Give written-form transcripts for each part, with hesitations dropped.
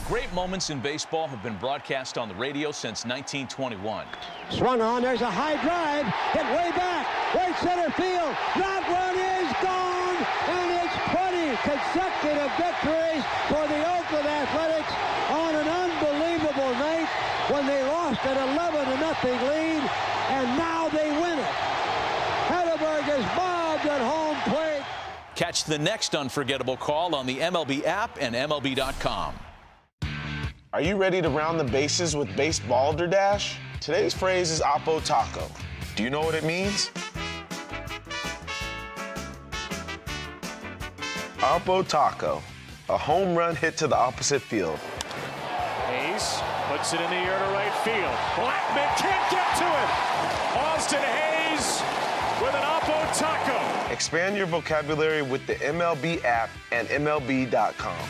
Great moments in baseball have been broadcast on the radio since 1921. Swung on, there's a high drive, hit way back, right center field. That one is gone, and it's 20 consecutive victories for the Oakland Athletics on an unbelievable night when they lost an 11-0 lead, and now they win it. Hedberg is bobbed at home plate. Catch the next unforgettable call on the MLB app and MLB.com. Are you ready to round the bases with Base Balderdash? Today's phrase is Oppo Taco. Do you know what it means? Oppo Taco, a home run hit to the opposite field. Hayes puts it in the air to right field. Blackman can't get to it. Austin Hayes with an Oppo Taco. Expand your vocabulary with the MLB app and MLB.com.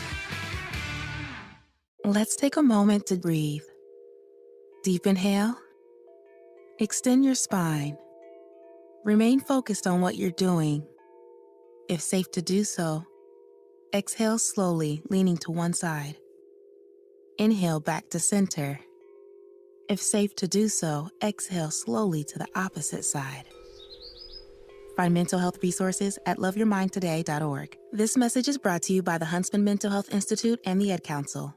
Let's take a moment to breathe. Deep inhale. Extend your spine. Remain focused on what you're doing. If safe to do so, exhale slowly, leaning to one side. Inhale back to center. If safe to do so, exhale slowly to the opposite side. Find mental health resources at loveyourmindtoday.org. This message is brought to you by the Huntsman Mental Health Institute and the Ad Council.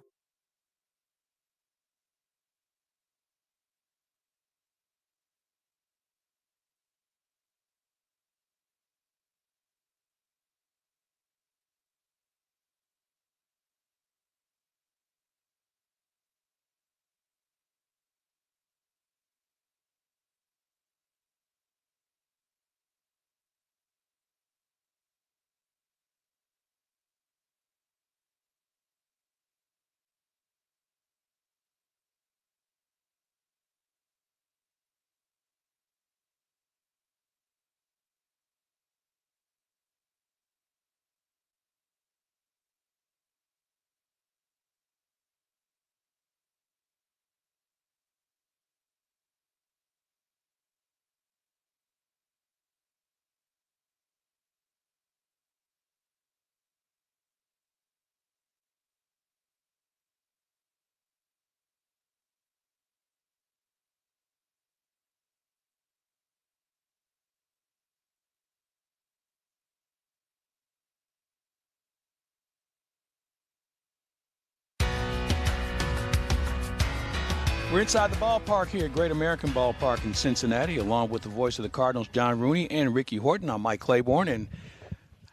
We're inside the ballpark here at Great American Ballpark in Cincinnati, along with the voice of the Cardinals, John Rooney, and Ricky Horton. I'm Mike Claiborne, and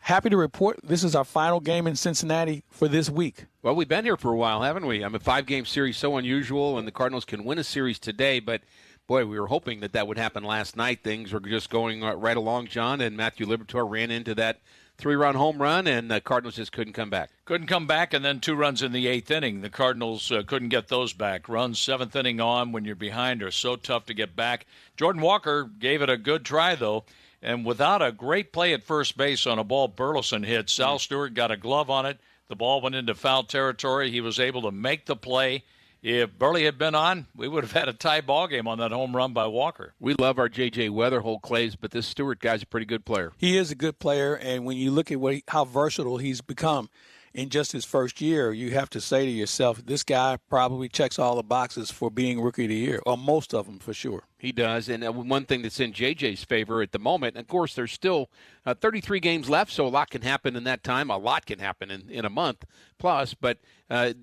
happy to report this is our final game in Cincinnati for this week. Well, we've been here for a while, haven't we? I mean, a 5-game series, so unusual, and the Cardinals can win a series today, but boy, we were hoping that would happen last night. Things were just going right along, John, and Matthew Liberatore ran into that 3-run home run, and the Cardinals just couldn't come back. Couldn't come back, and then 2 runs in the 8th inning. The Cardinals couldn't get those back. Runs 7th inning on when you're behind are so tough to get back. Jordan Walker gave it a good try, though, and without a great play at first base on a ball Burleson hit, Sal Stewart got a glove on it. The ball went into foul territory. He was able to make the play. If Burley had been on, we would have had a tie ball game on that home run by Walker. We love our J.J. Weatherholt Clays, but this Stewart guy's a pretty good player. He is a good player, and when you look at how versatile he's become in just his first year, you have to say to yourself, this guy probably checks all the boxes for being Rookie of the Year, or most of them for sure. He does, and one thing that's in J.J.'s favor at the moment, and of course there's still 33 games left, so a lot can happen in that time. A lot can happen in a month plus, but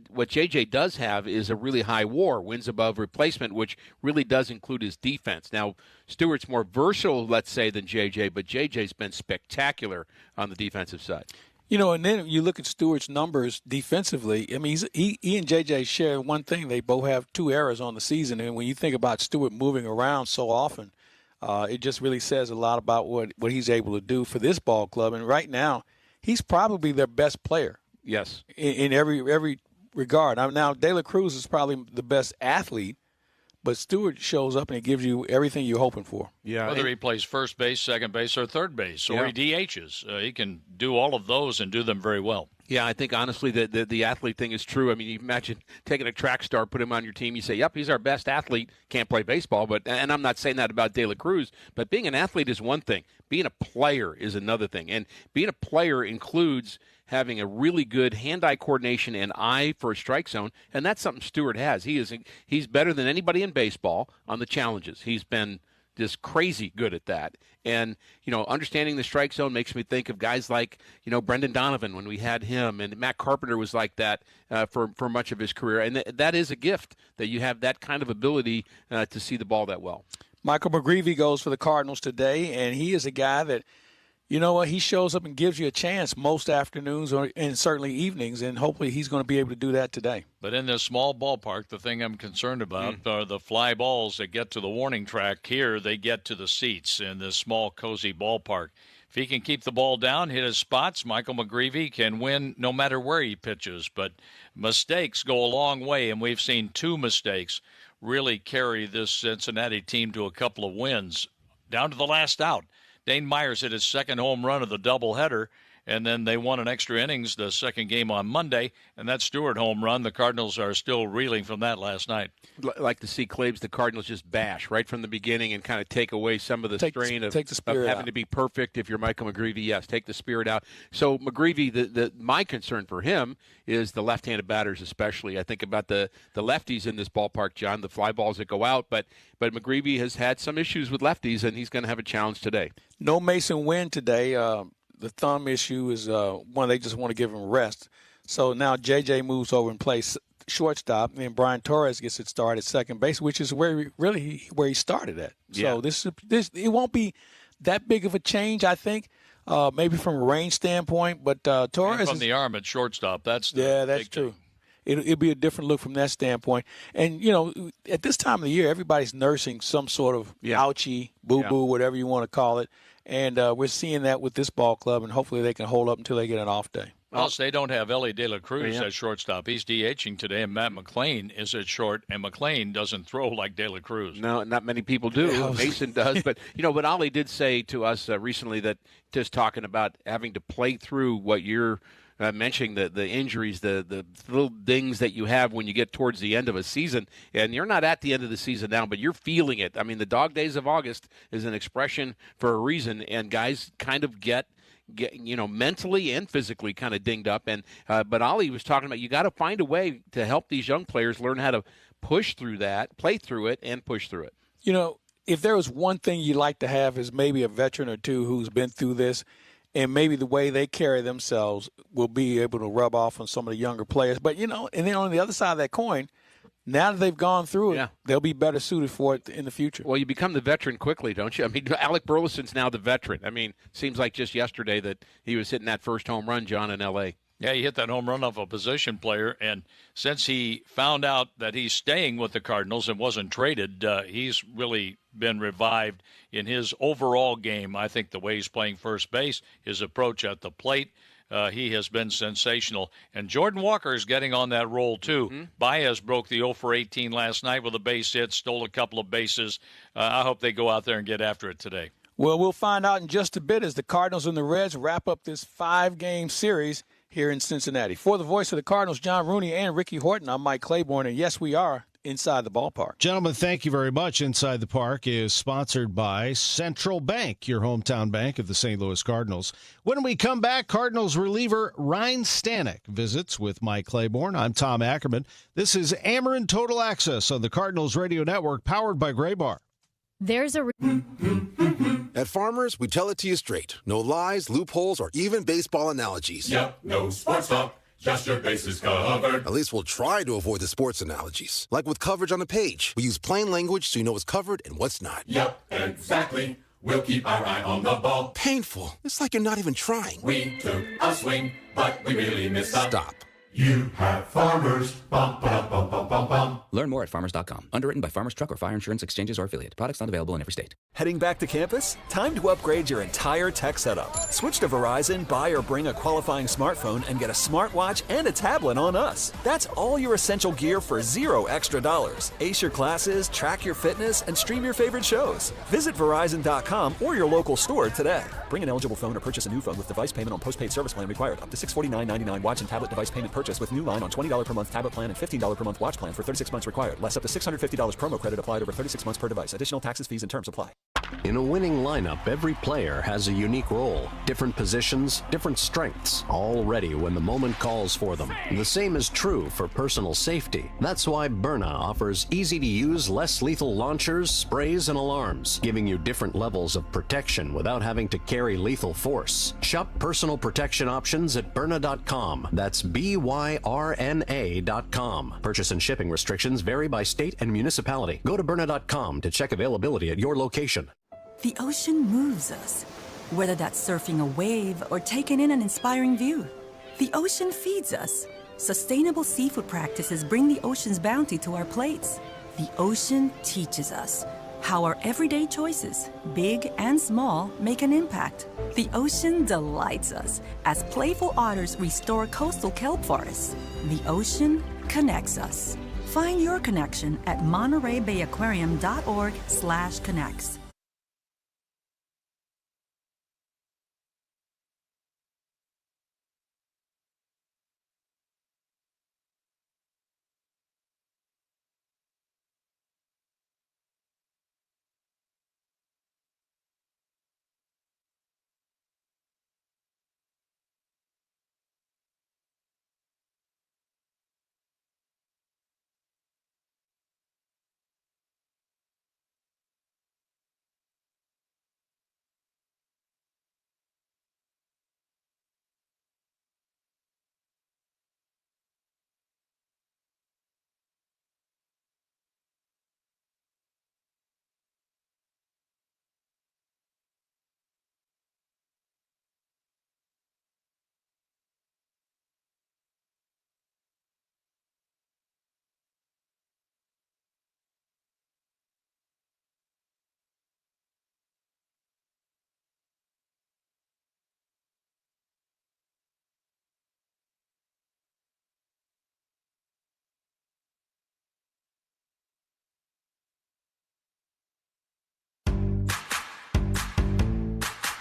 what J.J. does have is a really high WAR, wins above replacement, which really does include his defense. Now, Stewart's more versatile, let's say, than J.J., but J.J.'s been spectacular on the defensive side. You know, and then you look at Stewart's numbers defensively. I mean, he and J.J. share one thing. They both have 2 errors on the season. And when you think about Stewart moving around so often, it just really says a lot about what he's able to do for this ball club. And right now, he's probably their best player. Yes. In every regard. Now, De La Cruz is probably the best athlete, but Stewart shows up and he gives you everything you're hoping for. Yeah, whether he plays first base, second base, or third base, or he DHs. He can do all of those and do them very well. Yeah, I think honestly the athlete thing is true. I mean, you imagine taking a track star, put him on your team. You say, "Yep, he's our best athlete." Can't play baseball, and I'm not saying that about De La Cruz. But being an athlete is one thing. Being a player is another thing. And being a player includes having a really good hand-eye coordination and eye for a strike zone, and that's something Stewart has. He's better than anybody in baseball on the challenges. He's been just crazy good at that. And, understanding the strike zone makes me think of guys like, Brendan Donovan when we had him, and Matt Carpenter was like that for much of his career. And that is a gift that you have that kind of ability to see the ball that well. Michael McGreevy goes for the Cardinals today, and he is a guy that, he shows up and gives you a chance most afternoons and certainly evenings, and hopefully he's going to be able to do that today. But in this small ballpark, the thing I'm concerned about are the fly balls that get to the warning track. Here, they get to the seats in this small, cozy ballpark. If he can keep the ball down, hit his spots, Michael McGreevy can win no matter where he pitches. But mistakes go a long way, and we've seen 2 mistakes really carry this Cincinnati team to a couple of wins down to the last out. Dane Myers hit his second home run of the doubleheader, and then they won an extra innings the second game on Monday, and that Stewart home run, the Cardinals are still reeling from that last night. Like to see Claves, the Cardinals just bash right from the beginning and kind of take away some of the strain of having to be perfect. If you're Michael McGreevy, yes, take the spirit out. So McGreevy, my concern for him is the left-handed batters especially. I think about the lefties in this ballpark, John, the fly balls that go out, but McGreevy has had some issues with lefties, and he's going to have a challenge today. No Mason Wynn today. The thumb issue is one they just want to give him rest. So now JJ moves over and plays shortstop, and then Brian Torres gets it started at second base, which is where he started at. Yeah. So this it won't be that big of a change, I think, maybe from a range standpoint. But Torres and from the arm at shortstop, that's true. It'll be a different look from that standpoint. And, at this time of the year, everybody's nursing some sort of ouchie, boo-boo, whatever you want to call it. And we're seeing that with this ball club, and hopefully they can hold up until they get an off day. Plus, they don't have Ellie De La Cruz at shortstop. He's DHing today, and Matt McClain is at short, and McClain doesn't throw like De La Cruz. No, not many people do. Mason does. But, but Ollie did say to us recently that just talking about having to play through what you're mentioning, the injuries, the little dings that you have when you get towards the end of a season, and you're not at the end of the season now, but you're feeling it. I mean, the dog days of August is an expression for a reason, and guys kind of get mentally and physically kind of dinged up. And but Ollie was talking about you got to find a way to help these young players learn how to push through that, play through it, and push through it. If there was one thing you'd like to have is maybe a veteran or two who's been through this, and maybe the way they carry themselves will be able to rub off on some of the younger players. But, and then on the other side of that coin, now that they've gone through it, they'll be better suited for it in the future. Well, you become the veteran quickly, don't you? I mean, Alec Burleson's now the veteran. I mean, seems like just yesterday that he was hitting that first home run, John, in L.A. Yeah, he hit that home run off a position player, and since he found out that he's staying with the Cardinals and wasn't traded, he's really been revived in his overall game. I think the way he's playing first base, his approach at the plate, he has been sensational. And Jordan Walker is getting on that roll, too. Mm-hmm. Baez broke the 0 for 18 last night with a base hit, stole a couple of bases. I hope they go out there and get after it today. Well, we'll find out in just a bit as the Cardinals and the Reds wrap up this 5-game series here in Cincinnati. For the voice of the Cardinals, John Rooney and Ricky Horton, I'm Mike Claiborne, and yes, we are Inside the Ballpark. Gentlemen, thank you very much. Inside the Park is sponsored by Central Bank, your hometown bank of the St. Louis Cardinals. When we come back, Cardinals reliever Ryan Stanek visits with Mike Claiborne. I'm Tom Ackerman. This is Ameren Total Access on the Cardinals Radio Network, powered by Gray Bar. There's a... At Farmers, we tell it to you straight. No lies, loopholes, or even baseball analogies. Yep, no sports talk, just your bases covered. At least we'll try to avoid the sports analogies. Like with coverage on a page. We use plain language so you know what's covered and what's not. Yep, exactly. We'll keep our eye on the ball. Painful. It's like you're not even trying. We took a swing, but we really missed out. Stop. You have Farmers. Bum, ba, bum, bum, bum, bum. Learn more at farmers.com. Underwritten by Farmers Truck or Fire Insurance Exchanges or Affiliate. Products not available in every state. Heading back to campus? Time to upgrade your entire tech setup. Switch to Verizon, buy or bring a qualifying smartphone, and get a smartwatch and a tablet on us. That's all your essential gear for $0 extra. Ace your classes, track your fitness, and stream your favorite shows. Visit Verizon.com or your local store today. Bring an eligible phone or purchase a new phone with device payment on postpaid service plan required. Up to $649.99 watch and tablet device payment purchase with new line on $20 per month tablet plan and $15 per month watch plan for 36 months required. Less up to $650 promo credit applied over 36 months per device. Additional taxes, fees, and terms apply. In a winning lineup, every player has a unique role, different positions, different strengths, all ready when the moment calls for them. The same is true for personal safety. That's why Byrna offers easy-to-use, less lethal launchers, sprays, and alarms, giving you different levels of protection without having to carry lethal force. Shop personal protection options at Byrna.com. That's BYRNA.com. Purchase and shipping restrictions vary by state and municipality. Go to Byrna.com to check availability at your location. The ocean moves us, whether that's surfing a wave or taking in an inspiring view. The ocean feeds us. Sustainable seafood practices bring the ocean's bounty to our plates. The ocean teaches us how our everyday choices, big and small, make an impact. The ocean delights us as playful otters restore coastal kelp forests. The ocean connects us. Find your connection at MontereyBayAquarium.org/connects.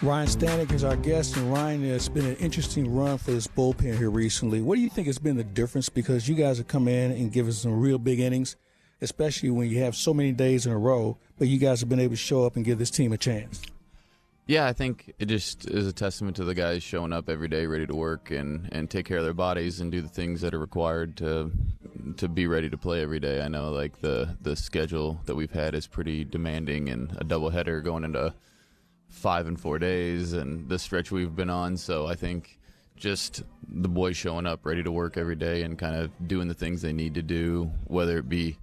Ryan Stanek is our guest, and Ryan, it's been an interesting run for this bullpen here recently. What do you think has been the difference? Because you guys have come in and given us some real big innings, especially when you have so many days in a row, but you guys have been able to show up and give this team a chance. Yeah, I think it just is a testament to the guys showing up every day ready to work and take care of their bodies and do the things that are required to be ready to play every day. I know like the schedule that we've had is pretty demanding, and a doubleheader going into 5 and 4 days and the stretch we've been on. So I think just the boys showing up ready to work every day and kind of doing the things they need to do, whether it be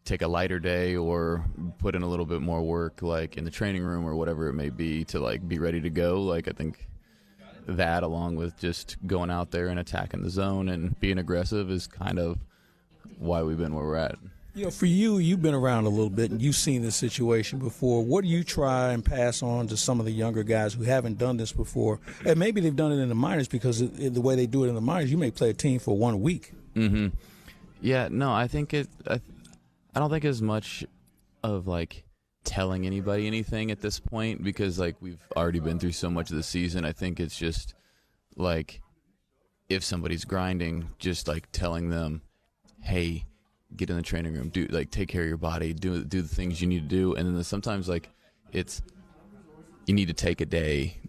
take a lighter day or put in a little bit more work like in the training room or whatever it may be to like be ready to go. Like I think that, along with just going out there and attacking the zone and being aggressive, is kind of why we've been where we're at. You know, for you, you've been around a little bit and you've seen this situation before. What do you try and pass on to some of the younger guys who haven't done this before? And maybe they've done it in the minors, because the way they do it in the minors, you may play a team for 1 week. Mm-hmm. Yeah, no, I think I don't think as much of like telling anybody anything at this point, because like we've already been through so much of the season. I think it's just like if somebody's grinding, just like telling them, hey, get in the training room, do like take care of your body, do the things you need to do. And then sometimes like it's you need to take a day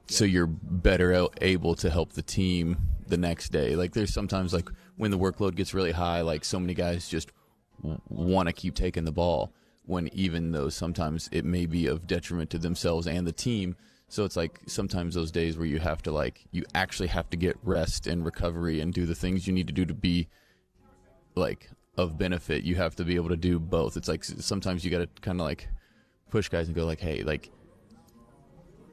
so you're better able to help the team the next day. Like there's sometimes like when the workload gets really high, like so many guys just want to keep taking the ball, when even though sometimes it may be of detriment to themselves and the team. So it's like sometimes those days where you have to like you actually have to get rest and recovery and do the things you need to do to be like of benefit. You have to be able to do both. It's like sometimes you got to kind of like push guys and go like, hey, like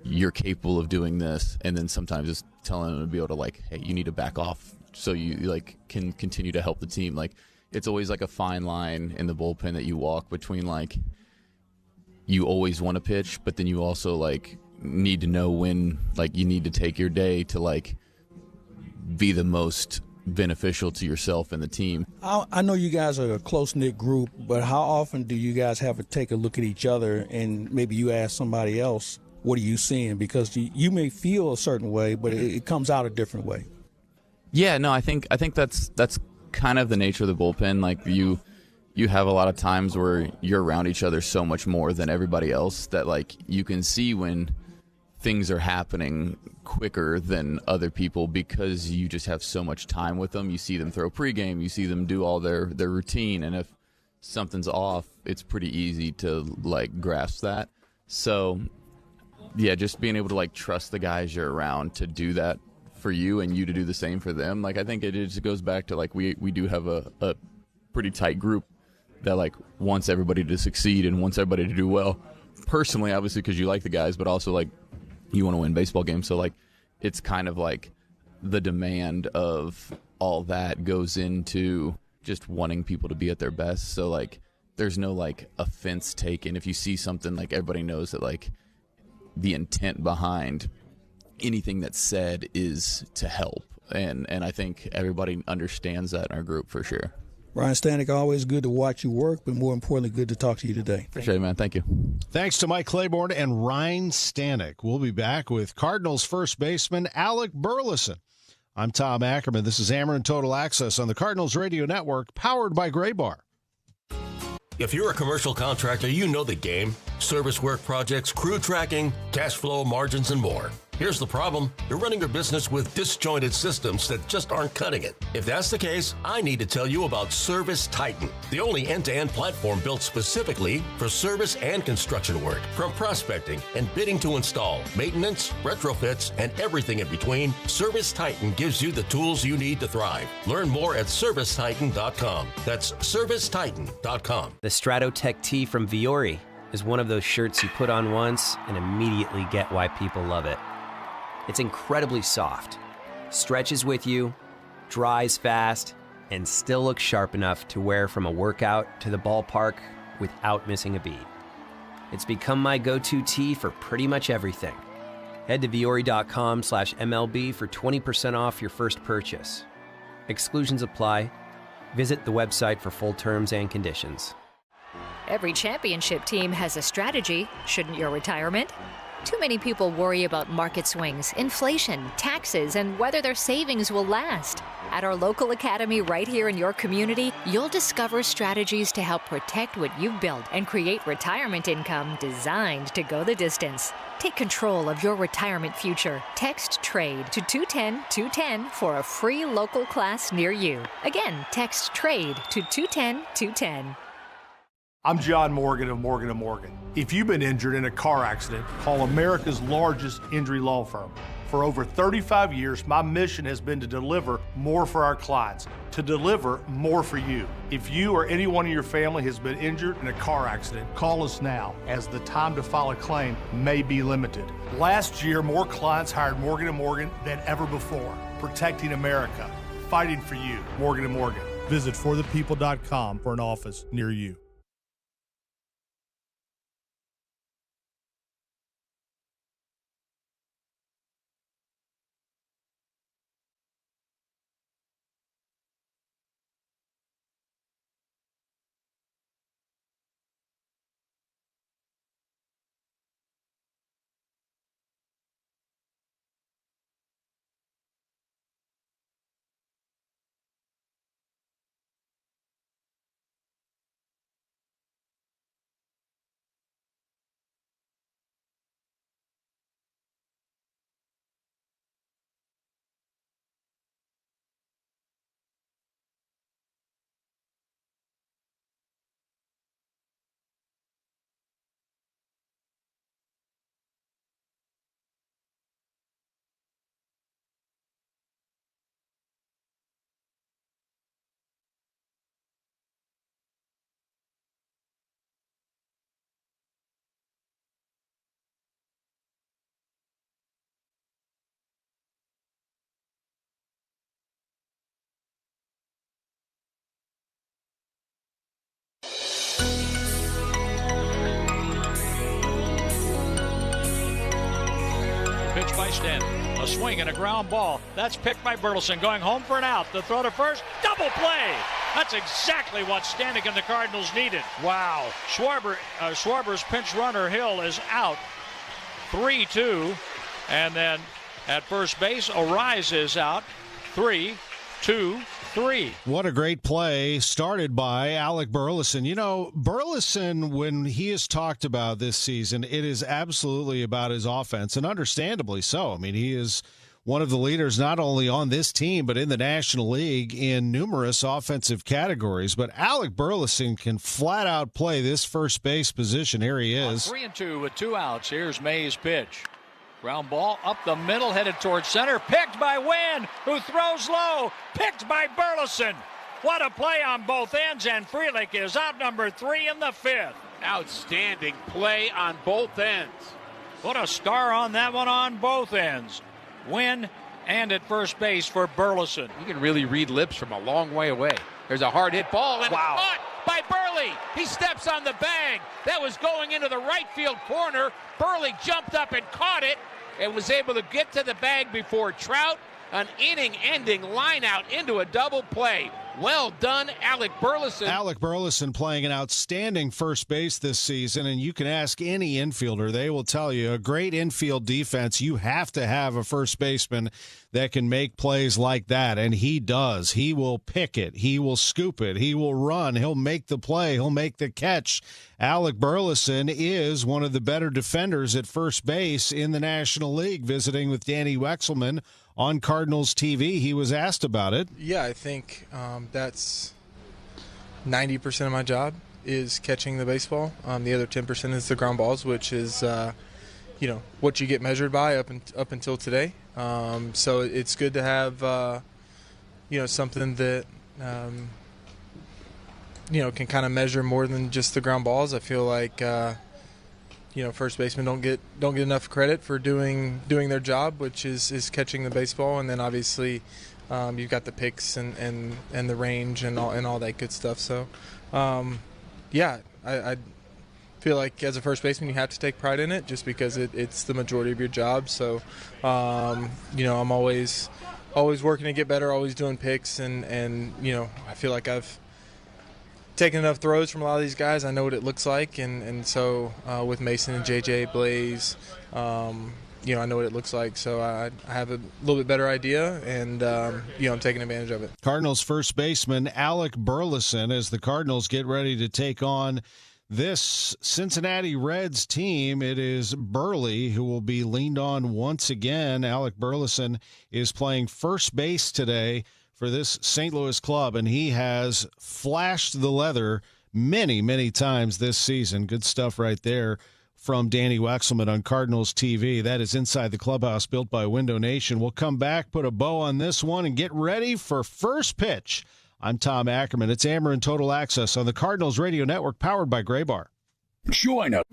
you're capable of doing this, and then sometimes just telling them to be able to like, hey, you need to back off so you like can continue to help the team. Like it's always like a fine line in the bullpen that you walk between like you always want to pitch, but then you also like need to know when like you need to take your day to like be the most beneficial to yourself and the team. I know you guys are a close-knit group, but how often do you guys have to take a look at each other and maybe you ask somebody else what are you seeing? Because you may feel a certain way, but it comes out a different way. Yeah, no, I think that's kind of the nature of the bullpen. Like you have a lot of times where you're around each other so much more than everybody else that like you can see when things are happening quicker than other people because you just have so much time with them. You see them throw pregame, you see them do all their routine, and if something's off, it's pretty easy to like grasp that. So yeah, just being able to like trust the guys you're around to do that for you and you to do the same for them. Like I think it just goes back to like we do have a pretty tight group that like wants everybody to succeed and wants everybody to do well. Personally, obviously, because you like the guys, but also like you want to win baseball games. So like it's kind of like the demand of all that goes into just wanting people to be at their best. So like there's no like offense taken. If you see something, like everybody knows that like the intent behind anything that's said is to help. And I think everybody understands that in our group for sure. Ryan Stanek, always good to watch you work, but more importantly, good to talk to you today. Appreciate it, man. Thank you. Thanks to Mike Claiborne and Ryan Stanek. We'll be back with Cardinals first baseman Alec Burleson. I'm Tom Ackerman. This is Hammer and Total Access on the Cardinals Radio Network, powered by Gray Bar. If you're a commercial contractor, you know the game. Service work projects, crew tracking, cash flow, margins, and more. Here's the problem. You're running your business with disjointed systems that just aren't cutting it. If that's the case, I need to tell you about Service Titan, the only end-to-end platform built specifically for service and construction work. From prospecting and bidding to install, maintenance, retrofits, and everything in between, Service Titan gives you the tools you need to thrive. Learn more at ServiceTitan.com. That's ServiceTitan.com. The Stratotech tee from Viore is one of those shirts you put on once and immediately get why people love it. It's incredibly soft, stretches with you, dries fast, and still looks sharp enough to wear from a workout to the ballpark without missing a beat. It's become my go-to tee for pretty much everything. Head to Viore.com/MLB for 20% off your first purchase. Exclusions apply. Visit the website for full terms and conditions. Every championship team has a strategy. Shouldn't your retirement? Too many people worry about market swings, inflation, taxes, and whether their savings will last. At our local academy right here in your community, you'll discover strategies to help protect what you've built and create retirement income designed to go the distance. Take control of your retirement future. Text TRADE to 210-210 for a free local class near you. Again, text TRADE to 210-210. I'm John Morgan of Morgan & Morgan. If you've been injured in a car accident, call America's largest injury law firm. For over 35 years, my mission has been to deliver more for our clients, to deliver more for you. If you or anyone in your family has been injured in a car accident, call us now, as the time to file a claim may be limited. Last year, more clients hired Morgan & Morgan than ever before, protecting America, fighting for you. Morgan & Morgan. Visit forthepeople.com for an office near you. Pitch by Stanton. A swing and a ground ball. That's picked by Burleson. Going home for an out. The throw to first. Double play. That's exactly what Stanek and the Cardinals needed. Wow. Schwarber's pinch runner, Hill, is out. 3-2. And then at first base, Arise is out. 3-2-3. What a great play started by Alec Burleson. You know, Burleson, when he is talked about this season, it is absolutely about his offense, and understandably so. I mean, he is one of the leaders not only on this team but in the National League in numerous offensive categories. But Alec Burleson can flat out play this first base position. Here he is. 3-2 with 2 outs. Here's May's pitch. Ground ball up the middle, headed towards center. Picked by Wynn, who throws low. Picked by Burleson. What a play on both ends, and Frelick is out number 3 in the 5th. Outstanding play on both ends. Put a star on that one on both ends. Win and at first base for Burleson. You can really read lips from a long way away. There's a hard hit ball, and wow. It's caught by Burley. He steps on the bag. That was going into the right field corner. Burley jumped up and caught it and was able to get to the bag before Trout. An inning-ending line out into a double play. Well done, Alec Burleson. Alec Burleson playing an outstanding first base this season, and you can ask any infielder. They will tell you a great infield defense, you have to have a first baseman that can make plays like that, and he does. He will pick it. He will scoop it. He will run. He'll make the play. He'll make the catch. Alec Burleson is one of the better defenders at first base in the National League. Visiting with Danny Wexelman on Cardinals TV, he was asked about it. Yeah, I think that's 90% of my job is catching the baseball. The other 10% is the ground balls, which is what you get measured by up until today. So it's good to have something that can kind of measure more than just the ground balls. I feel like first basemen don't get enough credit for doing their job, which is catching the baseball, and then obviously you've got the picks and the range and all that good stuff. So I feel like as a first baseman you have to take pride in it just because it's the majority of your job. So I'm always working to get better, always doing picks, and I feel like I've taken enough throws from a lot of these guys. I know what it looks like, and so with Mason and JJ, Blaze, I know what it looks like. So I have a little bit better idea, and I'm taking advantage of it. Cardinals first baseman Alec Burleson as the Cardinals get ready to take on this Cincinnati Reds team. It is Burley who will be leaned on once again. Alec Burleson is playing first base today for this St. Louis club, and he has flashed the leather many, many times this season. Good stuff right there from Danny Wexelman on Cardinals TV. That is Inside the Clubhouse, built by Window Nation. We'll come back, put a bow on this one, and get ready for first pitch. I'm Tom Ackerman. It's Ameren Total Access on the Cardinals Radio Network, powered by Gray Bar. Join us.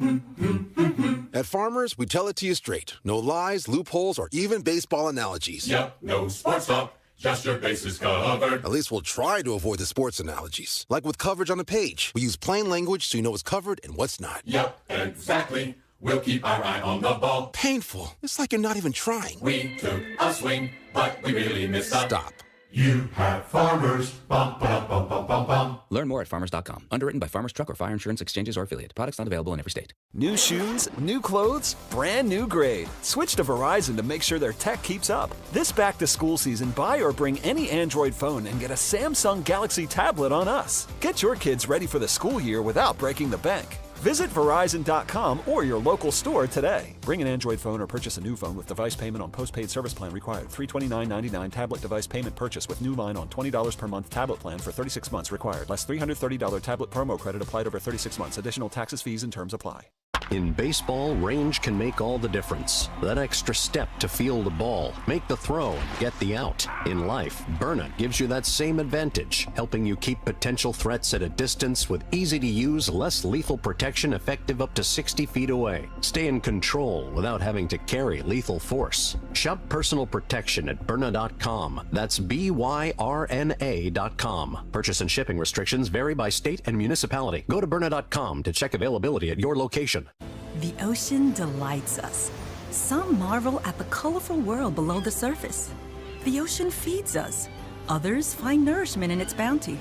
At Farmers, we tell it to you straight. No lies, loopholes, or even baseball analogies. Yep, no sports talk. Just your bases covered. At least we'll try to avoid the sports analogies. Like with coverage on the page. We use plain language so you know what's covered and what's not. Yep, exactly. We'll keep our eye on the ball. Painful. It's like you're not even trying. We took a swing, but we really missed up. Stop. You have Farmers. Bum, bum, bum, bum, bum, bum. Learn more at farmers.com. Underwritten by Farmers Truck or Fire Insurance Exchanges or Affiliate. Products not available in every state. New shoes, new clothes, brand new grade. Switch to Verizon to make sure their tech keeps up. This back-to-school season, buy or bring any Android phone and get a Samsung Galaxy tablet on us. Get your kids ready for the school year without breaking the bank. Visit Verizon.com or your local store today. Bring an Android phone or purchase a new phone with device payment on postpaid service plan required. $329.99 tablet device payment purchase with new line on $20 per month tablet plan for 36 months required. Less $330 tablet promo credit applied over 36 months. Additional taxes, fees, and terms apply. In baseball, range can make all the difference. That extra step to feel the ball, make the throw, and get the out. In life, Burnett gives you that same advantage, helping you keep potential threats at a distance with easy-to-use, less lethal protection effective up to 60 feet away. Stay in control without having to carry lethal force. Shop personal protection at Byrna.com. That's BYRNA.com. Purchase and shipping restrictions vary by state and municipality. Go to Byrna.com to check availability at your location. The ocean delights us. Some marvel at the colorful world below the surface. The ocean feeds us. Others find nourishment in its bounty.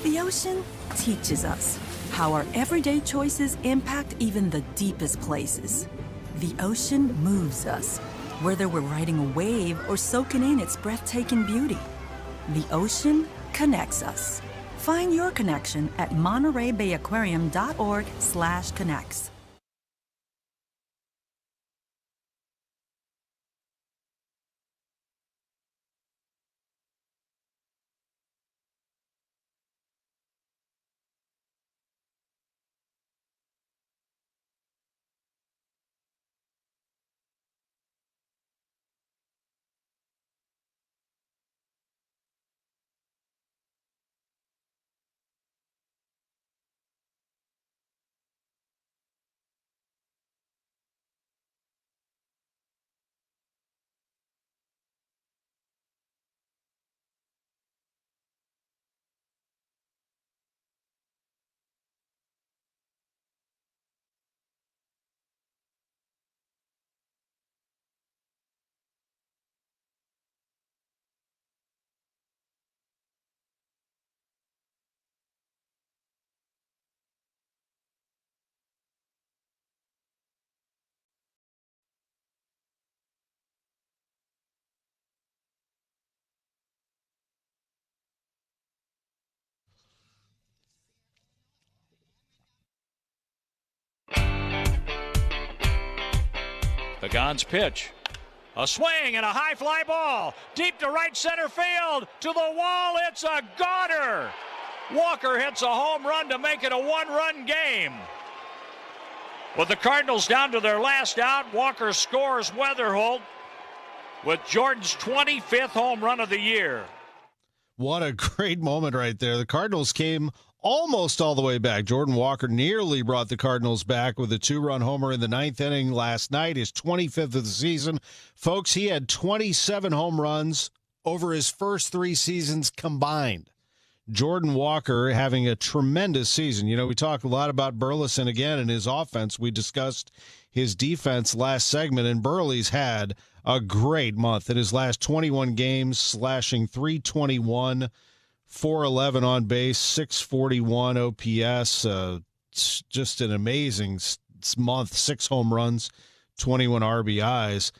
The ocean teaches us how our everyday choices impact even the deepest places. The ocean moves us, whether we're riding a wave or soaking in its breathtaking beauty. The ocean connects us. Find your connection at MontereyBayAquarium.org/connects. Pagan's pitch. A swing and a high fly ball. Deep to right center field. To the wall. It's a goner. Walker hits a home run to make it a one-run game. With the Cardinals down to their last out, Walker scores Weatherholt with Jordan's 25th home run of the year. What a great moment right there. The Cardinals came almost all the way back. Jordan Walker nearly brought the Cardinals back with a 2-run homer in the 9th inning last night, his 25th of the season. Folks, he had 27 home runs over his first 3 seasons combined. Jordan Walker having a tremendous season. You know, we talked a lot about Burleson again and his offense. We discussed his defense last segment, and Burley's had a great month in his last 21 games, slashing .321, .411 on base, .641 OPS. It's just an amazing month. 6 home runs, 21 RBIs.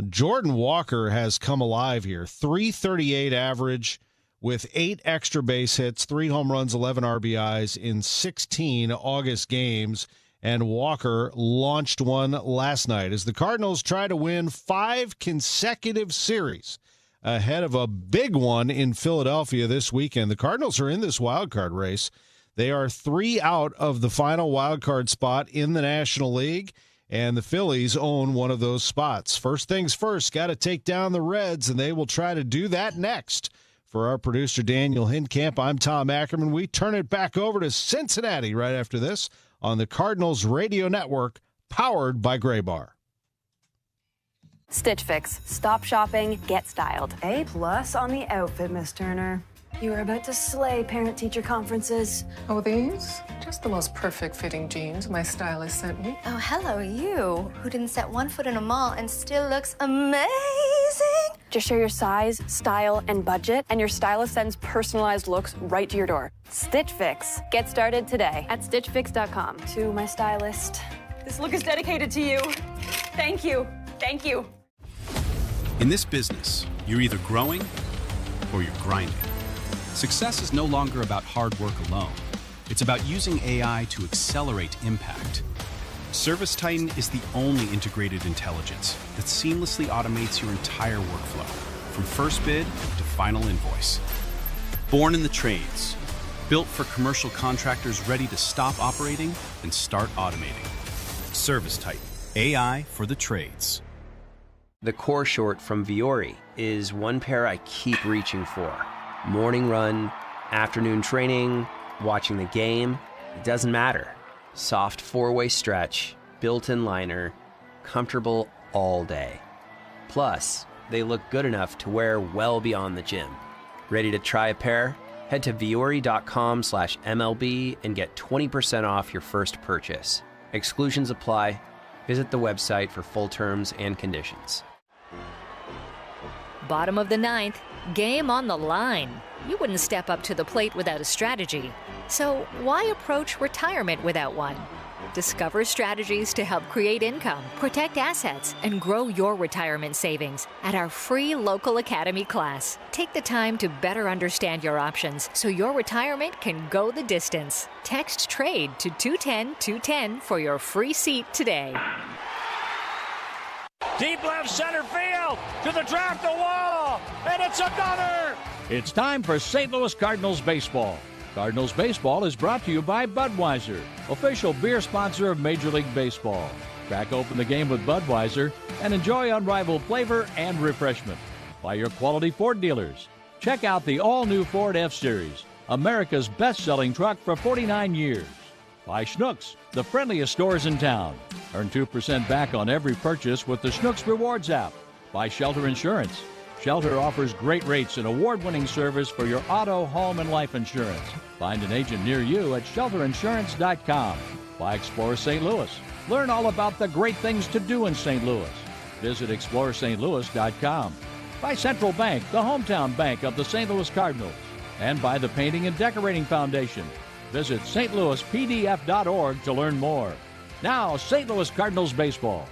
Jordan Walker has come alive here. .338 average with 8 extra base hits, 3 home runs, 11 RBIs in 16 August games. And Walker launched one last night as the Cardinals try to win 5 consecutive series ahead of a big one in Philadelphia this weekend. The Cardinals are in this wild card race. They are 3 out of the final wild card spot in the National League, and the Phillies own one of those spots. First things first, got to take down the Reds, and they will try to do that next. For our producer, Daniel Hindkamp, I'm Tom Ackerman. We turn it back over to Cincinnati right after this on the Cardinals Radio Network, powered by Gray Bar. Stitch Fix. Stop shopping, get styled. A+ on the outfit, Miss Turner. You are about to slay parent-teacher conferences. Oh, these? Just the most perfect fitting jeans my stylist sent me. Oh, hello, you, who didn't set one foot in a mall and still looks amazing. Just share your size, style, and budget, and your stylist sends personalized looks right to your door. Stitch Fix. Get started today at StitchFix.com. To my stylist. This look is dedicated to you. Thank you. Thank you. In this business, you're either growing or you're grinding. Success is no longer about hard work alone. It's about using AI to accelerate impact. ServiceTitan is the only integrated intelligence that seamlessly automates your entire workflow, from first bid to final invoice. Born in the trades, built for commercial contractors ready to stop operating and start automating. ServiceTitan, AI for the trades. The core short from Viore is one pair I keep reaching for. Morning run, afternoon training, watching the game, it doesn't matter. Soft 4-way stretch, built-in liner, comfortable all day. Plus, they look good enough to wear well beyond the gym. Ready to try a pair? Head to viore.com/MLB and get 20% off your first purchase. Exclusions apply. Visit the website for full terms and conditions. Bottom of the 9th, game on the line. You wouldn't step up to the plate without a strategy. So why approach retirement without one? Discover strategies to help create income, protect assets, and grow your retirement savings at our free local academy class. Take the time to better understand your options so your retirement can go the distance. Text TRADE to 210-210 for your free seat today. Deep left center field to the track, the wall, and it's another. It's time for St. Louis Cardinals baseball. Cardinals baseball is brought to you by Budweiser, official beer sponsor of Major League Baseball. Crack open the game with Budweiser and enjoy unrivaled flavor and refreshment. By your quality Ford dealers. Check out the all-new Ford F-Series, America's best-selling truck for 49 years. By Schnucks, the friendliest stores in town. Earn 2% back on every purchase with the Schnucks Rewards app. By Shelter Insurance. Shelter offers great rates and award-winning service for your auto, home, and life insurance. Find an agent near you at shelterinsurance.com. By Explore St. Louis. Learn all about the great things to do in St. Louis. Visit exploreStLouis.com. By Central Bank, the hometown bank of the St. Louis Cardinals. And by the Painting and Decorating Foundation. Visit stlouispdf.org to learn more. Now, St. Louis Cardinals baseball.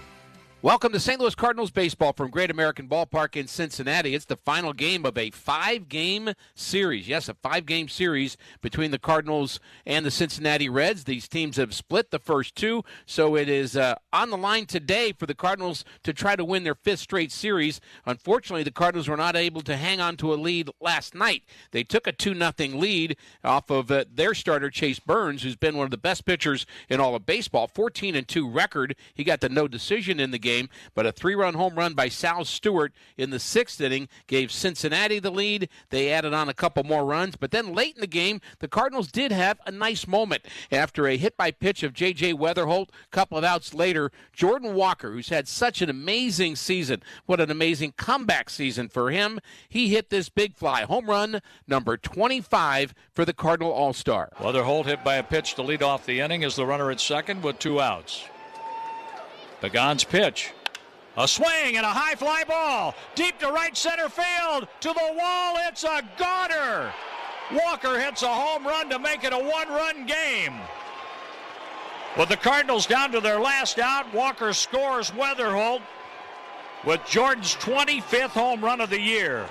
Welcome to St. Louis Cardinals baseball from Great American Ballpark in Cincinnati. It's the final game of a 5-game series. Yes, a 5-game series between the Cardinals and the Cincinnati Reds. These teams have split the first two, so it is on the line today for the Cardinals to try to win their 5th straight series. Unfortunately, the Cardinals were not able to hang on to a lead last night. They took a 2-0 lead off of their starter, Chase Burns, who's been one of the best pitchers in all of baseball. 14-2 record. He got the no decision in the game. But a 3-run home run by Sal Stewart in the 6th inning gave Cincinnati the lead. They added on a couple more runs. But then late in the game, the Cardinals did have a nice moment. After a hit-by-pitch of J.J. Weatherholt, a couple of outs later, Jordan Walker, who's had such an amazing season, what an amazing comeback season for him, he hit this big fly. Home run number 25 for the Cardinal All-Star. Weatherholt hit by a pitch to lead off the inning as the runner at second with 2 outs. Pagan's pitch. A swing and a high fly ball. Deep to right center field. To the wall. It's a goner. Walker hits a home run to make it a 1-run game. With the Cardinals down to their last out, Walker scores Weatherholt with Jordan's 25th home run of the year.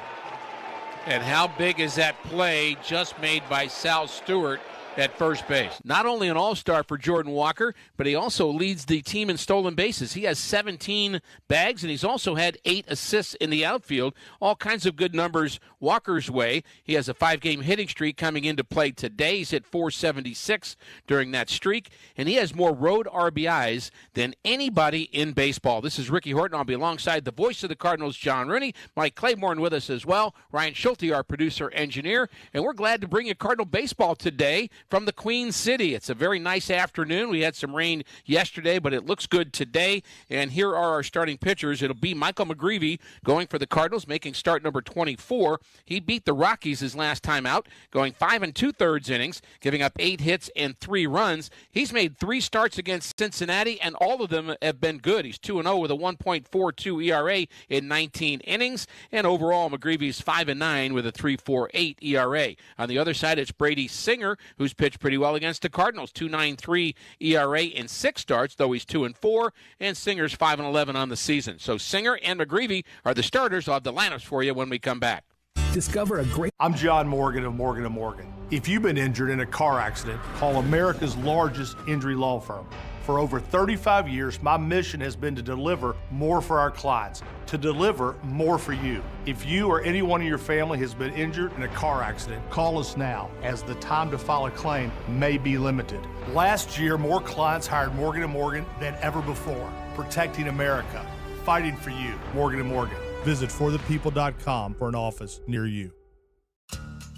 And how big is that play just made by Sal Stewart at first base? Not only an all-star for Jordan Walker, but he also leads the team in stolen bases. He has 17 bags, and he's also had 8 assists in the outfield. All kinds of good numbers Walker's way. He has a 5-game hitting streak coming into play today. He's hit 476 during that streak, and he has more road RBIs than anybody in baseball. This is Ricky Horton. I'll be alongside the voice of the Cardinals, John Rooney. Mike Claiborne with us as well. Ryan Schulte, our producer-engineer, and we're glad to bring you Cardinal baseball today from the Queen City. It's a very nice afternoon. We had some rain yesterday, but it looks good today. And here are our starting pitchers. It'll be Michael McGreevy going for the Cardinals, making start number 24. He beat the Rockies his last time out, going 5 2/3 innings, giving up 8 hits and 3 runs. He's made 3 starts against Cincinnati, and all of them have been good. He's 2-0 with a 1.42 ERA in 19 innings. And overall, McGreevy's 5-9 with a 3.48 ERA. On the other side, it's Brady Singer, who's pitched pretty well against the Cardinals. 2.93 ERA in 6 starts, though he's 2-4, and Singer's 5-11 on the season. So Singer and McGreevy are the starters. I'll have the lineups for you when we come back. Discover a great... I'm John Morgan of Morgan & Morgan. If you've been injured in a car accident, call America's largest injury law firm. For over 35 years, my mission has been to deliver more for our clients, to deliver more for you. If you or anyone in your family has been injured in a car accident, call us now, as the time to file a claim may be limited. Last year, more clients hired Morgan & Morgan than ever before, protecting America, fighting for you. Morgan & Morgan. Visit forthepeople.com for an office near you.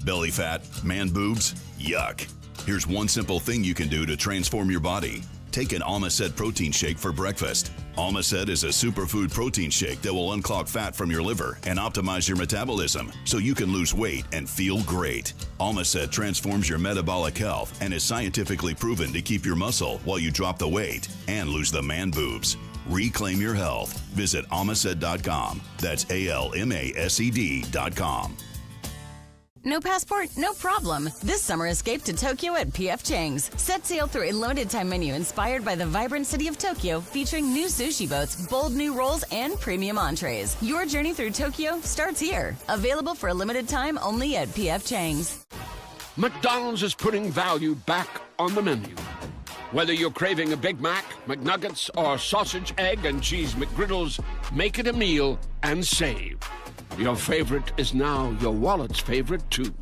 Belly fat, man boobs, yuck. Here's one simple thing you can do to transform your body. Take an Almacet protein shake for breakfast. Almacet is a superfood protein shake that will unclog fat from your liver and optimize your metabolism so you can lose weight and feel great. Almacet transforms your metabolic health and is scientifically proven to keep your muscle while you drop the weight and lose the man boobs. Reclaim your health. Visit Almacet.com. That's ALMASED.com. No passport? No problem. This summer, escape to Tokyo at P.F. Chang's. Set sail through a limited-time menu inspired by the vibrant city of Tokyo, featuring new sushi boats, bold new rolls, and premium entrees. Your journey through Tokyo starts here. Available for a limited time only at P.F. Chang's. McDonald's is putting value back on the menu. Whether you're craving a Big Mac, McNuggets, or sausage, egg, and cheese McGriddles, make it a meal and save. Your favorite is now your wallet's favorite, too.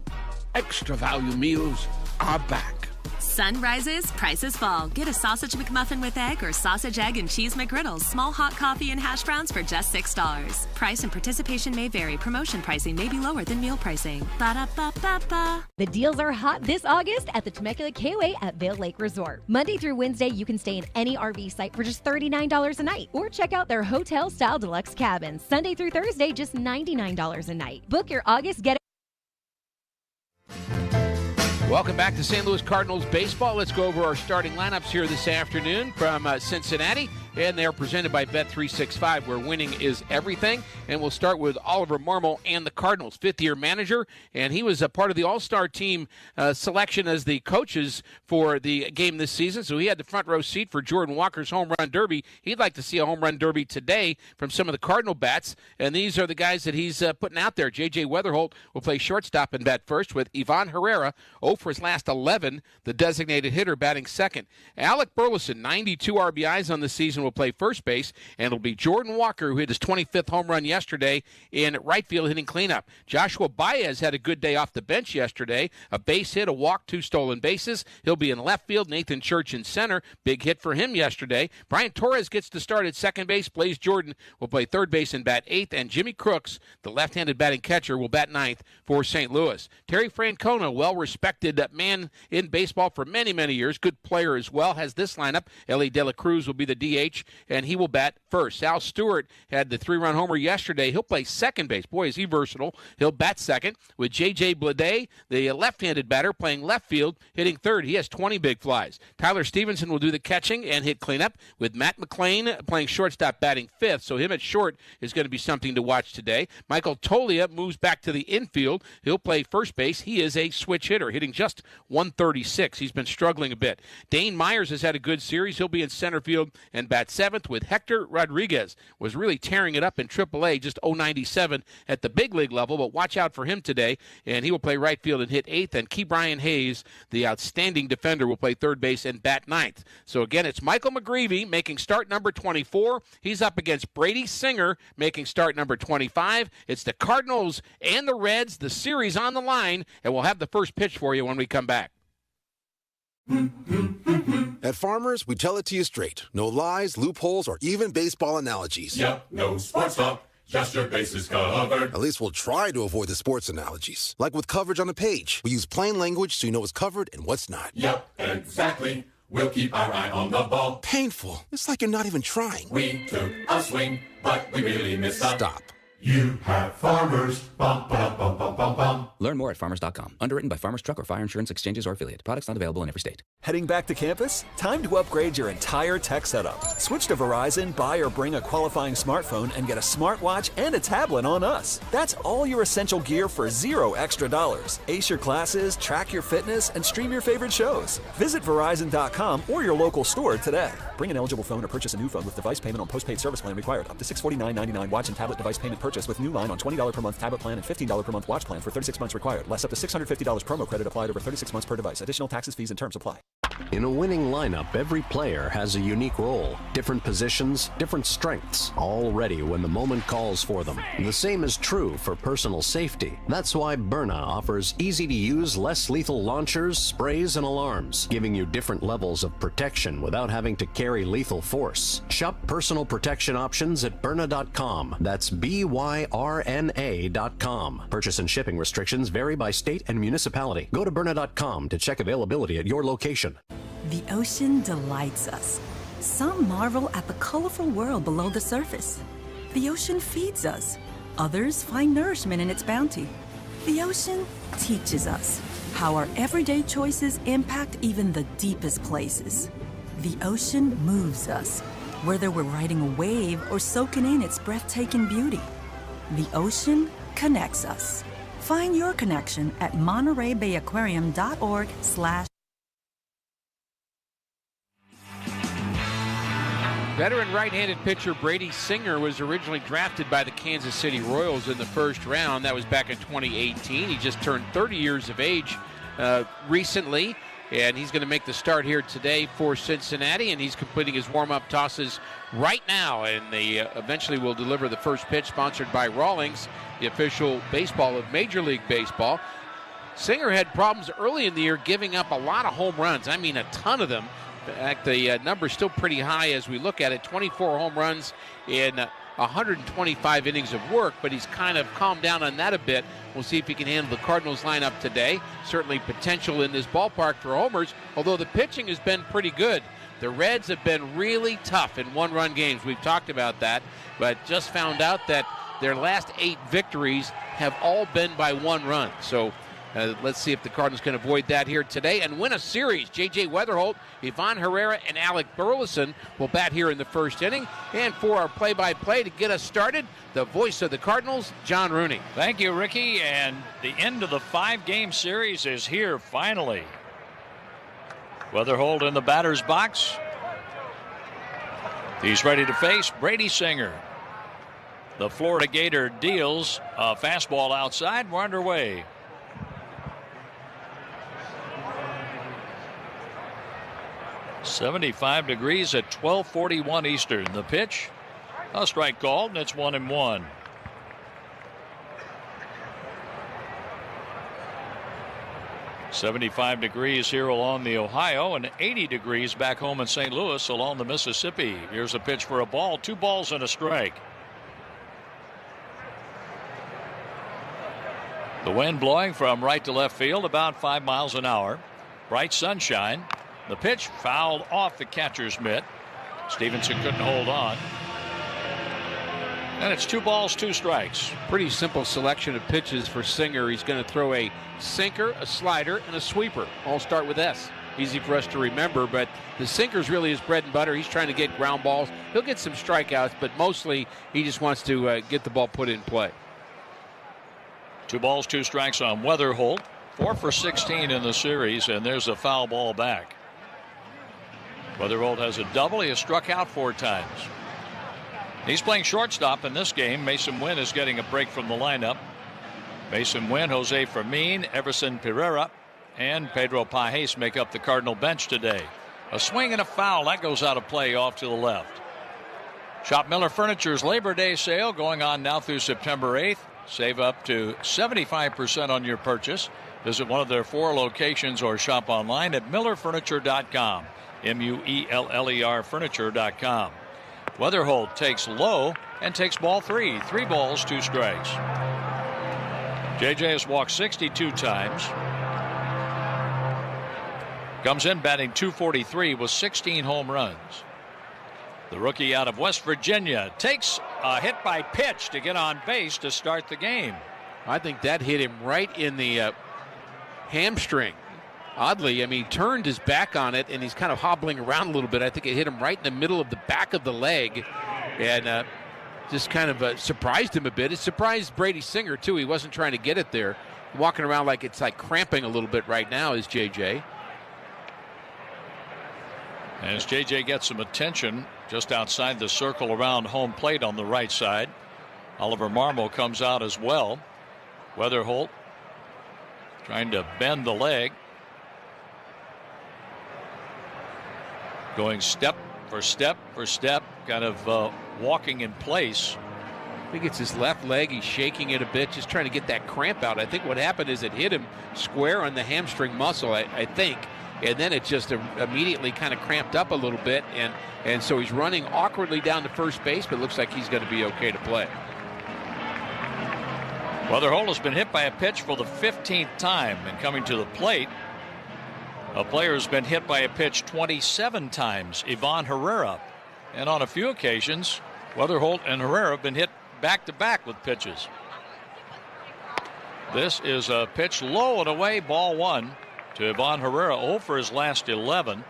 Extra value meals are back. Sun rises, prices fall. Get a sausage McMuffin with egg or sausage, egg, and cheese McGriddles. Small hot coffee and hash browns for just $6. Price and participation may vary. Promotion pricing may be lower than meal pricing. Ba-da-ba-ba-ba. The deals are hot this August at the Temecula KOA at Vail Lake Resort. Monday through Wednesday, you can stay in any RV site for just $39 a night. Or check out their hotel-style deluxe cabins. Sunday through Thursday, just $99 a night. Book your August get. Welcome back to St. Louis Cardinals baseball. Let's go over our starting lineups here this afternoon from Cincinnati. And they're presented by Bet365, where winning is everything. And we'll start with Oliver Marmol and the Cardinals, fifth-year manager. And he was a part of the All-Star team selection as the coaches for the game this season. So he had the front row seat for Jordan Walker's home run derby. He'd like to see a home run derby today from some of the Cardinal bats. And these are the guys that he's putting out there. J.J. Weatherholt will play shortstop and bat first, with Ivan Herrera, 0 for his last 11, the designated hitter, batting second. Alec Burleson, 92 RBIs on the season, will play first base, and it'll be Jordan Walker, who hit his 25th home run yesterday, in right field hitting cleanup. Joshua Baez had a good day off the bench yesterday, a base hit, a walk, 2 stolen bases. He'll be in left field. Nathan Church in center, big hit for him yesterday. Brian Torres gets to start at second base. Blaze Jordan will play third base and bat 8th, and Jimmy Crooks, the left-handed batting catcher, will bat 9th for St. Louis. Terry Francona, well-respected man in baseball for many, many years, good player as well, has this lineup. Ellie De La Cruz will be the DH, and he will bat first. Sal Stewart had the 3-run homer yesterday. He'll play second base. Boy, is he versatile. He'll bat second, with J.J. Bleday, the left-handed batter, playing left field, hitting third. He has 20 big flies. Tyler Stevenson will do the catching and hit cleanup, with Matt McClain playing shortstop, batting fifth. So him at short is going to be something to watch today. Michael Tolia moves back to the infield. He'll play first base. He is a switch hitter, hitting just 136. He's been struggling a bit. Dane Myers has had a good series. He'll be in center field and bat seventh, with Hector Rodriguez, was really tearing it up in AAA, just 097 at the big league level, but watch out for him today, and he will play right field and hit 8th, and Key Brian Hayes, the outstanding defender, will play third base and bat 9th. So again, it's Michael McGreevy making start number 24. He's up against Brady Singer making start number 25. It's the Cardinals and the Reds, the series on the line, and we'll have the first pitch for you when we come back. At Farmers, we tell it to you straight. No lies, loopholes, or even baseball analogies. Yep, no sports talk, just your bases covered. At least we'll try to avoid the sports analogies. Like with coverage on a page, we use plain language so you know what's covered and what's not. Yep, exactly. We'll keep our eye on the ball. Painful. It's like you're not even trying. We took a swing, but we really missed up. Stop. You have Farmers. Bum, bum, bum, bum, bum, bum. Learn more at farmers.com. Underwritten by Farmers Truck or Fire Insurance Exchanges or Affiliate. Products not available in every state. Heading back to campus? Time to upgrade your entire tech setup. Switch to Verizon, buy or bring a qualifying smartphone, and get a smartwatch and a tablet on us. That's all your essential gear for $0 extra. Ace your classes, track your fitness, and stream your favorite shows. Visit Verizon.com or your local store today. Bring an eligible phone or purchase a new phone with device payment on postpaid service plan required. Up to $649.99 watch and tablet device payment purchase with new line on $20 per month tablet plan and $15 per month watch plan for 36 months required. Less up to $650 promo credit applied over 36 months per device. Additional taxes, fees, and terms apply. In a winning lineup, every player has a unique role, different positions, different strengths, all ready when the moment calls for them. The same is true for personal safety. That's why Byrna offers easy-to-use, less lethal launchers, sprays, and alarms, giving you different levels of protection without having to carry lethal force. Shop personal protection options at Byrna.com. That's BYRNA.com. Purchase and shipping restrictions vary by state and municipality. Go to Byrna.com to check availability at your location. The ocean delights us. Some marvel at the colorful world below the surface. The ocean feeds us. Others find nourishment in its bounty. The ocean teaches us how our everyday choices impact even the deepest places. The ocean moves us, whether we're riding a wave or soaking in its breathtaking beauty. The ocean connects us. Find your connection at montereybayaquarium.org/. Veteran right-handed pitcher Brady Singer was originally drafted by the Kansas City Royals in the first round. That was back in 2018. He just turned 30 years of age recently, and he's going to make the start here today for Cincinnati, and he's completing his warm-up tosses right now, and they eventually will deliver the first pitch, sponsored by Rawlings, the official baseball of Major League Baseball. Singer had problems early in the year giving up a lot of home runs. I mean, a ton of them. In fact, the number is still pretty high as we look at it. 24 home runs in 125 innings of work, but he's kind of calmed down on that a bit. We'll see if he can handle the Cardinals lineup today. Certainly potential in this ballpark for homers, although the pitching has been pretty good. The Reds have been really tough in one-run games. We've talked about that, but just found out that their last 8 victories have all been by 1 run. So let's see if the Cardinals can avoid that here today and win a series. J.J. Weatherholt, Ivan Herrera, and Alec Burleson will bat here in the first inning. And for our play-by-play to get us started, the voice of the Cardinals, John Rooney. Thank you, Ricky. And the end of the 5-game series is here finally. Weatherholt in the batter's box. He's ready to face Brady Singer. The Florida Gator deals a fastball outside. We're underway. .75 degrees at 12:41 Eastern. The pitch, a strike called, and it's 1-1. .75 degrees here along the Ohio, and 80 degrees back home in St. Louis along the Mississippi. Here's a pitch for a ball. 2 balls and a strike. The wind blowing from right to left field about 5 miles an hour. Bright sunshine. The pitch fouled off the catcher's mitt. Stevenson couldn't hold on. And it's 2 balls, 2 strikes. Pretty simple selection of pitches for Singer. He's going to throw a sinker, a slider, and a sweeper. All start with S. Easy for us to remember, but the sinker's really his bread and butter. He's trying to get ground balls. He'll get some strikeouts, but mostly he just wants to get the ball put in play. 2 balls, 2 strikes on Weatherholt. 4 for 16 in the series, and there's a foul ball back. Weatherholt has a double. He has struck out 4 times. He's playing shortstop in this game. Mason Wynn is getting a break from the lineup. Mason Wynn, Jose Fermin, Everson Pereira, and Pedro Pajes make up the Cardinal bench today. A swing and a foul. That goes out of play off to the left. Shop Miller Furniture's Labor Day sale going on now through September 8th. Save up to 75% on your purchase. Visit one of their 4 locations or shop online at millerfurniture.com. MUELLER furniture.com. Weatherholt takes low and takes ball 3. 3 balls, 2 strikes. JJ has walked 62 times. Comes in batting .243 with 16 home runs. The rookie out of West Virginia takes a hit by pitch to get on base to start the game. I think that hit him right in the hamstring. Oddly, I mean, he turned his back on it, and he's kind of hobbling around a little bit. I think it hit him right in the middle of the back of the leg, and just kind of surprised him a bit. It surprised Brady Singer, too. He wasn't trying to get it there. Walking around like it's like cramping a little bit right now is JJ. As JJ gets some attention just outside the circle around home plate on the right side. Oliver Marmol comes out as well. Weatherholt trying to bend the leg. Going step for step for step, kind of walking in place. I think it's his left leg. He's shaking it a bit, just trying to get that cramp out. I think what happened is it hit him square on the hamstring muscle, I think. And then it just immediately kind of cramped up a little bit. And so he's running awkwardly down to first base, but it looks like he's going to be okay to play. Weatherholt has been hit by a pitch for the 15th time, and coming to the plate, a player has been hit by a pitch 27 times, Ivan Herrera. And on a few occasions, Weatherholt and Herrera have been hit back-to-back with pitches. This is a pitch low and away, ball 1 to Ivan Herrera, 0 for his last 11.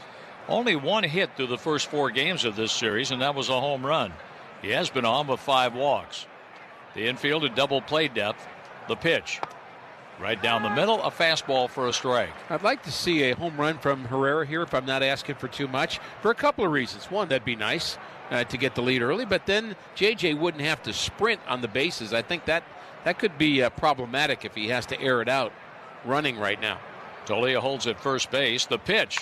Only 1 hit through the first 4 games of this series, and that was a home run. He has been on with 5 walks. The infield at double play depth. The pitch. Right down the middle, a fastball for a strike. I'd like to see a home run from Herrera here if I'm not asking for too much, for a couple of reasons. One, that'd be nice to get the lead early, but then JJ wouldn't have to sprint on the bases. I think that could be problematic if he has to air it out running right now. Tolia holds at first base. The pitch,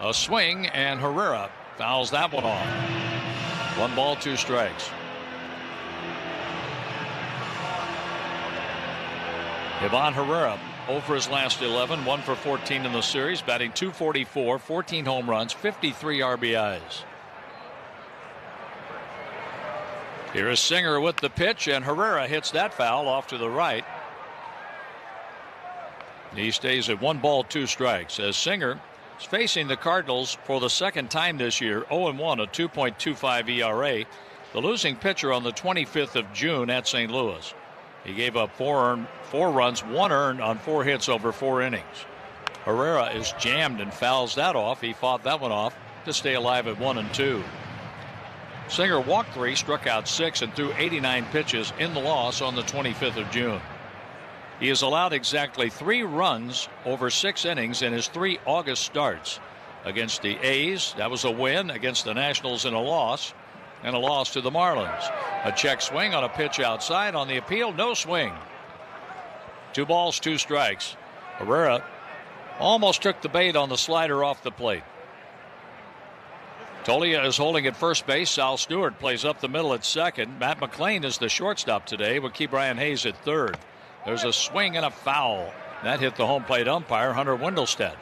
a swing, and Herrera fouls that one off. 1 ball, 2 strikes. Ivan Herrera, 0 for his last 11, 1 for 14 in the series, batting .244, 14 home runs, 53 RBIs. Here is Singer with the pitch, and Herrera hits that foul off to the right. He stays at 1 ball, 2 strikes as Singer is facing the Cardinals for the second time this year, 0-1, a 2.25 ERA. The losing pitcher on the 25th of June at St. Louis. He gave up 4 runs, 1 earned on 4 hits over 4 innings. Herrera is jammed and fouls that off. He fought that one off to stay alive at 1-2. Singer walked 3, struck out 6, and threw 89 pitches in the loss on the 25th of June. He has allowed exactly 3 runs over 6 innings in his 3 August starts. Against the A's, that was a win. Against the Nationals in a loss, and a loss to the Marlins. A check swing on a pitch outside. On the appeal, no swing. 2 balls, 2 strikes. Herrera almost took the bait on the slider off the plate. Tolia is holding at first base. Sal Stewart plays up the middle at second. Matt McLean is the shortstop today with Ke'Bryan Hayes at third. There's a swing and a foul. That hit the home plate umpire, Hunter Wendelstedt.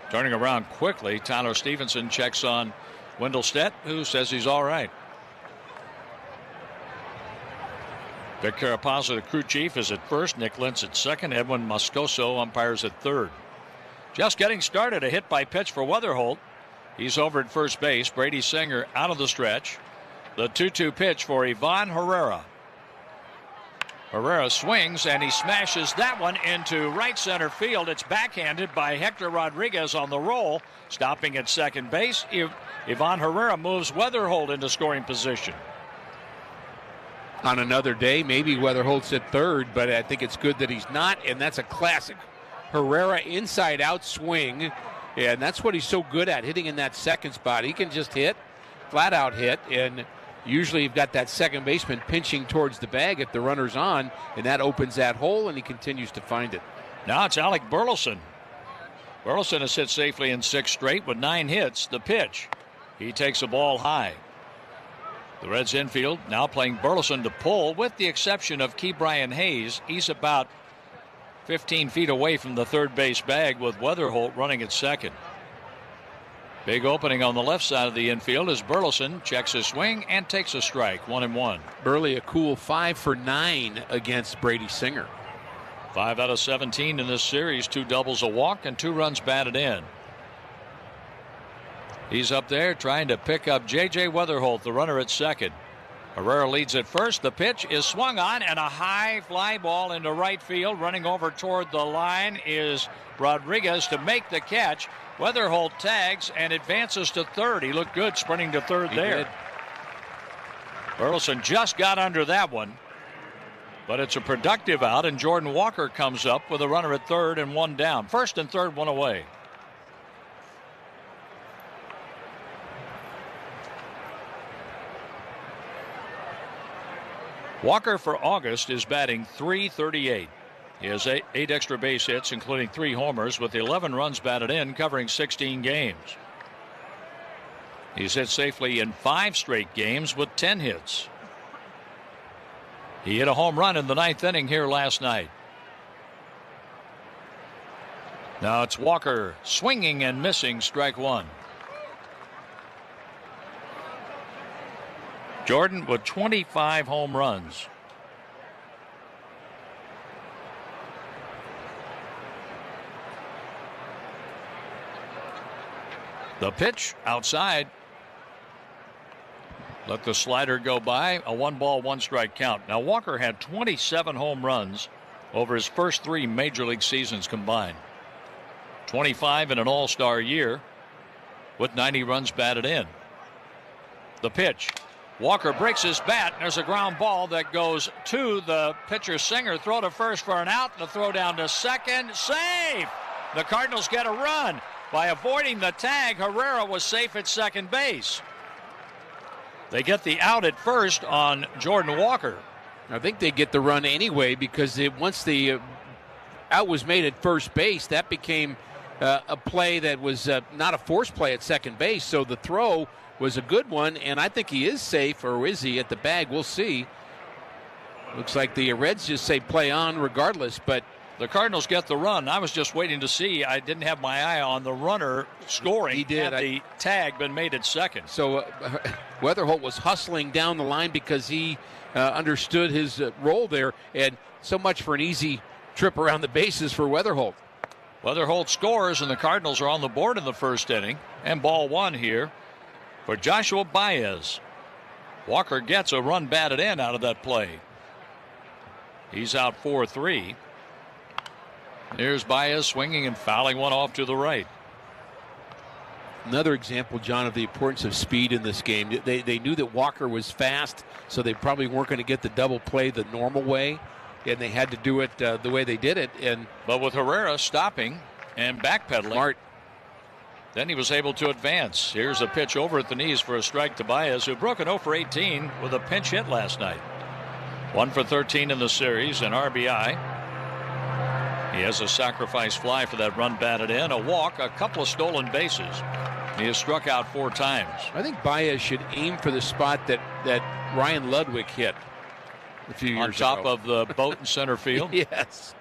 Turning around quickly, Tyler Stevenson checks on Wendelstedt, who says he's all right. Vic Carapazza, the crew chief, is at first. Nick Lentz at second. Edwin Moscoso umpires at third. Just getting started, a hit by pitch for Weatherholt. He's over at first base. Brady Singer out of the stretch. The 2-2 pitch for Ivan Herrera. Herrera swings and he smashes that one into right center field. It's backhanded by Hector Rodriguez on the roll. Stopping at second base, Ivan Herrera moves Weatherholt into scoring position. On another day, maybe Weatherholt's at third, but I think it's good that he's not, and that's a classic Herrera inside-out swing, and that's what he's so good at, hitting in that second spot. He can just hit, flat-out hit, and usually you've got that second baseman pinching towards the bag if the runner's on, and that opens that hole, and he continues to find it. Now it's Alec Burleson. Burleson has hit safely in 6 straight with 9 hits. The pitch. He takes a ball high. The Reds infield now playing Burleson to pull, with the exception of Ke'Bryan Hayes. He's about 15 feet away from the third base bag with Weatherholt running at second. Big opening on the left side of the infield as Burleson checks his swing and takes a strike. 1-1. Burley a cool 5 for 9 against Brady Singer. 5 out of 17 in this series. 2 doubles, a walk, and 2 runs batted in. He's up there trying to pick up J.J. Weatherholt, the runner at second. Herrera leads at first. The pitch is swung on, and a high fly ball into right field. Running over toward the line is Rodriguez to make the catch. Weatherholt tags and advances to third. He looked good sprinting to third there. Burleson just got under that one, but it's a productive out, and Jordan Walker comes up with a runner at third and 1 down. First and third, 1 away. Walker for August is batting .338. He has 8 extra base hits, including 3 homers, with 11 runs batted in, covering 16 games. He's hit safely in 5 straight games with 10 hits. He hit a home run in the 9th inning here last night. Now it's Walker swinging and missing, strike 1. Jordan with 25 home runs. The pitch outside. Let the slider go by. A 1 ball, 1 strike count. Now Walker had 27 home runs over his first 3 major league seasons combined. 25 in an all-star year with 90 runs batted in. The pitch. Walker breaks his bat. There's a ground ball that goes to the pitcher Singer. Throw to first for an out. The throw down to second. Save! The Cardinals get a run. By avoiding the tag, Herrera was safe at second base. They get the out at first on Jordan Walker. I think they get the run anyway because once the out was made at first base, that became a play that was not a forced play at second base. So the throw was a good one, and I think he is safe, or is he, at the bag? We'll see. Looks like the Reds just say play on regardless, but the Cardinals get the run. I was just waiting to see. I didn't have my eye on the runner scoring. He did. Had the tag been made at second. So Weatherholt was hustling down the line because he understood his role there, and so much for an easy trip around the bases for Weatherholt. Weatherholt scores, and the Cardinals are on the board in the first inning. And ball one here for Joshua Baez. Walker gets a run batted in out of that play. He's out 4-3. Here's Baez swinging and fouling one off to the right. Another example, John, of the importance of speed in this game. They knew that Walker was fast, so they probably weren't going to get the double play the normal way, and they had to do it the way they did it. But with Herrera stopping and backpedaling, smart. Then he was able to advance. Here's a pitch over at the knees for a strike to Baez, who broke an 0 for 18 with a pinch hit last night. 1 for 13 in the series, an RBI. He has a sacrifice fly for that run batted in, a walk, a couple of stolen bases. He has struck out 4 times. I think Baez should aim for the spot that Ryan Ludwig hit a few years ago. On top of the boat in center field? Yes.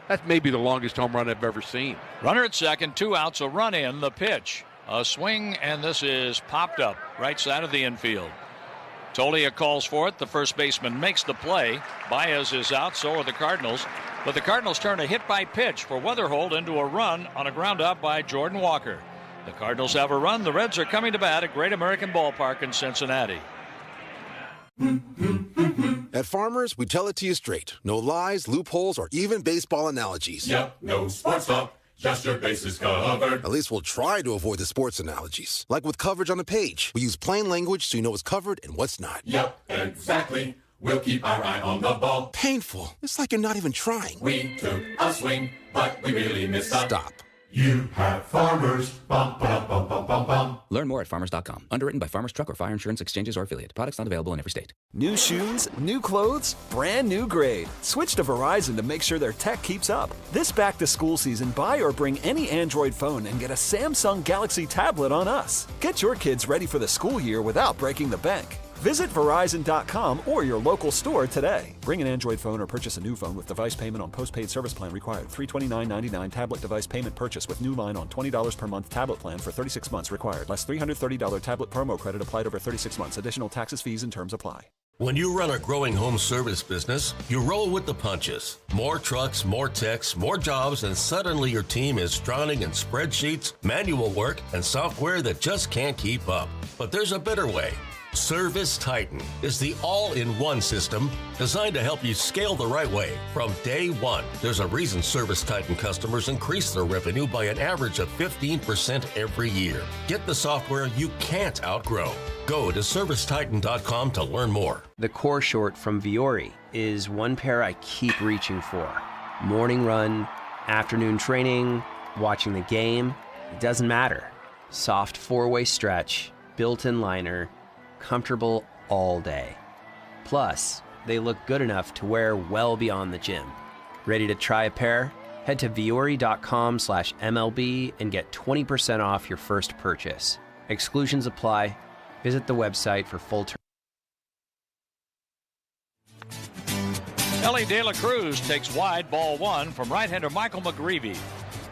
That's maybe the longest home run I've ever seen. Runner at second, 2 outs, a run in, the pitch. A swing, and this is popped up right side of the infield. Tolia calls for it. The first baseman makes the play. Baez is out, so are the Cardinals. But the Cardinals turn a hit by pitch for Weatherholt into a run on a ground out by Jordan Walker. The Cardinals have a run. The Reds are coming to bat at Great American Ballpark in Cincinnati. At Farmers, we tell it to you straight. No lies, loopholes, or even baseball analogies. Yep, no sports talk, just your bases covered. At least we'll try to avoid the sports analogies. Like with coverage on the page. We use plain language so you know what's covered and what's not. Yep, exactly. We'll keep our eye on the ball. Painful. It's like you're not even trying. We took a swing, but we really missed up. Stop. You have Farmers. Bum, bum, bum, bum, bum, bum. Learn more at farmers.com. Underwritten by Farmers Truck or Fire Insurance Exchanges or Affiliate. Products not available in every state. New shoes, new clothes, brand new grade. Switch to Verizon to make sure their tech keeps up. This back-to-school season, buy or bring any Android phone and get a Samsung Galaxy tablet on us. Get your kids ready for the school year without breaking the bank. Visit Verizon.com or your local store today. Bring an Android phone or purchase a new phone with device payment on postpaid service plan required. $329.99 tablet device payment purchase with new line on $20 per month tablet plan for 36 months required. Less $330 tablet promo credit applied over 36 months. Additional taxes, fees, and terms apply. When you run a growing home service business, you roll with the punches. More trucks, more techs, more jobs, and suddenly your team is drowning in spreadsheets, manual work, and software that just can't keep up. But there's a better way. Service Titan is the all-in-one system designed to help you scale the right way from day one. There's a reason Service Titan customers increase their revenue by an average of 15% every year. Get the software you can't outgrow. Go to ServiceTitan.com to learn more. The core short from Viore is one pair I keep reaching for. Morning run, afternoon training, watching the game, it doesn't matter. Soft 4-way stretch, built-in liner, comfortable all day. Plus, they look good enough to wear well beyond the gym. Ready to try a pair? Head to Viore.com/MLB and get 20% off your first purchase. Exclusions apply. Visit the website for full terms. Ellie De La Cruz takes wide, ball 1 from right-hander Michael McGreevy.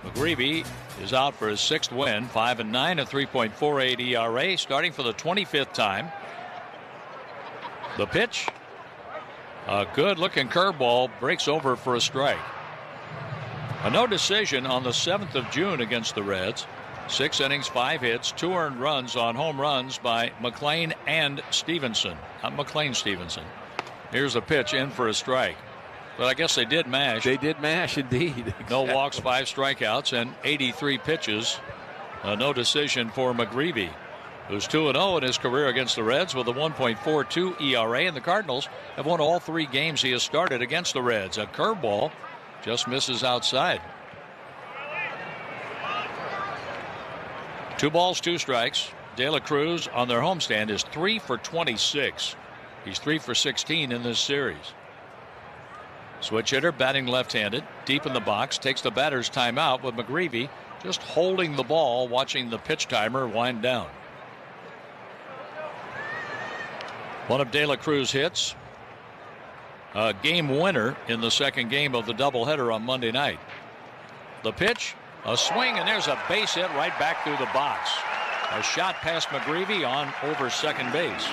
McGreevy is out for his 6th win, 5-9, a 3.48 ERA, starting for the 25th time. The pitch, a good-looking curveball, breaks over for a strike. A no decision on the 7th of June against the Reds. 6 innings, 5 hits, 2 earned runs on home runs by McLean and Stevenson. Not McLean, Stevenson. Here's a pitch in for a strike. But I guess they did mash. They did mash, indeed. Exactly. No walks, 5 strikeouts, and 83 pitches. A no decision for McGreevy. who's 2-0 in his career against the Reds with a 1.42 ERA, and the Cardinals have won all 3 games he has started against the Reds. A curveball just misses outside. 2 balls, 2 strikes. De La Cruz on their homestand is 3 for 26. He's 3 for 16 in this series. Switch hitter batting left-handed, deep in the box, takes the batter's timeout with McGreevy just holding the ball, watching the pitch timer wind down. One of De La Cruz's hits, a game winner in the second game of the doubleheader on Monday night. The pitch, a swing, and there's a base hit right back through the box. A shot past McGreevy on over second base.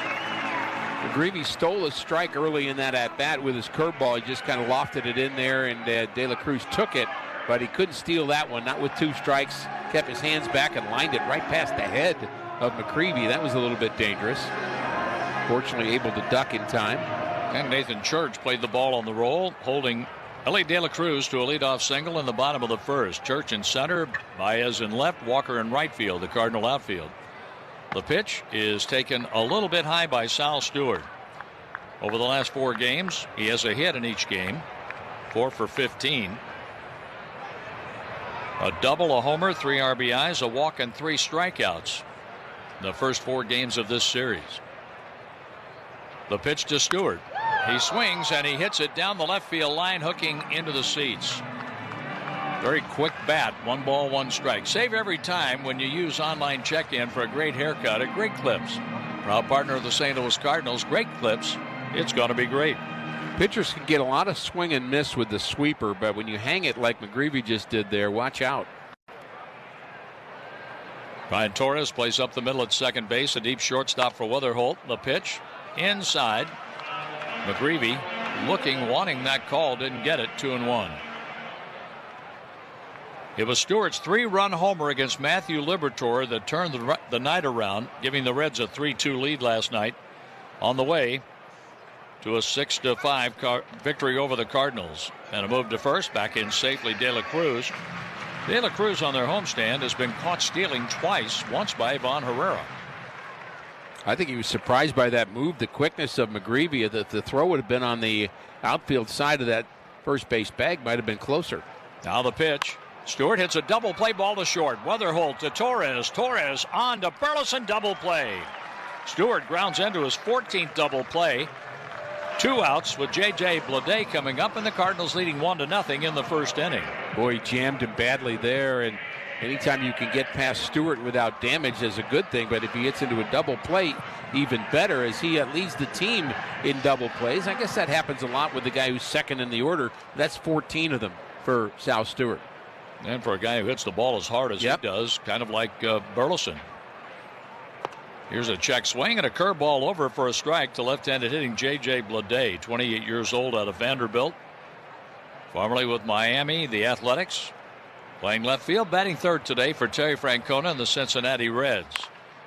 McGreevy stole a strike early in that at-bat with his curveball. He just kind of lofted it in there, and De La Cruz took it, but he couldn't steal that one, not with 2 strikes. Kept his hands back and lined it right past the head of McGreevy. That was a little bit dangerous. Fortunately able to duck in time. And Nathan Church played the ball on the roll, holding Ellie De La Cruz to a leadoff single in the bottom of the first. Church in center, Baez in left, Walker in right field, the Cardinal outfield. The pitch is taken a little bit high by Sal Stewart. Over the last 4 games, he has a hit in each game, 4 for 15. A double, a homer, 3 RBIs, a walk, and 3 strikeouts in the first 4 games of this series. The pitch to Stewart. He swings and he hits it down the left field line, hooking into the seats. Very quick bat, 1 ball, 1 strike. Save every time when you use online check-in for a great haircut at Great Clips. Proud partner of the St. Louis Cardinals, Great Clips. It's going to be great. Pitchers can get a lot of swing and miss with the sweeper, but when you hang it like McGreevy just did there, watch out. Ryan Torres plays up the middle at second base, a deep shortstop for Weatherholt. The pitch inside. McGreevy looking, wanting that call, didn't get it. 2-1. It was Stewart's 3-run homer against Matthew Liberatore that turned the night around, giving the Reds a 3-2 lead last night, on the way to a 6-5 victory over the Cardinals. And a move to first, back in safely De La Cruz. De La Cruz on their homestand has been caught stealing twice, once by Ivan Herrera. I think he was surprised by that move, the quickness of McGreevy. The throw would have been on the outfield side of that first base bag, might have been closer. Now the pitch. Stewart hits a double play ball to short. Weatherholt to Torres. Torres on to Burleson, double play. Stewart grounds into his 14th double play. 2 outs with J.J. Bleday coming up, and the Cardinals leading 1-0 in the first inning. Boy, he jammed him badly there, and anytime you can get past Stewart without damage is a good thing, but if he gets into a double play, even better, as he leads the team in double plays. I guess that happens a lot with the guy who's second in the order. That's 14 of them for Sal Stewart. And for a guy who hits the ball as hard as he does, kind of like Burleson. Here's a check swing and a curveball over for a strike to left-handed hitting J.J. Bleday, 28 years old, out of Vanderbilt. Formerly with Miami, the Athletics. Playing left field, batting third today for Terry Francona and the Cincinnati Reds.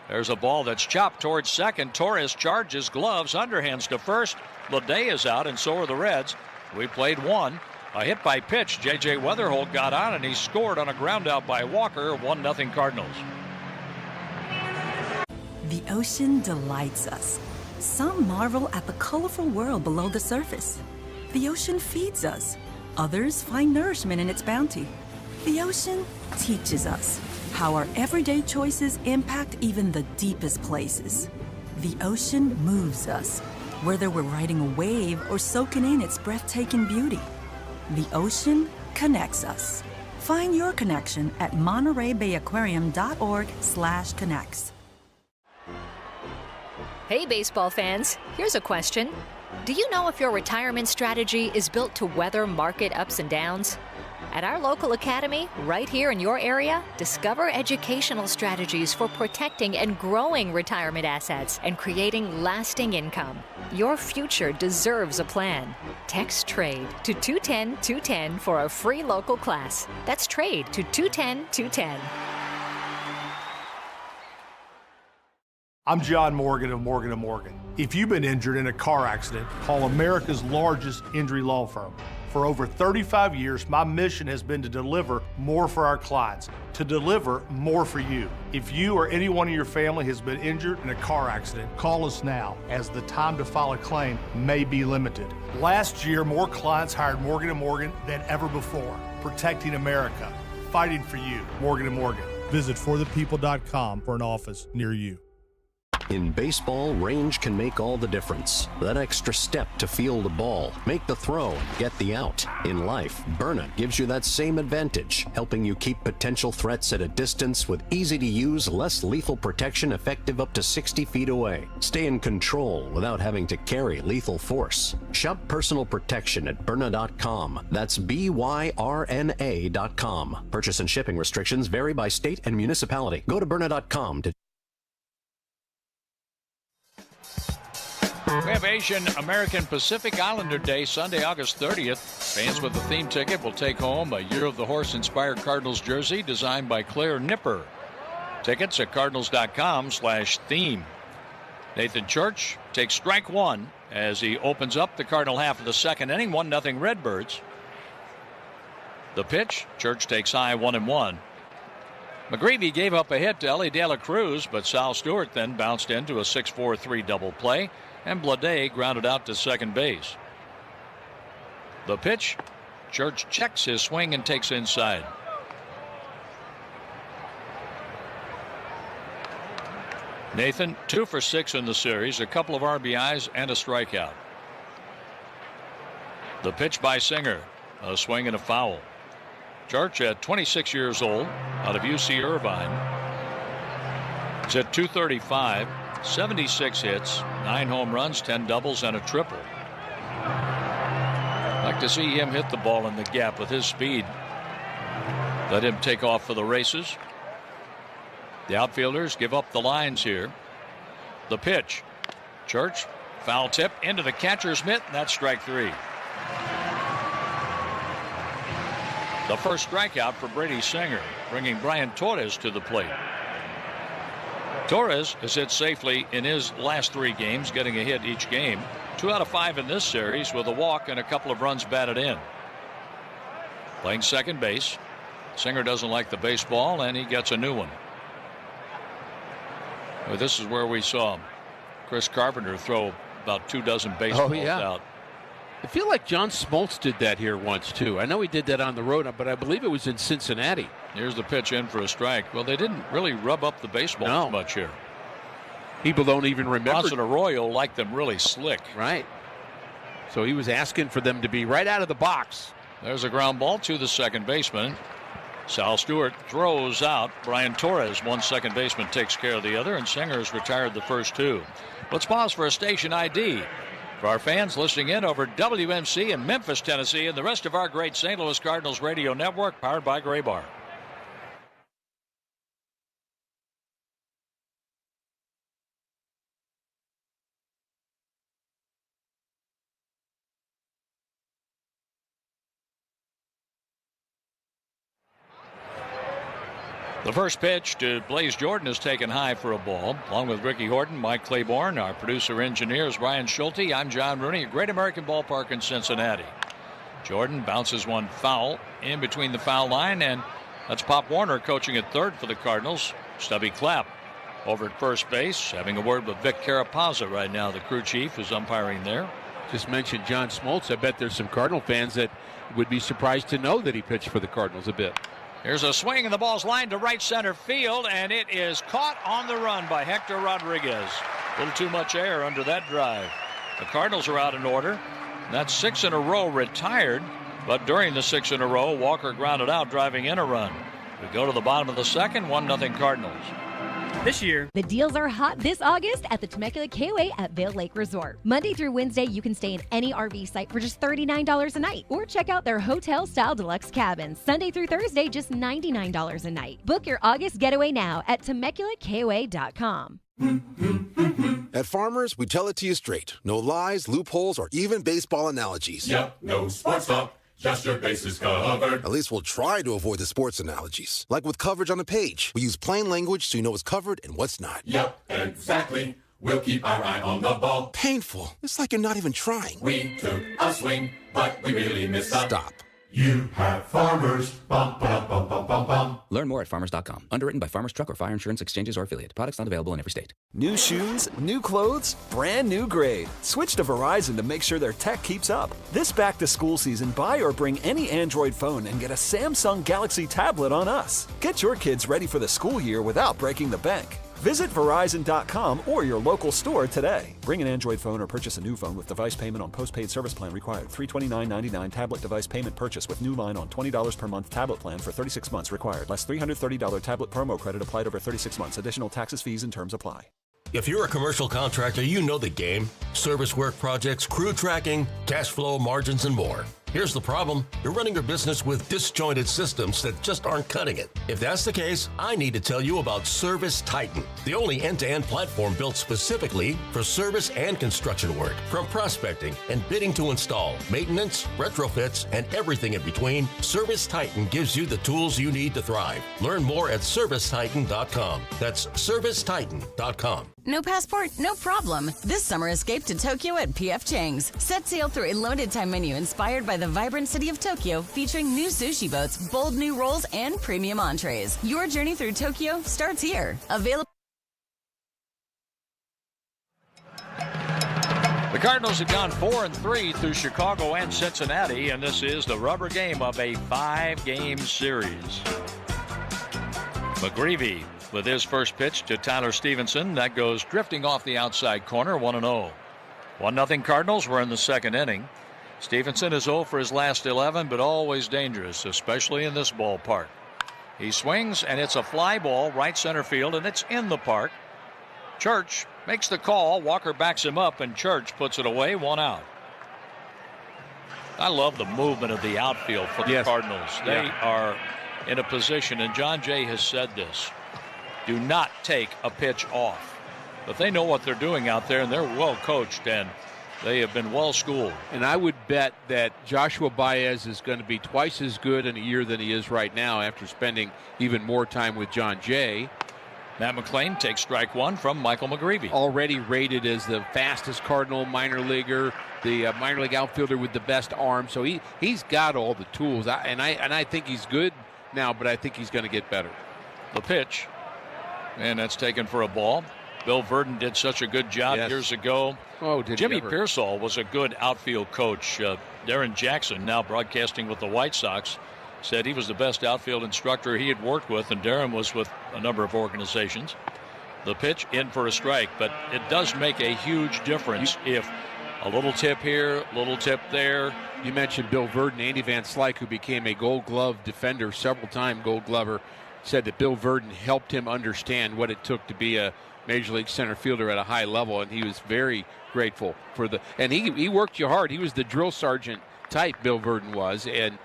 There's a ball that's chopped towards second. Torres charges, gloves, underhands to first. Bleday is out, and so are the Reds. We played 1. A hit by pitch. J.J. Weatherholt got on, and he scored on a ground out by Walker. 1-0 Cardinals. The ocean delights us. Some marvel at the colorful world below the surface. The ocean feeds us. Others find nourishment in its bounty. The ocean teaches us how our everyday choices impact even the deepest places. The ocean moves us, whether we're riding a wave or soaking in its breathtaking beauty. The ocean connects us. Find your connection at MontereyBayAquarium.org/connects. Hey, baseball fans, here's a question. Do you know if your retirement strategy is built to weather market ups and downs? At our local academy, right here in your area, discover educational strategies for protecting and growing retirement assets and creating lasting income. Your future deserves a plan. Text TRADE to 210-210 for a free local class. That's TRADE to 210-210. I'm John Morgan of Morgan & Morgan. If you've been injured in a car accident, call America's largest injury law firm. For over 35 years, my mission has been to deliver more for our clients, to deliver more for you. If you or anyone in your family has been injured in a car accident, call us now, as the time to file a claim may be limited. Last year, more clients hired Morgan & Morgan than ever before, protecting America, fighting for you. Morgan & Morgan. Visit forthepeople.com for an office near you. In baseball, range can make all the difference. That extra step to feel the ball, make the throw, and get the out. In life, Byrna gives you that same advantage, helping you keep potential threats at a distance with easy-to-use, less lethal protection effective up to 60 feet away. Stay in control without having to carry lethal force. Shop personal protection at Byrna.com. That's BYRNA.com. Purchase and shipping restrictions vary by state and municipality. Go to Byrna.com to... We have Asian American Pacific Islander Day, Sunday, August 30th. Fans with a theme ticket will take home a Year of the Horse-inspired Cardinals jersey designed by Claire Nipper. Tickets at cardinals.com/theme. Nathan Church takes strike one as he opens up the Cardinal half of the second inning, 1-0 Redbirds. The pitch, Church takes high, 1-1. McGreevy gave up a hit to Ellie De La Cruz, but Sal Stewart then bounced into a 6-4-3 double play, and Blade grounded out to second base. The pitch, Church checks his swing and takes inside. Nathan, 2 for 6 in the series, a couple of RBIs and a strikeout. The pitch by Singer, a swing and a foul. Church, at 26 years old, out of UC Irvine, is at .235, 76 hits, 9 home runs, 10 doubles, and a triple. I'd like to see him hit the ball in the gap with his speed. Let him take off for the races. The outfielders give up the lines here. The pitch, Church, foul tip into the catcher's mitt, and that's strike 3. The first strikeout for Brady Singer, bringing Brian Torres to the plate. Torres has hit safely in his last 3 games, getting a hit each game. 2 out of 5 in this series with a walk and a couple of runs batted in. Playing second base. Singer doesn't like the baseball, and he gets a new one. Well, this is where we saw Chris Carpenter throw about 24 baseballs out. I feel like John Smoltz did that here once, too. I know he did that on the road, but I believe it was in Cincinnati. Here's the pitch in for a strike. Well, they didn't really rub up the baseball much here. People don't even remember. Bronson Arroyo liked them really slick. Right. So he was asking for them to be right out of the box. There's a ground ball to the second baseman. Sal Stewart throws out. Brian Torres, one second baseman, takes care of the other, and Singer has retired the first 2. Let's pause for a station ID. For our fans listening in over WMC in Memphis, Tennessee, and the rest of our great St. Louis Cardinals radio network, powered by Gray Bar. The first pitch to Blaze Jordan is taken high for a ball. Along with Ricky Horton, Mike Claiborne, our producer-engineer is Ryan Schulte. I'm John Rooney at Great American Ballpark in Cincinnati. Jordan bounces one foul in between the foul line, and that's Pop Warner coaching at third for the Cardinals. Stubby Clapp over at first base, having a word with Vic Carapazza right now, the crew chief who's umpiring there. Just mentioned John Smoltz. I bet there's some Cardinal fans that would be surprised to know that he pitched for the Cardinals a bit. Here's a swing, and the ball's lined to right center field, and it is caught on the run by Hector Rodriguez. A little too much air under that drive. The Cardinals are out in order. That's 6 in a row retired, but during the 6 in a row, Walker grounded out, driving in a run. We go to the bottom of the second, 1-0 Cardinals. This year, the deals are hot this August at the Temecula KOA at Vail Lake Resort. Monday through Wednesday, you can stay in any RV site for just $39 a night, or check out their hotel-style deluxe cabins. Sunday through Thursday, just $99 a night. Book your August getaway now at TemeculaKOA.com. At Farmers, we tell it to you straight. No lies, loopholes, or even baseball analogies. Yep, no sports talk. Just your bases covered. At least we'll try to avoid the sports analogies. Like with coverage on the page. We use plain language so you know what's covered and what's not. Yep, exactly. we'll keep our eye on the ball. Painful. It's like you're not even trying. We took a swing, but we really missed a... Stop. You have Farmers. Bum, ba, bum, bum, bum, bum. Learn more at farmers.com. Underwritten by Farmers Truck or Fire Insurance Exchanges or Affiliate. Products not available in every state. New shoes, new clothes, brand new grade. Switch to Verizon to make sure their tech keeps up. This back-to-school season, buy or bring any Android phone and get a Samsung Galaxy tablet on us. Get your kids ready for the school year without breaking the bank. Visit Verizon.com or your local store today. Bring an Android phone or purchase a new phone with device payment on postpaid service plan required. $329.99 tablet device payment purchase with new line on $20 per month tablet plan for 36 months required. Less $330 tablet promo credit applied over 36 months. Additional taxes, fees, and terms apply. If you're a commercial contractor, you know the game. Service work projects, crew tracking, cash flow, margins, and more. Here's the problem. You're running your business with disjointed systems that just aren't cutting it. If that's the case, I need to tell you about Service Titan, the only end-to-end platform built specifically for service and construction work. From prospecting and bidding to install, maintenance, retrofits, and everything in between, Service Titan gives you the tools you need to thrive. Learn more at ServiceTitan.com. That's ServiceTitan.com. No passport? No problem. This summer, escape to Tokyo at P.F. Chang's. Set sail through a limited-time menu inspired by the vibrant city of Tokyo, featuring new sushi boats, bold new rolls, and premium entrees. Your journey through Tokyo starts here. Available. The Cardinals have gone 4-3 through Chicago and Cincinnati, and this is the rubber game of a 5-game series. McGreevy with his first pitch to Tyler Stevenson. That goes drifting off the outside corner, 1-0. 1-0 Cardinals. We're in the second inning. Stevenson is 0 for his last 11, but always dangerous, especially in this ballpark. He swings, and it's a fly ball, right center field, and it's in the park. Church makes the call. Walker backs him up, and Church puts it away, 1 out. I love the movement of the outfield for the Cardinals. They are in a position, and John Jay has said this, do not take a pitch off. But they know what they're doing out there, and they're well coached, and they have been well schooled. And I would bet that Joshua Baez is going to be twice as good in a year than he is right now after spending even more time with John Jay. Matt McLain takes strike one from Michael McGreevy. Already rated as the fastest Cardinal minor leaguer, the minor league outfielder with the best arm. So he's got all the tools. I think he's good now, but I think he's going to get better. The pitch. And that's taken for a ball. Bill Verdon did such a good job years ago. Oh, did Jimmy Pearsall was a good outfield coach. Darren Jackson, now broadcasting with the White Sox, said he was the best outfield instructor he had worked with, and Darren was with a number of organizations. The pitch in for a strike, but it does make a huge difference if a little tip here, a little tip there. You mentioned Bill Verdon. Andy Van Slyke, who became a Gold Glove defender, several-time Gold Glover, said that Bill Verdon helped him understand what it took to be a Major League center fielder at a high level, and he was very grateful for and he worked you hard. He was the drill sergeant type, Bill Verdon was, and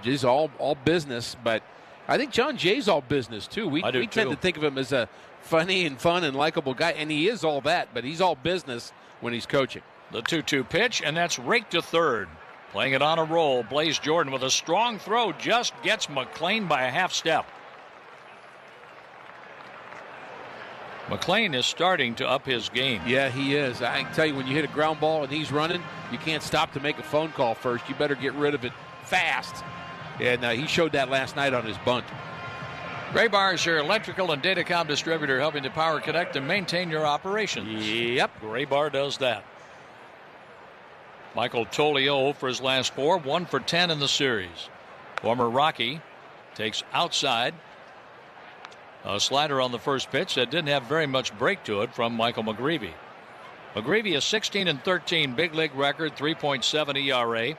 just all business. But I think John Jay's all business too. We tend to think of him as a funny and fun and likable guy, and he is all that, but he's all business when he's coaching. The 2-2 pitch, and that's raked to third. Playing it on a roll, Blaze Jordan with a strong throw just gets McLain by a half step. McLain is starting to up his game. Yeah, he is. I can tell you, when you hit a ground ball and he's running, you can't stop to make a phone call first. You better get rid of it fast. And he showed that last night on his bunt. Graybar is your electrical and datacom distributor, helping to power, connect, and maintain your operations. Yep. Graybar does that. Michael Tolio for his last 4, 1 for 10 in the series. Former Rocky takes outside. A slider on the first pitch that didn't have very much break to it from Michael McGreevy. McGreevy is 16-13, big league record, 3.7 ERA,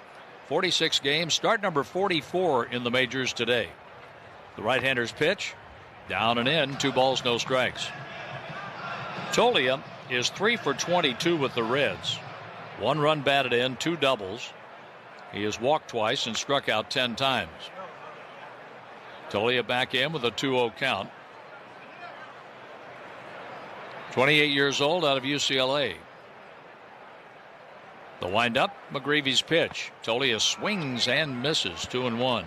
46 games, start number 44 in the majors today. The right-hander's pitch, down and in, 2 balls, no strikes. Tolia is 3 for 22 with the Reds. 1 run batted in, 2 doubles. He has walked twice and struck out 10 times. Tolia back in with a 2-0 count. 28 years old, out of UCLA. The windup, McGreevy's pitch. Tolia swings and misses, 2-1.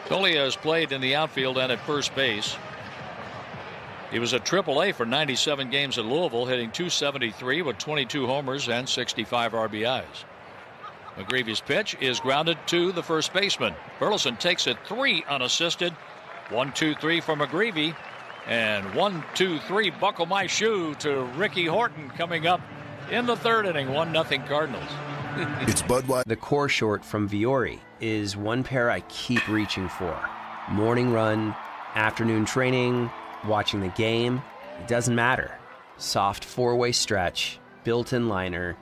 Tolia has played in the outfield and at first base. He was at AAA for 97 games at Louisville, hitting .273 with 22 homers and 65 RBIs. McGreevy's pitch is grounded to the first baseman. Burleson takes it 3 unassisted. 1-2-3 for McGreevy. And 1-2-3 buckle my shoe to Ricky Horton coming up in the third inning. 1-0 Cardinals. It's Budweiser. The core short from Viore is one pair I keep reaching for. Morning run, afternoon training, watching the game, it doesn't matter. Soft four-way stretch, built-in liner,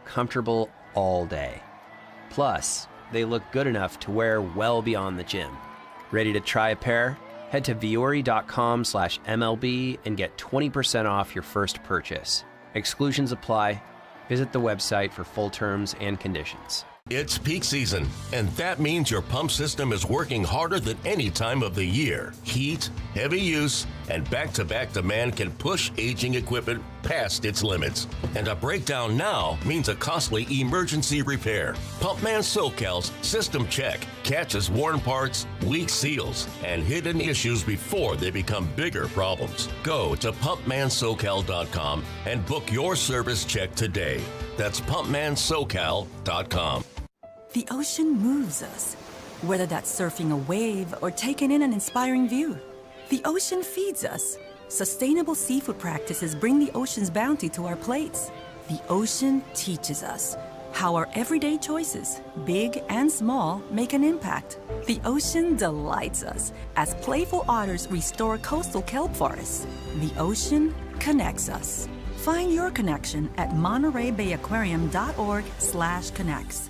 comfortable all day. Plus, they look good enough to wear well beyond the gym. Ready to try a pair? Head to viore.com/MLB and get 20% off your first purchase. Exclusions apply. Visit the website for full terms and conditions. It's peak season, and that means your pump system is working harder than any time of the year. Heat, heavy use, and back-to-back demand can push aging equipment past its limits. And a breakdown now means a costly emergency repair. Pumpman SoCal's System Check catches worn parts, weak seals, and hidden issues before they become bigger problems. Go to pumpmansocal.com and book your service check today. That's pumpmansocal.com. The ocean moves us, whether that's surfing a wave or taking in an inspiring view. The ocean feeds us. Sustainable seafood practices bring the ocean's bounty to our plates. The ocean teaches us how our everyday choices, big and small, make an impact. The ocean delights us as playful otters restore coastal kelp forests. The ocean connects us. Find your connection at MontereyBayAquarium.org/connects.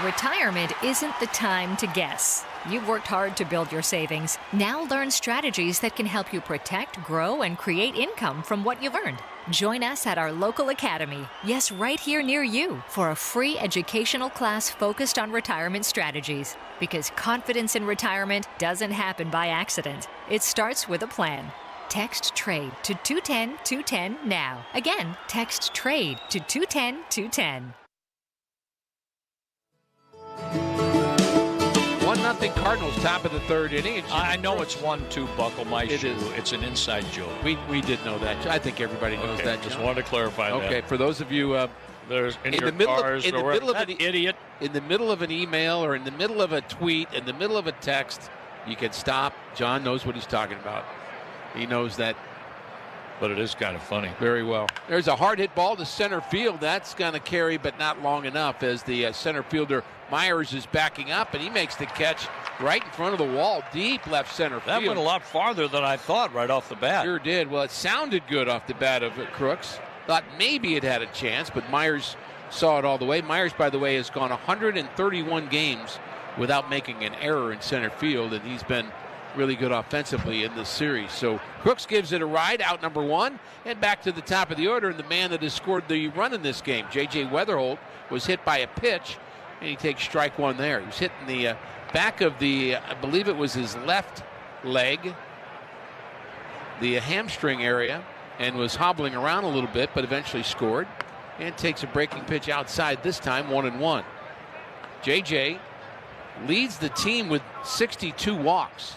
Retirement isn't the time to guess. You've worked hard to build your savings. Now learn strategies that can help you protect, grow, and create income from what you've earned. Join us at our local academy, yes, right here near you, for a free educational class focused on retirement strategies. Because confidence in retirement doesn't happen by accident. It starts with a plan. Text TRADE to 210-210 now. Again, text TRADE to 210-210. 1-0 Cardinals, top of the third inning. I know it's 1-2 buckle my shoe. It's an inside joke. We did know that. I think everybody knows that. Just wanted to clarify that. Okay, for those of you there's in the middle of an email or in the middle of a tweet, in the middle of a text, you can stop. John knows what he's talking about. He knows that. But it is kind of funny. Very well. There's a hard hit ball to center field. That's going to carry, but not long enough, as the center fielder Myers is backing up, and he makes the catch right in front of the wall, deep left center field. That went a lot farther than I thought right off the bat. Sure did. Well, it sounded good off the bat of Crooks. Thought maybe it had a chance, but Myers saw it all the way. Myers, by the way, has gone 131 games without making an error in center field, and he's been really good offensively in this series. So Crooks gives it a ride, out number one, and back to the top of the order. And the man that has scored the run in this game, J.J. Weatherholt, was hit by a pitch, and he takes strike one there. He was hit in the back of the, I believe it was his left leg, the hamstring area, and was hobbling around a little bit, but eventually scored and takes a breaking pitch outside, this time 1-1. J.J. leads the team with 62 walks.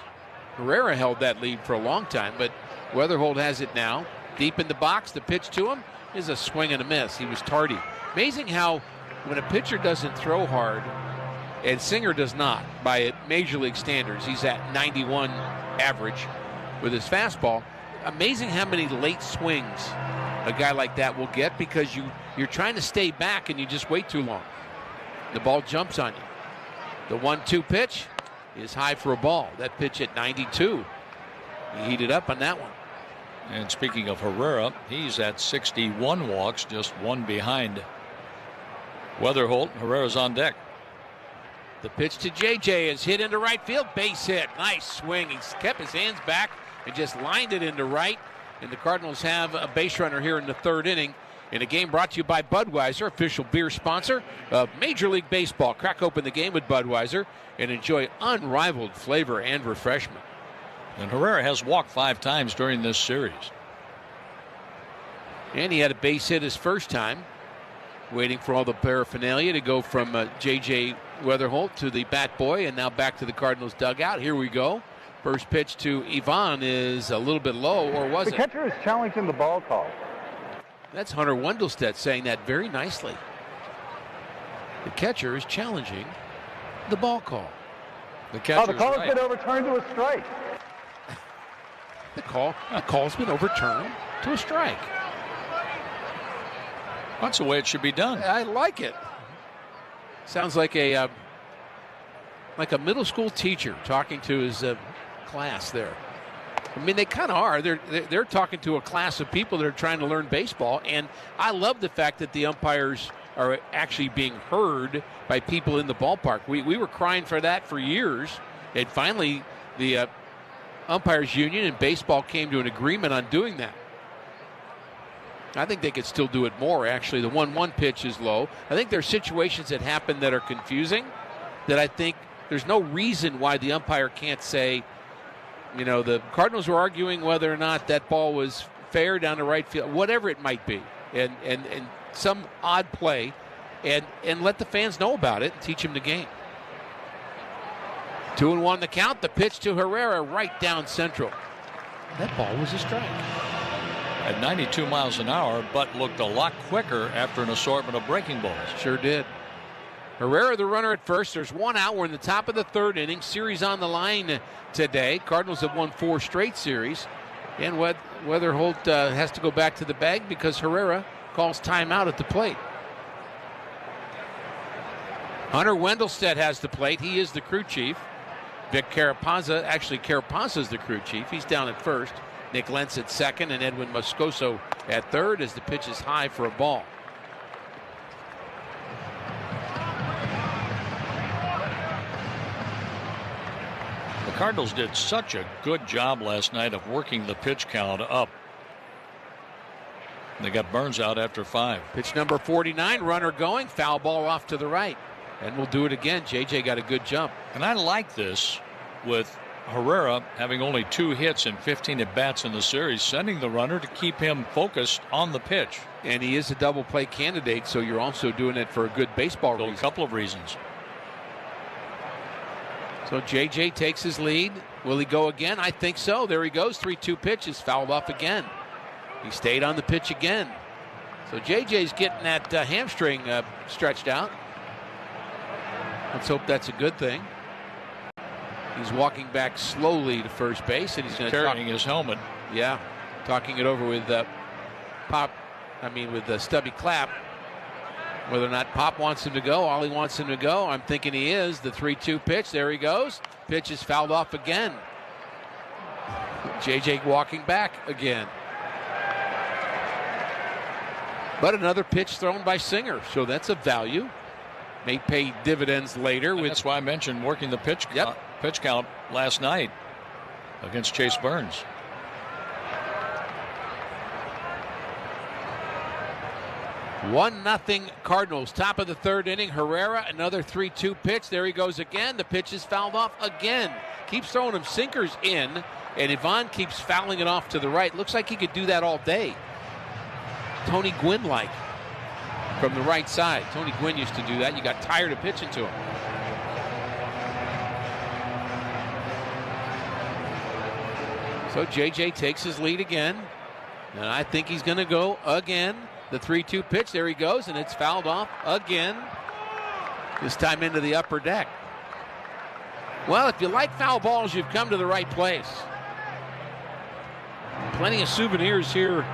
Herrera held that lead for a long time, but Weatherholt has it now. Deep in the box, the pitch to him is a swing and a miss. He was tardy. Amazing how when a pitcher doesn't throw hard, and Singer does not, by Major League standards, he's at 91 average with his fastball. Amazing how many late swings a guy like that will get, because you're trying to stay back and you just wait too long. The ball jumps on you. The 1-2 pitch is high for a ball. That pitch at 92. He heated up on that one. And speaking of Herrera, he's at 61 walks, just one behind Weatherholt. Herrera's on deck. The pitch to J.J. is hit into right field. Base hit. Nice swing. He's kept his hands back and just lined it into right. And the Cardinals have a base runner here in the third inning. In a game brought to you by Budweiser, official beer sponsor of Major League Baseball. Crack open the game with Budweiser and enjoy unrivaled flavor and refreshment. And Herrera has walked 5 times during this series. And he had a base hit his first time. Waiting for all the paraphernalia to go from J.J. Weatherholt to the bat boy, and now back to the Cardinals dugout. Here we go. First pitch to Ivan is a little bit low, or was it? The catcher is challenging the ball call. That's Hunter Wendelstedt saying that very nicely. The catcher is challenging the ball call. The call has been overturned to a strike. The call's been overturned to a strike. That's the way it should be done. I like it. Sounds like a middle school teacher talking to his class there. I mean, they kind of are. They're talking to a class of people that are trying to learn baseball, and I love the fact that the umpires are actually being heard by people in the ballpark. We were crying for that for years, and finally the umpires union and baseball came to an agreement on doing that. I think they could still do it more, actually. The 1-1 pitch is low. I think there are situations that happen that are confusing that I think there's no reason why the umpire can't say, you know, the Cardinals were arguing whether or not that ball was fair down the right field, whatever it might be, and some odd play, and let the fans know about it and teach them the game. 2-1 the count. The pitch to Herrera right down central. That ball was a strike. At 92 miles an hour, but looked a lot quicker after an assortment of breaking balls. Sure did. Herrera, the runner at first. There's one out. We're in the top of the third inning. Series on the line today. Cardinals have won 4 straight series. And Weatherholt has to go back to the bag because Herrera calls timeout at the plate. Hunter Wendelstedt has the plate. He is the crew chief. Vic Carapazza, actually Carapazza's the crew chief. He's down at first. Nick Lentz at second and Edwin Moscoso at third as the pitch is high for a ball. The Cardinals did such a good job last night of working the pitch count up. They got Burns out after 5. Pitch number 49, runner going, foul ball off to the right. And we'll do it again. JJ got a good jump. And I like this with Herrera having only 2 hits and 15 at-bats in the series, sending the runner to keep him focused on the pitch. And he is a double play candidate, so you're also doing it for a good baseball reason. A couple of reasons. So JJ takes his lead. Will he go again? I think so. There he goes. 3-2 pitch is fouled off again. He stayed on the pitch again. So JJ's getting that hamstring stretched out. Let's hope that's a good thing. He's walking back slowly to first base, and he's going to carrying his helmet. Yeah, talking it over with Stubby Clapp. Whether or not Pop wants him to go, Ollie wants him to go. I'm thinking he is. The 3-2 pitch. There he goes. Pitch is fouled off again. JJ walking back again. But another pitch thrown by Singer, so that's a value. May pay dividends later. That's why I mentioned working the pitch count last night against Chase Burns. One nothing Cardinals. Top of the third inning. Herrera, another 3-2 pitch. There he goes again. The pitch is fouled off again. Keeps throwing him sinkers in, and Ivan keeps fouling it off to the right. Looks like he could do that all day. Tony Gwynn-like from the right side. Tony Gwynn used to do that. You got tired of pitching to him. So JJ takes his lead again, and I think he's going to go again. The 3-2 pitch, there he goes, and it's fouled off again. This time into the upper deck. Well, if you like foul balls, you've come to the right place. Plenty of souvenirs here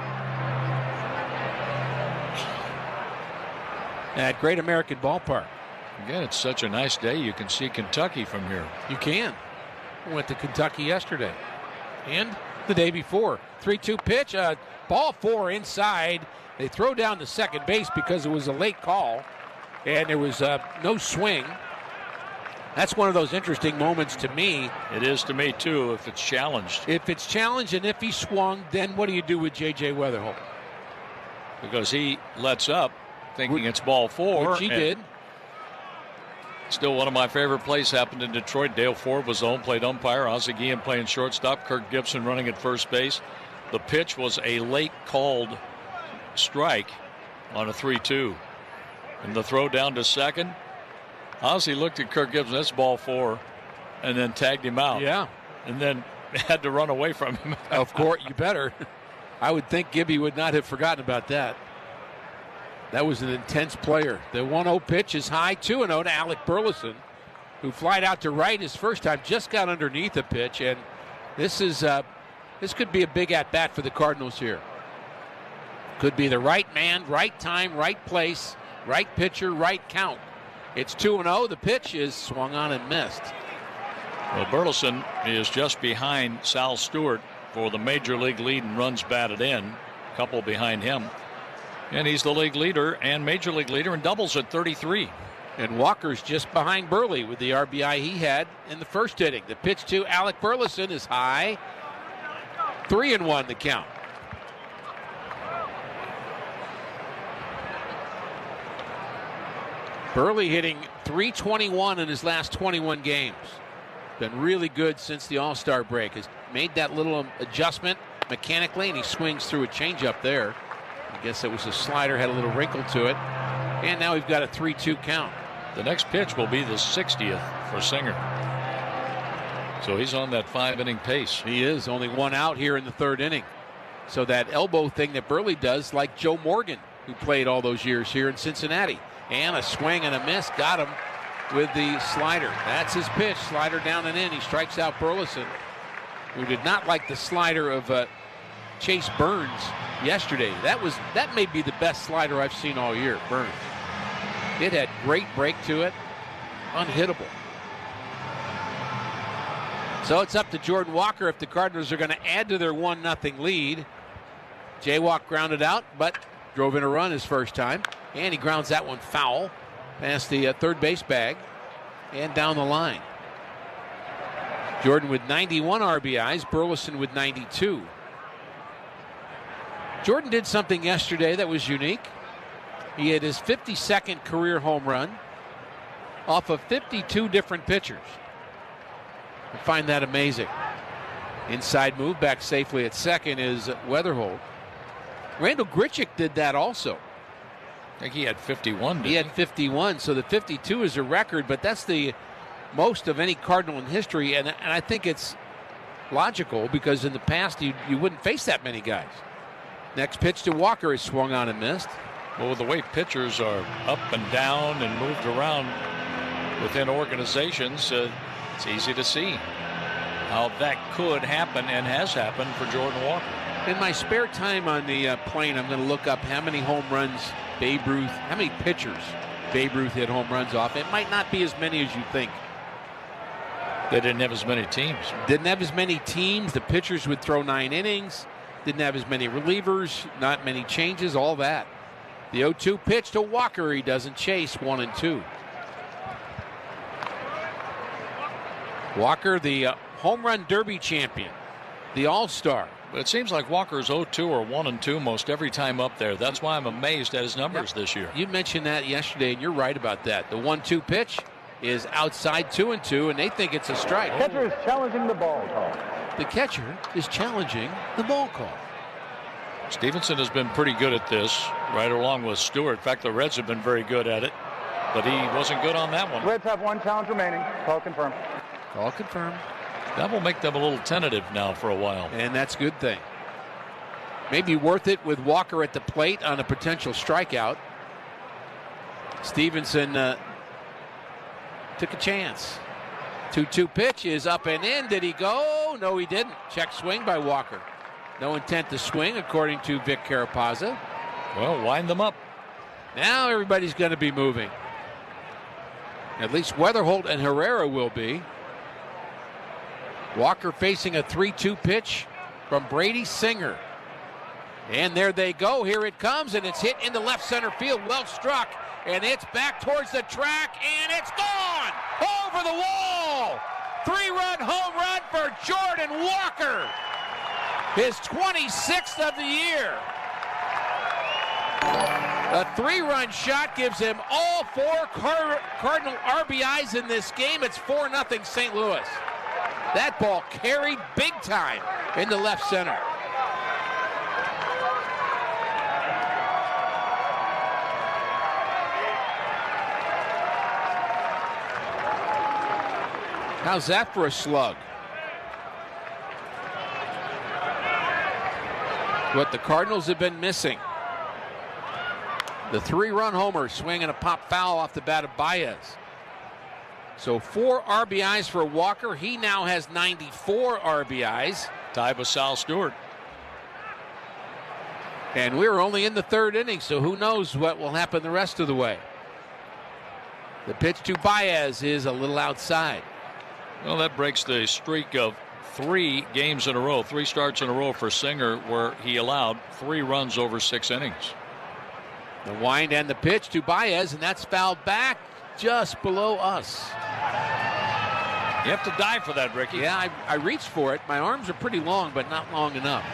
at Great American Ballpark. Again, it's such a nice day. You can see Kentucky from here. You can. I went to Kentucky yesterday and the day before. 3-2 pitch, ball 4 inside. They throw down to second base because it was a late call and there was no swing. That's one of those interesting moments to me. It is to me, too, if it's challenged. If it's challenged and if he swung, then what do you do with J.J. Weatherholt? Because he lets up thinking it's ball 4. Which he did. Still one of my favorite plays happened in Detroit. Dale Ford was the home plate umpire. Ozzie Guillen playing shortstop. Kirk Gibson running at first base. The pitch was a late called strike on a 3-2. And the throw down to second. Ozzie looked at Kirk Gibson. That's ball 4. And then tagged him out. Yeah. and then had to run away from him. Of course, you better. I would think Gibby would not have forgotten about that. That was an intense player. The 1-0 pitch is high, 2-0 to Alec Burleson, who flied out to right his first time, just got underneath the pitch, and this could be a big at-bat for the Cardinals here. Could be the right man, right time, right place, right pitcher, right count. It's 2-0. The pitch is swung on and missed. Well, Burleson is just behind Sal Stewart for the major league lead in runs batted in. A couple behind him. And he's the league leader and major league leader in doubles at 33. And Walker's just behind Burley with the RBI he had in the first inning. The pitch to Alec Burleson is high. 3-1 the count. Burley hitting .321 in his last 21 games. Been really good since the All-Star break. Has made that little adjustment mechanically, and he swings through a changeup there. I guess it was a slider, had a little wrinkle to it. And now we've got a 3-2 count. The next pitch will be the 60th for Singer. So he's on that 5-inning pace. He is. Only one out here in the third inning. So that elbow thing that Burley does, like Joe Morgan, who played all those years here in Cincinnati. And a swing and a miss. Got him with the slider. That's his pitch. Slider down and in. He strikes out Burleson, who did not like the slider of Chase Burns yesterday. That may be the best slider I've seen all year, Burns. It had great break to it. Unhittable. So it's up to Jordan Walker if the Cardinals are going to add to their 1-0 lead. Jaywalk grounded out, but drove in a run his first time. And he grounds that one foul past the third base bag and down the line. Jordan with 91 RBIs, Burleson with 92. Jordan did something yesterday that was unique. He had his 52nd career home run off of 52 different pitchers. I find that amazing. Inside move back safely at second is Weatherholt. Randall Grichuk did that also. I think he had 51. He had 51, so the 52 is a record, but that's the most of any Cardinal in history, and I think it's logical because in the past you wouldn't face that many guys. Next pitch to Walker is swung on and missed. Well, with the way pitchers are up and down and moved around within organizations, it's easy to see how that could happen and has happened for Jordan Walker. In my spare time on the plane, I'm going to look up how many home runs Babe Ruth, how many pitchers Babe Ruth hit home runs off. It might not be as many as you think. They didn't have as many teams. Didn't have as many teams. The pitchers would throw 9 innings. Didn't have as many relievers. Not many changes. All that. The 0-2 pitch to Walker. He doesn't chase. 1-2. Walker, the home run derby champion. The all-star. But it seems like Walker's 0-2 or 1-2 most every time up there. That's why I'm amazed at his numbers this year. You mentioned that yesterday, and you're right about that. The 1-2 pitch is outside 2-2, and they think it's a strike. The catcher is challenging the ball call. The catcher is challenging the ball call. Stevenson has been pretty good at this, right along with Stewart. In fact, the Reds have been very good at it, but he wasn't good on that one. Reds have 1 challenge remaining. Call confirmed. Call confirmed. That will make them a little tentative now for a while. And that's a good thing. Maybe worth it with Walker at the plate on a potential strikeout. Stevenson took a chance. 2-2 pitch is up and in. Did he go? No, he didn't. Check swing by Walker. No intent to swing, according to Vic Carapazza. Well, wind them up. Now everybody's going to be moving. At least Weatherholt and Herrera will be. Walker facing a 3-2 pitch from Brady Singer. And there they go. Here it comes, and it's hit into left center field. Well struck, and it's back towards the track, and it's gone! Over the wall! 3-run home run for Jordan Walker. His 26th of the year. A 3-run shot gives him all 4 Cardinal RBIs in this game. It's 4-0 St. Louis. That ball carried big time in the left center. How's that for a slug? What the Cardinals have been missing. The 3-run homer, swing and a pop foul off the bat of Baez. So 4 RBIs for Walker. He now has 94 RBIs. Tied with Sal Stewart. And we're only in the 3rd inning, so who knows what will happen the rest of the way. The pitch to Baez is a little outside. Well, that breaks the streak of 3 games in a row, 3 starts in a row for Singer, where he allowed 3 runs over 6 innings. The wind and the pitch to Baez, and that's fouled back just below us. You have to dive for that, Ricky. Yeah, I reached for it. My arms are pretty long, but not long enough.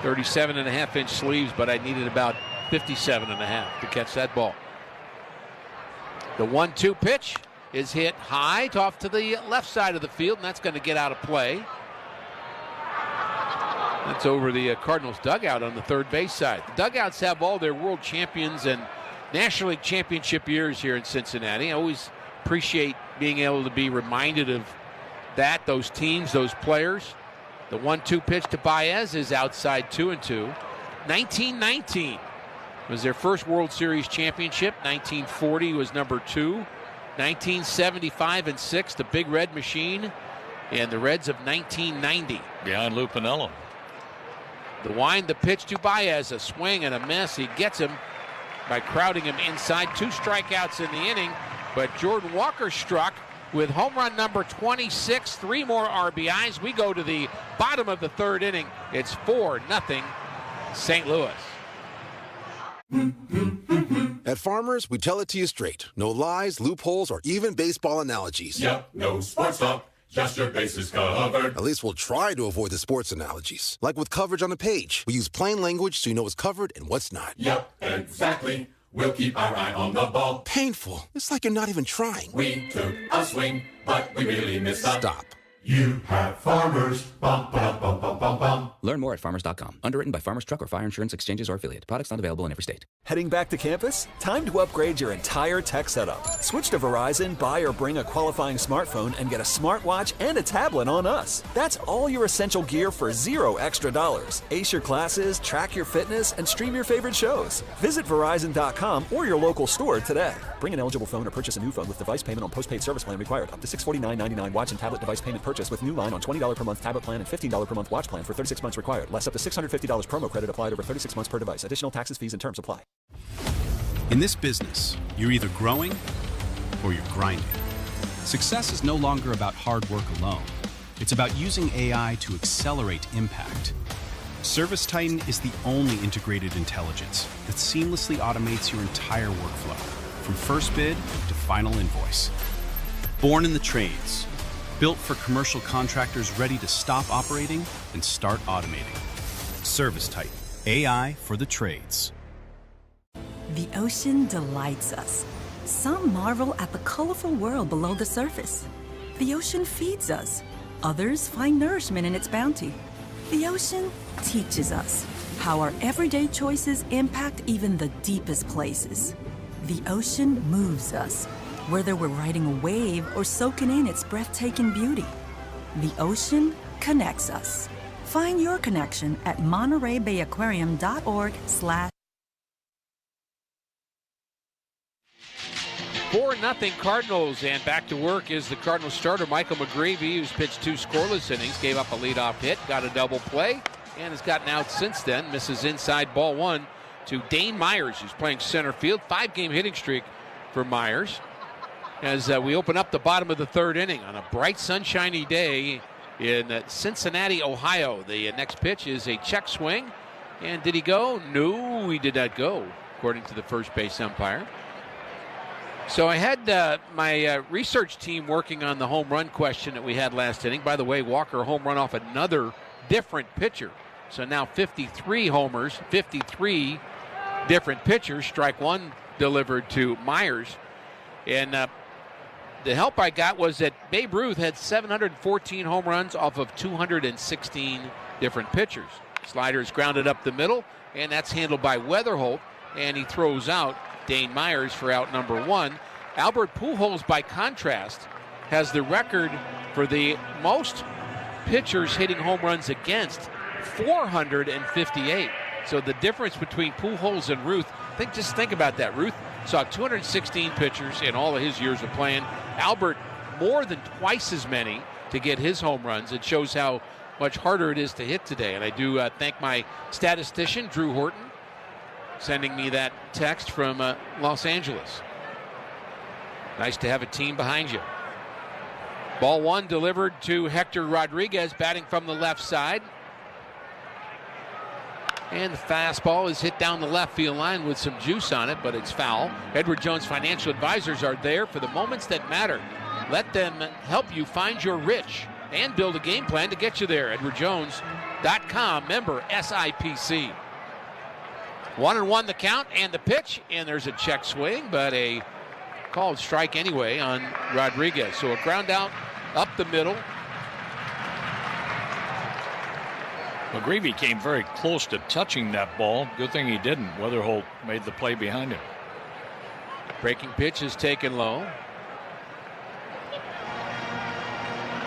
37.5-inch sleeves, but I needed about 57.5 to catch that ball. The 1-2 pitch is hit high off to the left side of the field, and that's going to get out of play. That's over the Cardinals dugout on the 3rd base side. The dugouts have all their world champions and National League championship years here in Cincinnati. I always appreciate being able to be reminded of that, those teams, those players. The 1-2 pitch to Baez is outside 2-2. 1919 was their first World Series championship. 1940 was number 2. 1975 and 6, the Big Red Machine, and the Reds of 1990. Behind Lou Piniella. The wind, the pitch to Baez, a swing and a miss. He gets him by crowding him inside. 2 strikeouts in the inning, but Jordan Walker struck with home run number 26, 3 more RBIs. We go to the bottom of the 3rd inning. It's 4-0 St. Louis. At Farmers, we tell it to you straight. No lies, loopholes, or even baseball analogies. Yep, no sports talk. Just your bases covered. At least we'll try to avoid the sports analogies. Like with coverage on the page. We use plain language so you know what's covered and what's not. Yep, exactly. We'll keep our eye on the ball. Painful. It's like you're not even trying. We took a swing, but we really missed up. Stop. You have Farmers. Bum, bum, bum, bum, bum, bum. Learn more at farmers.com. Underwritten by Farmers Truck or Fire Insurance Exchanges or Affiliate. Products not available in every state. Heading back to campus? Time to upgrade your entire tech setup. Switch to Verizon, buy or bring a qualifying smartphone, and get a smartwatch and a tablet on us. That's all your essential gear for $0 extra. Ace your classes, track your fitness, and stream your favorite shows. Visit Verizon.com or your local store today. Bring an eligible phone or purchase a new phone with device payment on postpaid service plan required. Up to $649.99 watch and tablet device payment purchase with new line on $20 per month tablet plan and $15 per month watch plan for 36 months required. Less up to $650 promo credit applied over 36 months per device. Additional taxes, fees, and terms apply. In this business, you're either growing or you're grinding. Success is no longer about hard work alone. It's about using AI to accelerate impact. ServiceTitan is the only integrated intelligence that seamlessly automates your entire workflow, from first bid to final invoice. Born in the trades, built for commercial contractors ready to stop operating and start automating. ServiceTitan, AI for the trades. The ocean delights us. Some marvel at the colorful world below the surface. The ocean feeds us. Others find nourishment in its bounty. The ocean teaches us how our everyday choices impact even the deepest places. The ocean moves us, whether we're riding a wave or soaking in its breathtaking beauty. The ocean connects us. Find your connection at MontereyBayAquarium.org/. 4-0 Cardinals, and back to work is the Cardinals starter Michael McGreevy, who's pitched 2 scoreless innings, gave up a leadoff hit, got a double play, and has gotten out since then. Misses inside ball 1 to Dane Myers, who's playing center field. 5-game hitting streak for Myers. As we open up the bottom of the 3rd inning on a bright, sunshiny day in Cincinnati, Ohio. The next pitch is a check swing. And did he go? No, he did not go, according to the first base umpire. So I had my research team working on the home run question that we had last inning. By the way, Walker home run off another different pitcher. So now 53 homers, 53 different pitchers. Strike 1 delivered to Myers. And the help I got was that Babe Ruth had 714 home runs off of 216 different pitchers. Slider is grounded up the middle, and that's handled by Weatherholt, and he throws out Dane Myers for out number 1. Albert Pujols, by contrast, has the record for the most pitchers hitting home runs against, 458. So the difference between Pujols and Ruth, just think about that. Ruth saw 216 pitchers in all of his years of playing. Albert, more than twice as many to get his home runs. It shows how much harder it is to hit today. And I do thank my statistician, Drew Horton, sending me that text from Los Angeles. Nice to have a team behind you. Ball one delivered to Hector Rodriguez, batting from the left side. And the fastball is hit down the left field line with some juice on it, but it's foul. Edward Jones Financial Advisors are there for the moments that matter. Let them help you find your rich and build a game plan to get you there. EdwardJones.com, member SIPC. 1-1 the count and the pitch, and there's a check swing, but a called strike anyway on Rodriguez. So a ground out up the middle. McGreevy came very close to touching that ball. Good thing he didn't. Weatherholt made the play behind him. Breaking pitch is taken low.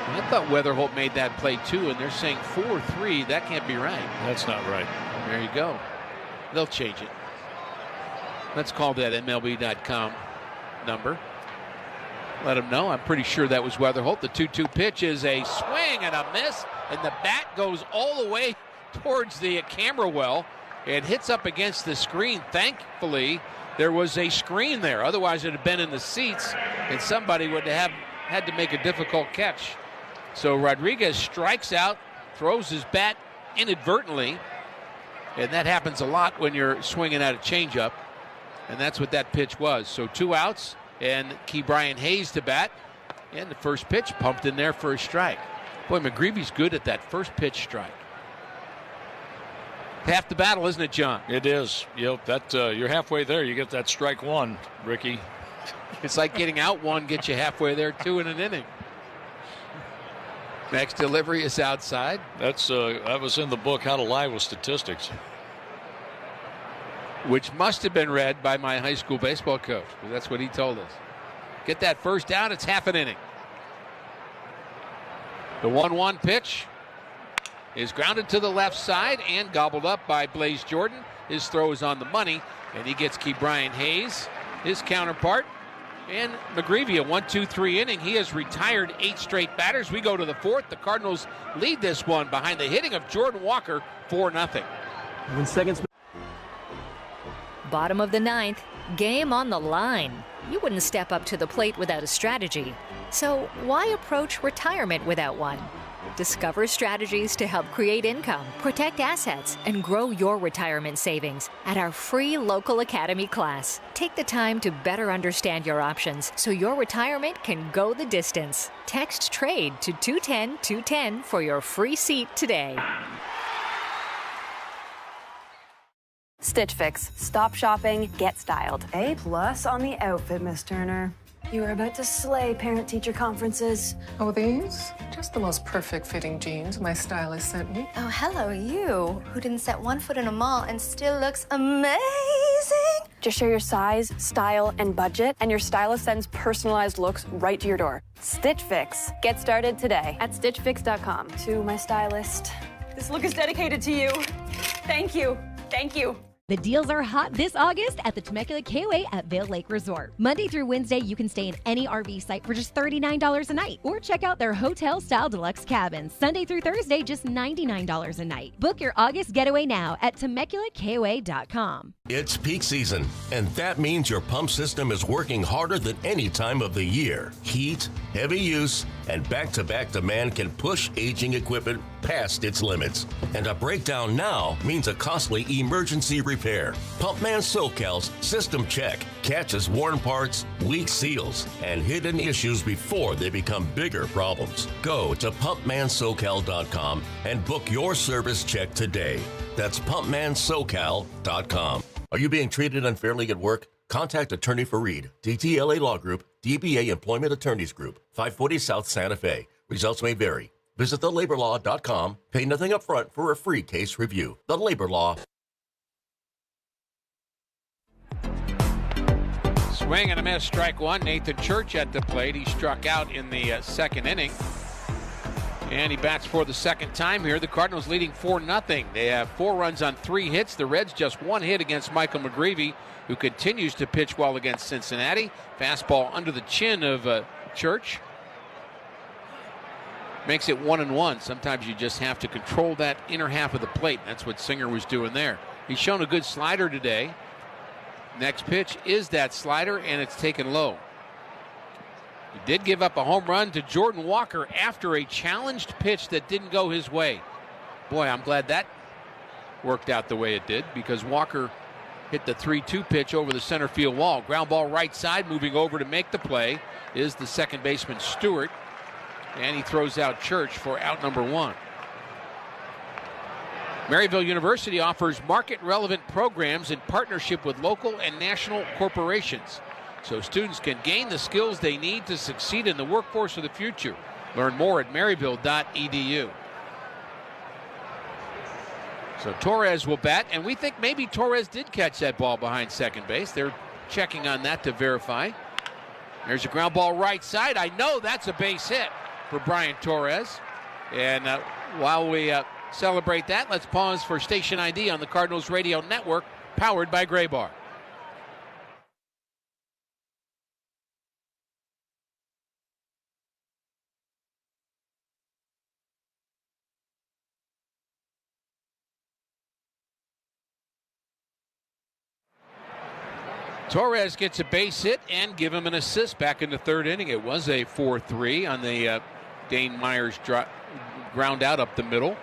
I thought Weatherholt made that play too, and they're saying 4-3. That can't be right. That's not right. There you go. They'll change it. Let's call that MLB.com number. Let them know. I'm pretty sure that was Weatherholt. The 2-2 pitch is a swing and a miss, and the bat goes all the way towards the camera well and hits up against the screen. Thankfully, there was a screen there. Otherwise, it would have been in the seats, and somebody would have had to make a difficult catch. So Rodriguez strikes out, throws his bat inadvertently, and that happens a lot when you're swinging at a changeup, and that's what that pitch was. So 2 outs, and Ke'Bryan Hayes to bat, and the first pitch pumped in there for a strike. Boy, McGreevy's good at that first pitch strike. Half the battle, isn't it, John? It is. That you're halfway there. You get that strike one, Ricky. It's like getting out one, get you halfway there, 2 in an inning. Next delivery is outside. That was in the book, How to Lie with Statistics, which must have been read by my high school baseball coach, because that's what he told us. Get that first down, it's half an inning. The 1-1 pitch is grounded to the left side and gobbled up by Blaze Jordan. His throw is on the money, and he gets Ke'Bryan Hayes, his counterpart. And McGreevy, a 1-2-3 inning. He has retired 8 straight batters. We go to the 4th. The Cardinals lead this one behind the hitting of Jordan Walker, 4-0. 1 second. Bottom of the 9th, game on the line. You wouldn't step up to the plate without a strategy. So why approach retirement without one? Discover strategies to help create income, protect assets, and grow your retirement savings at our free local academy class. Take the time to better understand your options so your retirement can go the distance. Text TRADE to 210-210 for your free seat today. Stitch Fix. Stop shopping, get styled. A+ on the outfit, Miss Turner. You are about to slay parent-teacher conferences. Oh, these? Just the most perfect fitting jeans my stylist sent me. Oh, hello, you, who didn't set one foot in a mall and still looks amazing. Just share your size, style, and budget, and your stylist sends personalized looks right to your door. Stitch Fix. Get started today at StitchFix.com. To my stylist, this look is dedicated to you. Thank you. Thank you. The deals are hot this August at the Temecula KOA at Vail Lake Resort. Monday through Wednesday, you can stay in any RV site for just $39 a night, or check out their hotel-style deluxe cabins. Sunday through Thursday, just $99 a night. Book your August getaway now at TemeculaKOA.com. It's peak season, and that means your pump system is working harder than any time of the year. Heat, heavy use, and back-to-back demand can push aging equipment past its limits. And a breakdown now means a costly emergency repair. Pumpman SoCal's System Check catches worn parts, weak seals, and hidden issues before they become bigger problems. Go to PumpmanSoCal.com and book your service check today. That's PumpmanSoCal.com. Are you being treated unfairly at work? Contact Attorney Fareed, DTLA Law Group, DBA Employment Attorneys Group, 540 South Santa Fe. Results may vary. Visit thelaborlaw.com. Pay nothing up front for a free case review. The Labor Law. Swing and a miss, strike one. Nathan Church at the plate. He struck out in the second inning. And he bats for the second time here. The Cardinals leading 4-0. They have 4 runs on 3 hits. The Reds just 1 hit against Michael McGreevy, who continues to pitch well against Cincinnati. Fastball under the chin of Church. Makes it 1-1. Sometimes you just have to control that inner half of the plate. That's what Singer was doing there. He's shown a good slider today. Next pitch is that slider, and it's taken low. He did give up a home run to Jordan Walker after a challenged pitch that didn't go his way. Boy, I'm glad that worked out the way it did, because Walker hit the 3-2 pitch over the center field wall. Ground ball right side. Moving over to make the play is the second baseman Stewart, and he throws out Church for out number 1. Maryville University offers market-relevant programs in partnership with local and national corporations, so students can gain the skills they need to succeed in the workforce of the future. Learn more at maryville.edu. So Torres will bat, and we think maybe Torres did catch that ball behind second base. They're checking on that to verify. There's a ground ball right side. I know that's a base hit for Brian Torres. And while we celebrate that, let's pause for station ID on the Cardinals Radio Network, powered by Gray Bar. Torres gets a base hit and give him an assist back in the third inning. It was a 4-3 on the Dane Myers ground out up the middle.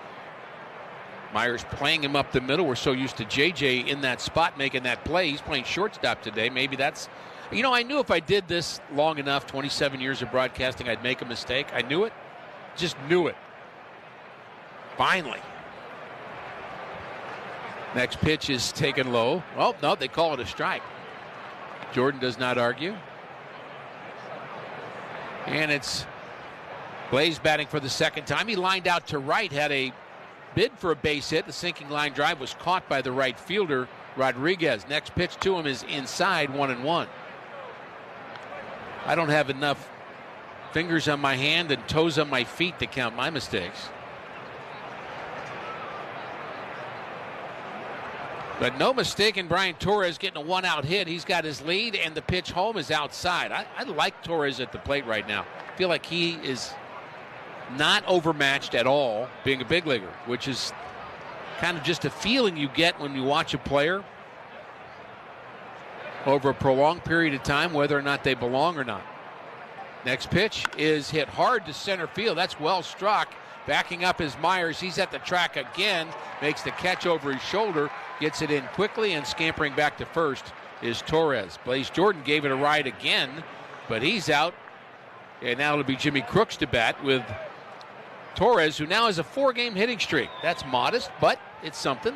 Myers playing him up the middle. We're so used to JJ in that spot making that play. He's playing shortstop today. Maybe that's, I knew if I did this long enough, 27 years of broadcasting, I'd make a mistake. I knew it. Just knew it. Finally. Next pitch is taken low. Oh, no, they call it a strike. Jordan does not argue. And it's Blaze batting for the second time. He lined out to right, had a bid for a base hit. The sinking line drive was caught by the right fielder, Rodriguez. Next pitch to him is inside, 1-1. I don't have enough fingers on my hand and toes on my feet to count my mistakes. But no mistake in Brian Torres getting a 1-out hit. He's got his lead, and the pitch home is outside. I like Torres at the plate right now. I feel like he is not overmatched at all, being a big leaguer, which is kind of just a feeling you get when you watch a player over a prolonged period of time, whether or not they belong or not. Next pitch is hit hard to center field. That's well struck. Backing up is Myers. He's at the track again. Makes the catch over his shoulder. Gets it in quickly, and scampering back to first is Torres. Blaze Jordan gave it a ride again, but he's out. And now it'll be Jimmy Crooks to bat with Torres, who now has a 4-game hitting streak. That's modest, but it's something.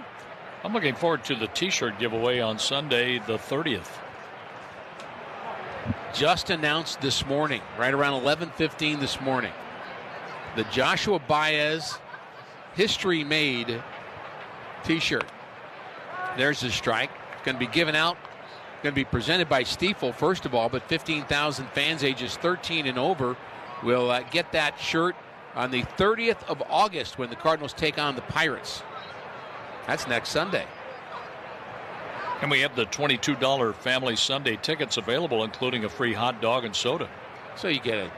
I'm looking forward to the T-shirt giveaway on Sunday, the 30th. Just announced this morning, right around 11:15 this morning. The Joshua Baez History Made T-shirt. There's the strike. It's going to be given out. Going to be presented by Stiefel, first of all, but 15,000 fans ages 13 and over will get that shirt on the 30th of August when the Cardinals take on the Pirates. That's next Sunday. And we have the $22 Family Sunday tickets available, including a free hot dog and soda. So you get a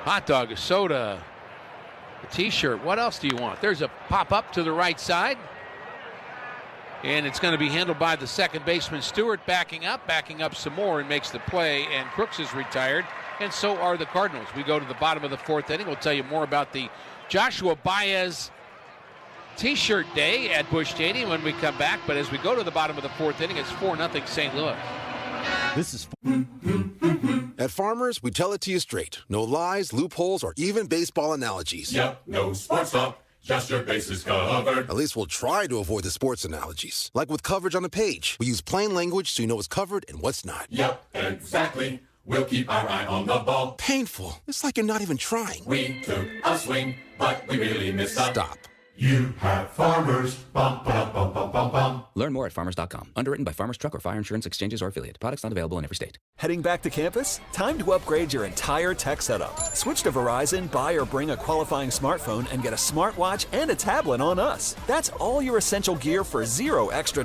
hot dog, a soda, a T-shirt. What else do you want? There's a pop-up to the right side. And it's going to be handled by the second baseman Stewart, backing up some more, and makes the play. And Crooks is retired, and so are the Cardinals. We go to the bottom of the fourth inning. We'll tell you more about the Joshua Baez T-shirt day at Busch Stadium when we come back. But as we go to the bottom of the fourth inning, it's 4-0 St. Louis. This is At Farmers, we tell it to you straight. No lies, loopholes, or even baseball analogies. Yep, no sports talk. Just your bases covered. At least we'll try to avoid the sports analogies. Like with coverage on a page. We use plain language so you know what's covered and what's not. Yep, exactly. We'll keep our eye on the ball. Painful. It's like you're not even trying. We took a swing, but we really missed up. Stop. You have Farmers. Bum, ba, bum, bum, bum, bum. Learn more at farmers.com. Underwritten by Farmers Truck or Fire Insurance Exchanges or affiliate. Products not available in every state. Heading back to campus? Time to upgrade your entire tech setup. Switch to Verizon, buy or bring a qualifying smartphone, and get a smartwatch and a tablet on us. That's all your essential gear for $0 extra.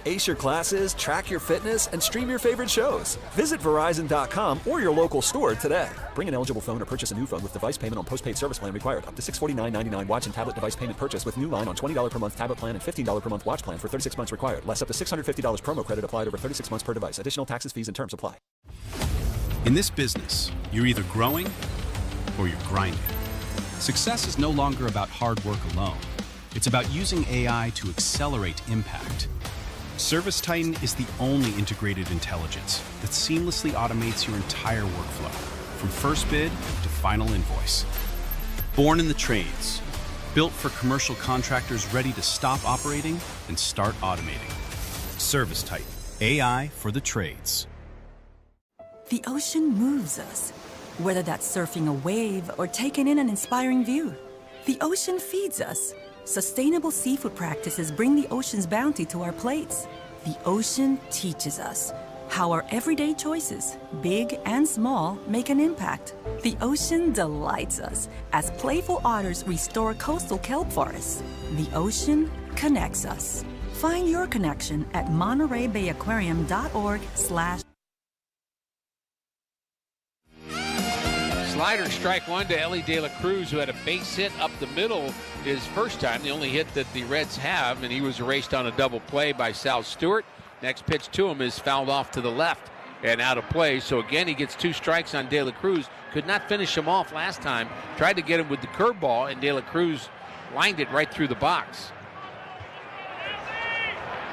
Ace your classes, track your fitness, and stream your favorite shows. Visit Verizon.com or your local store today. Bring an eligible phone or purchase a new phone with device payment on postpaid service plan required. Up to $649.99 watch and tablet device payment purchase with new line on $20 per month tablet plan and $15 per month watch plan for 36 months required. Less up to $650 promo credit applied over 36 months per device. Additional taxes, fees, and terms apply. In this business, you're either growing or you're grinding. Success is no longer about hard work alone. It's about using AI to accelerate impact. ServiceTitan is the only integrated intelligence that seamlessly automates your entire workflow, from first bid to final invoice. Born in the trades, built for commercial contractors ready to stop operating and start automating. ServiceTitan, AI for the trades. The ocean moves us, whether that's surfing a wave or taking in an inspiring view. The ocean feeds us. Sustainable seafood practices bring the ocean's bounty to our plates. The ocean teaches us how our everyday choices, big and small, make an impact. The ocean delights us as playful otters restore coastal kelp forests. The ocean connects us. Find your connection at MontereyBayAquarium.org/. Slider strike one to Ellie De La Cruz, who had a base hit up the middle his first time, the only hit that the Reds have, and he was erased on a double play by Sal Stewart. Next pitch to him is fouled off to the left and out of play. So again, he gets 2 strikes on De La Cruz. Could not finish him off last time. Tried to get him with the curveball, and De La Cruz lined it right through the box.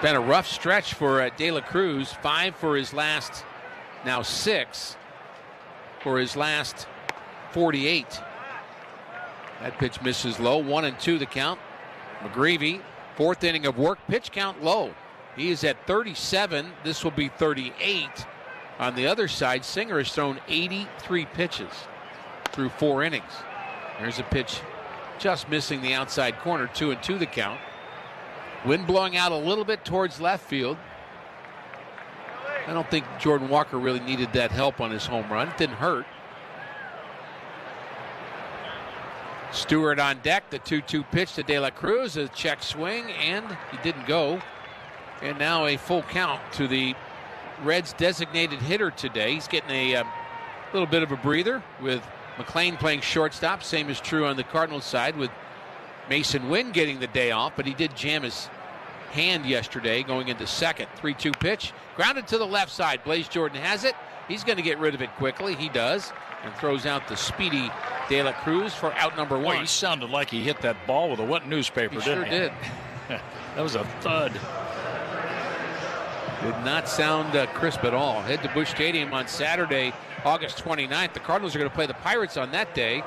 Been a rough stretch for De La Cruz. 5 for his last, now 6 for his last 48. That pitch misses low. 1-2 the count. McGreevy, 4th inning of work. Pitch count low. He is at 37. This will be 38. On the other side, Singer has thrown 83 pitches through 4 innings. There's a pitch just missing the outside corner. 2-2 the count. Wind blowing out a little bit towards left field. I don't think Jordan Walker really needed that help on his home run. It didn't hurt. Stewart on deck. The 2-2 pitch to De La Cruz. A check swing, and he didn't go. And now a full count to the Reds' designated hitter today. He's getting a little bit of a breather with McLean playing shortstop. Same is true on the Cardinals side with Mason Wynn getting the day off, but he did jam his hand yesterday going into second. 3-2 pitch. Grounded to the left side. Blaze Jordan has it. He's going to get rid of it quickly. He does. And throws out the speedy De La Cruz for out number 1. Boy, he sounded like he hit that ball with a wet newspaper, didn't he? Sure did. That was a thud. Did not sound crisp at all. Head to Busch Stadium on Saturday, August 29th. The Cardinals are going to play the Pirates on that day.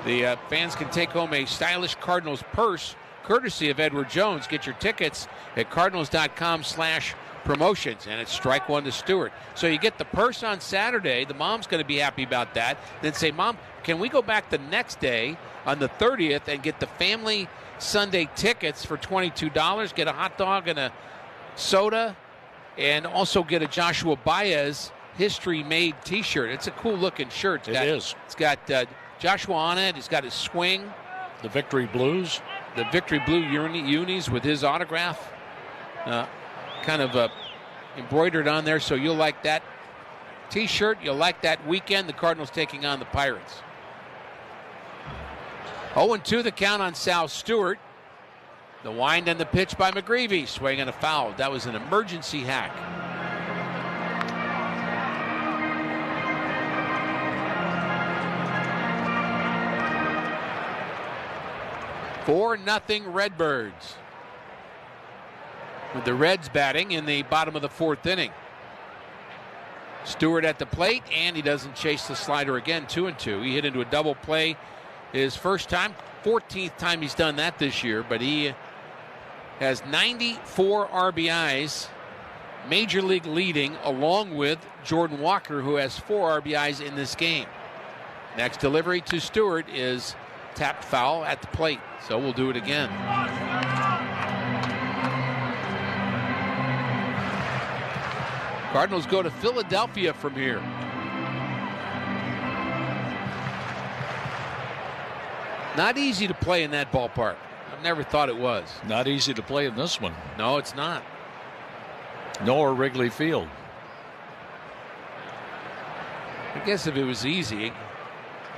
The fans can take home a stylish Cardinals purse courtesy of Edward Jones. Get your tickets at cardinals.com/promotions. And it's strike one to Stewart. So you get the purse on Saturday. The mom's going to be happy about that. Then say, Mom, can we go back the next day on the 30th and get the family Sunday tickets for $22? Get a hot dog and a soda, and also get a Joshua Baez history-made T-shirt. It's a cool-looking shirt. It's got Joshua on it. He's got his swing. The Victory Blues. The Victory Blue unis with his autograph kind of embroidered on there. So you'll like that T-shirt. You'll like that weekend. The Cardinals taking on the Pirates. 0-2 the count on Sal Stewart. The wind and the pitch by McGreevy. Swing and a foul. That was an emergency hack. Four nothing Redbirds. With the Reds batting in the bottom of the 4th inning. Stewart at the plate, and he doesn't chase the slider again. 2-2. He hit into a double play his first time. 14th time he's done that this year, but he has 94 RBIs, major league leading, along with Jordan Walker, who has 4 RBIs in this game. Next delivery to Stewart is tapped foul at the plate. So we'll do it again. Cardinals go to Philadelphia from here. Not easy to play in that ballpark. I've never thought it was. Not easy to play in this one. No, it's not. Nor Wrigley Field. I guess if it was easy,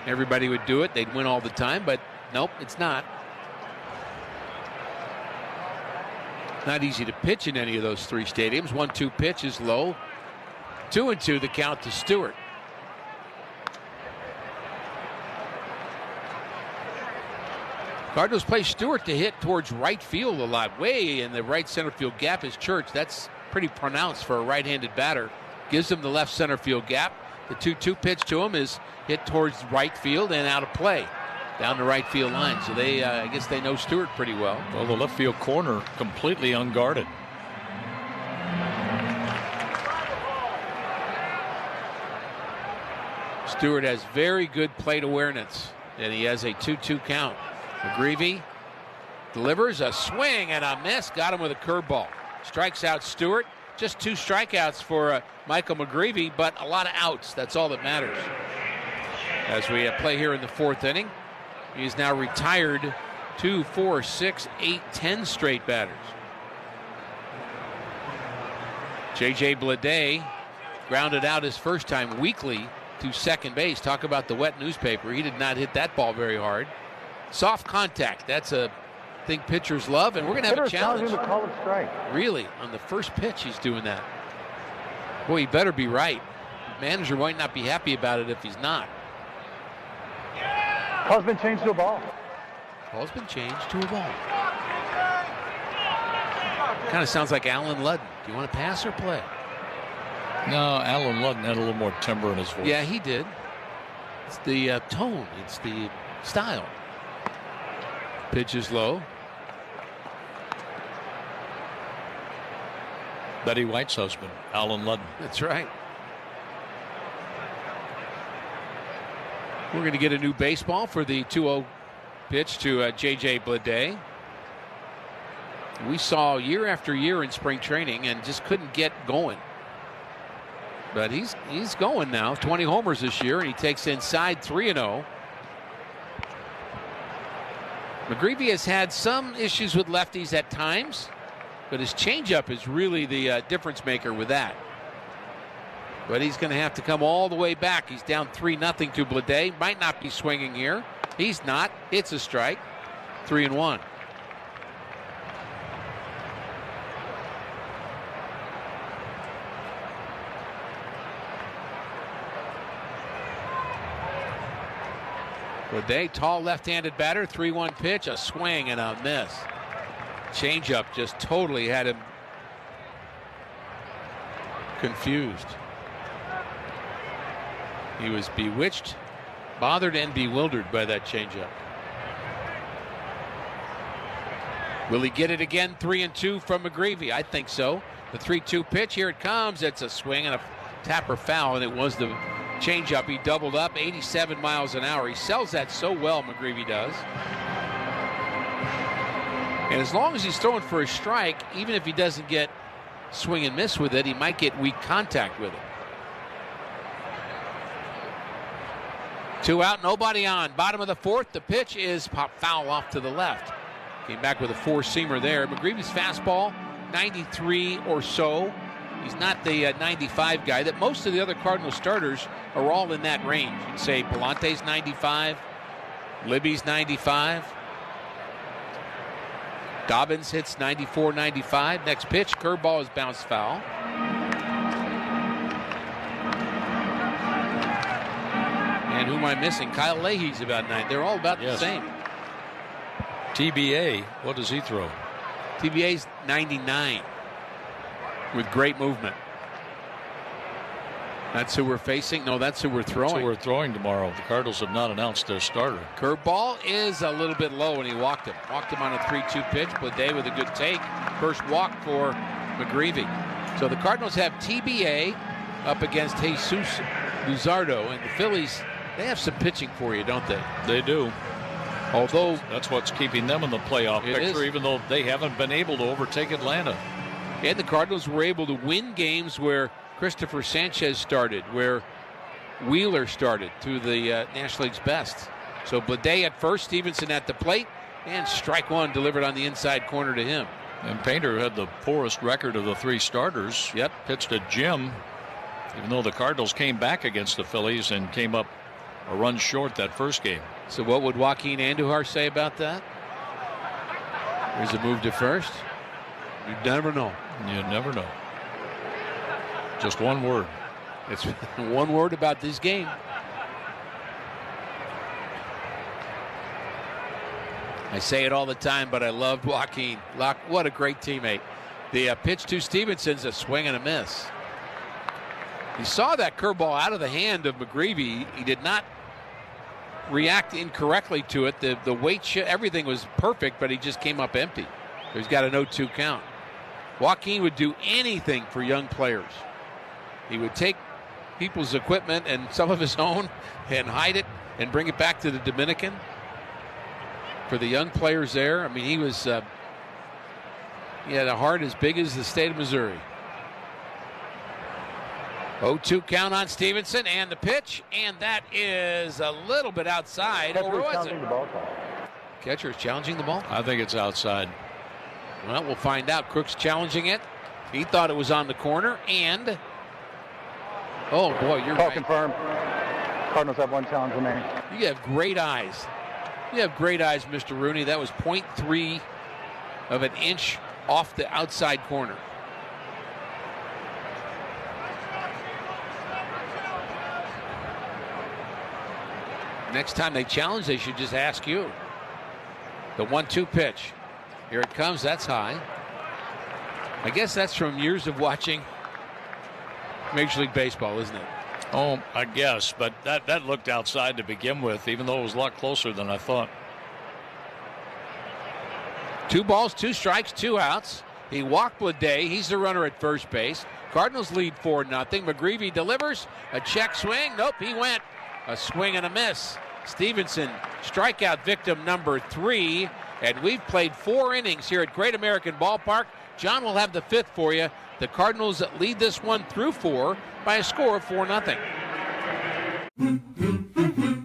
everybody would do it. They'd win all the time, but nope, it's not. Not easy to pitch in any of those three stadiums. 1-2 pitch is low. 2-2 the count to Stewart. Cardinals play Stewart to hit towards right field a lot. Way in the right center field gap is Church. That's pretty pronounced for a right-handed batter. Gives him the left center field gap. The 2-2 pitch to him is hit towards right field and out of play down the right field line. So they, I guess they know Stewart pretty well. Well, the left field corner completely unguarded. Stewart has very good plate awareness, and he has a 2-2 count. McGreevy delivers a swing and a miss. Got him with a curveball. Strikes out Stewart. Just 2 strikeouts for Michael McGreevy, but a lot of outs. That's all that matters. As we play here in the 4th inning, he's now retired 2, 4, 6, 8, 10 straight batters. J.J. Bleday grounded out his first time weakly to second base. Talk about the wet newspaper. He did not hit that ball very hard. Soft contact. That's a thing pitchers love, and we're going to have a challenge. To call it strike. Really, on the first pitch, he's doing that. Boy, he better be right. The manager might not be happy about it if he's not. Call's been changed to a ball. Call's been changed to a ball. Kind of sounds like Alan Ludden. Do you want to pass or play? No, Alan Ludden had a little more timbre in his voice. Yeah, he did. It's the tone. It's the style. Pitch is low. Betty White's husband, Alan Ludden. That's right. We're going to get a new baseball for the 2-0 pitch to J.J. Bleday. We saw year after year in spring training and just couldn't get going. But he's going now. 20 homers this year, and he takes inside 3-0. McGreevy has had some issues with lefties at times, but his changeup is really the difference maker with that. But he's going to have to come all the way back. He's down 3-0 to Bleday. Might not be swinging here. He's not. It's a strike. 3-1. Bleday, tall left-handed batter, 3-1 pitch, a swing and a miss. Changeup just totally had him confused. He was bewitched, bothered, and bewildered by that changeup. Will he get it again? 3-2 from McGreevy? I think so. The 3-2 pitch, here it comes. It's a swing and a tapper foul, and it was the changeup. He doubled up 87 miles an hour. He sells that so well, McGreevy does. And as long as he's throwing for a strike, even if he doesn't get swing and miss with it, he might get weak contact with it. 2 out, nobody on. Bottom of the 4th, the pitch is pop foul off to the left. Came back with a 4-seamer there. McGreevy's fastball, 93 or so. He's not the 95 guy that most of the other Cardinal starters are all in that range. You'd say Palante's 95, Libby's 95. Dobbins hits 94, 95. Next pitch, curveball is bounced foul. And who am I missing? Kyle Leahy's about 9. They're all about the same. TBA, what does he throw? TBA's 99 with great movement. That's who we're facing. No, that's who we're throwing. That's who we're throwing tomorrow. The Cardinals have not announced their starter. Curveball is a little bit low, and he walked him. Walked him on a 3-2 pitch. Bleday with a good take. First walk for McGreevy. So the Cardinals have TBA up against Jesus Luzardo, and the Phillies, they have some pitching for you, don't they? They do. Although that's what's keeping them in the playoff picture, even though they haven't been able to overtake Atlanta. And the Cardinals were able to win games where Christopher Sanchez started, where Wheeler started, to the National League's best. So Bleday at first, Stevenson at the plate, and strike one delivered on the inside corner to him. And Painter had the poorest record of the three starters. Yep. Pitched at Jim, even though the Cardinals came back against the Phillies and came up a run short that first game. So what would Joaquin Andujar say about that? There's a move to first. You never know. You never know. Just one word. It's one word about this game. I say it all the time, but I loved Joaquin. What a great teammate. The pitch to Stevenson's a swing and a miss. He saw that curveball out of the hand of McGreevy. He did not react incorrectly to it. The weight, everything was perfect, but he just came up empty. He's got an 0-2 count. Joaquin would do anything for young players. He would take people's equipment and some of his own and hide it and bring it back to the Dominican. For the young players there, I mean, he had a heart as big as the state of Missouri. 0-2 count on Stevenson, and the pitch, and that is a little bit outside. Or was it? Catcher is challenging the ball? I think it's outside. Well, we'll find out. Crook's challenging it. He thought it was on the corner, and oh boy, you're right. Confirmed. Cardinals have one challenge remaining. You have great eyes. You have great eyes, Mr. Rooney. That was 0.3 of an inch off the outside corner. Next time they challenge, they should just ask you. The 1-2 pitch. Here it comes. That's high. I guess that's from years of watching Major League Baseball, isn't it? Oh, I guess, but that looked outside to begin with, even though it was a lot closer than I thought. 2 balls, 2 strikes, 2 outs. He walked Bleday. He's the runner at first base. Cardinals lead 4-0. McGreevy delivers a check swing. Nope, he went. A swing and a miss. Stevenson, strikeout victim number 3. And we've played 4 innings here at Great American Ballpark. John will have the 5th for you. The Cardinals lead this one through 4 by a score of 4-0.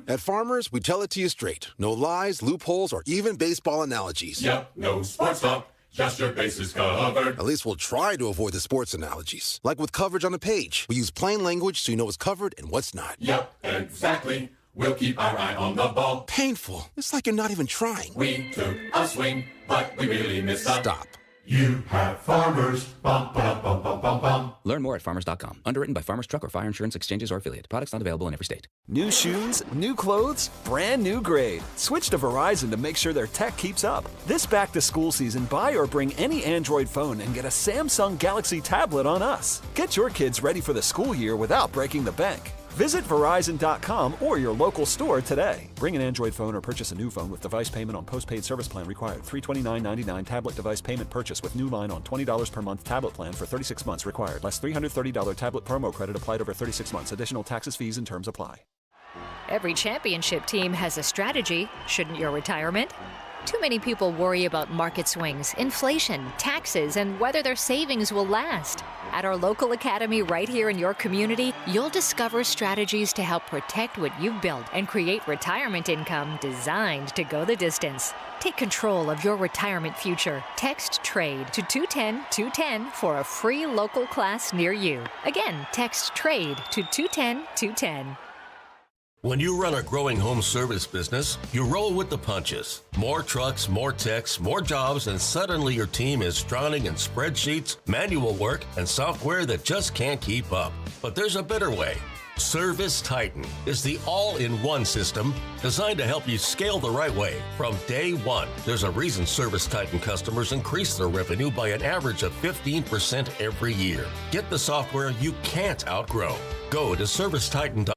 At Farmers, we tell it to you straight. No lies, loopholes, or even baseball analogies. Yep, no sports talk, just your bases covered. At least we'll try to avoid the sports analogies. Like with coverage on a page. We use plain language so you know what's covered and what's not. Yep, exactly. We'll keep our eye on the ball. Painful. It's like you're not even trying. We took a swing, but we really missed a... Stop. You have Farmers. Bum, bum, bum, bum, bum, bum. Learn more at farmers.com. Underwritten by Farmers Truck or Fire Insurance Exchanges or Affiliate. Products not available in every state. New shoes, new clothes, brand new grade. Switch to Verizon to make sure their tech keeps up. This back-to-school season, buy or bring any Android phone and get a Samsung Galaxy tablet on us. Get your kids ready for the school year without breaking the bank. Visit Verizon.com or your local store today. Bring an Android phone or purchase a new phone with device payment on postpaid service plan required. $329.99 tablet device payment purchase with new line on $20 per month tablet plan for 36 months required. Less $330 tablet promo credit applied over 36 months. Additional taxes, fees, and terms apply. Every championship team has a strategy. Shouldn't your retirement? Too many people worry about market swings, inflation, taxes, and whether their savings will last. At our local academy right here in your community, you'll discover strategies to help protect what you've built and create retirement income designed to go the distance. Take control of your retirement future. Text TRADE to 210-210 for a free local class near you. Again, text TRADE to 210-210. When you run a growing home service business, you roll with the punches. More trucks, more techs, more jobs, and suddenly your team is drowning in spreadsheets, manual work, and software that just can't keep up. But there's a better way. Service Titan is the all-in-one system designed to help you scale the right way from day one. There's a reason Service Titan customers increase their revenue by an average of 15% every year. Get the software you can't outgrow. Go to ServiceTitan.com.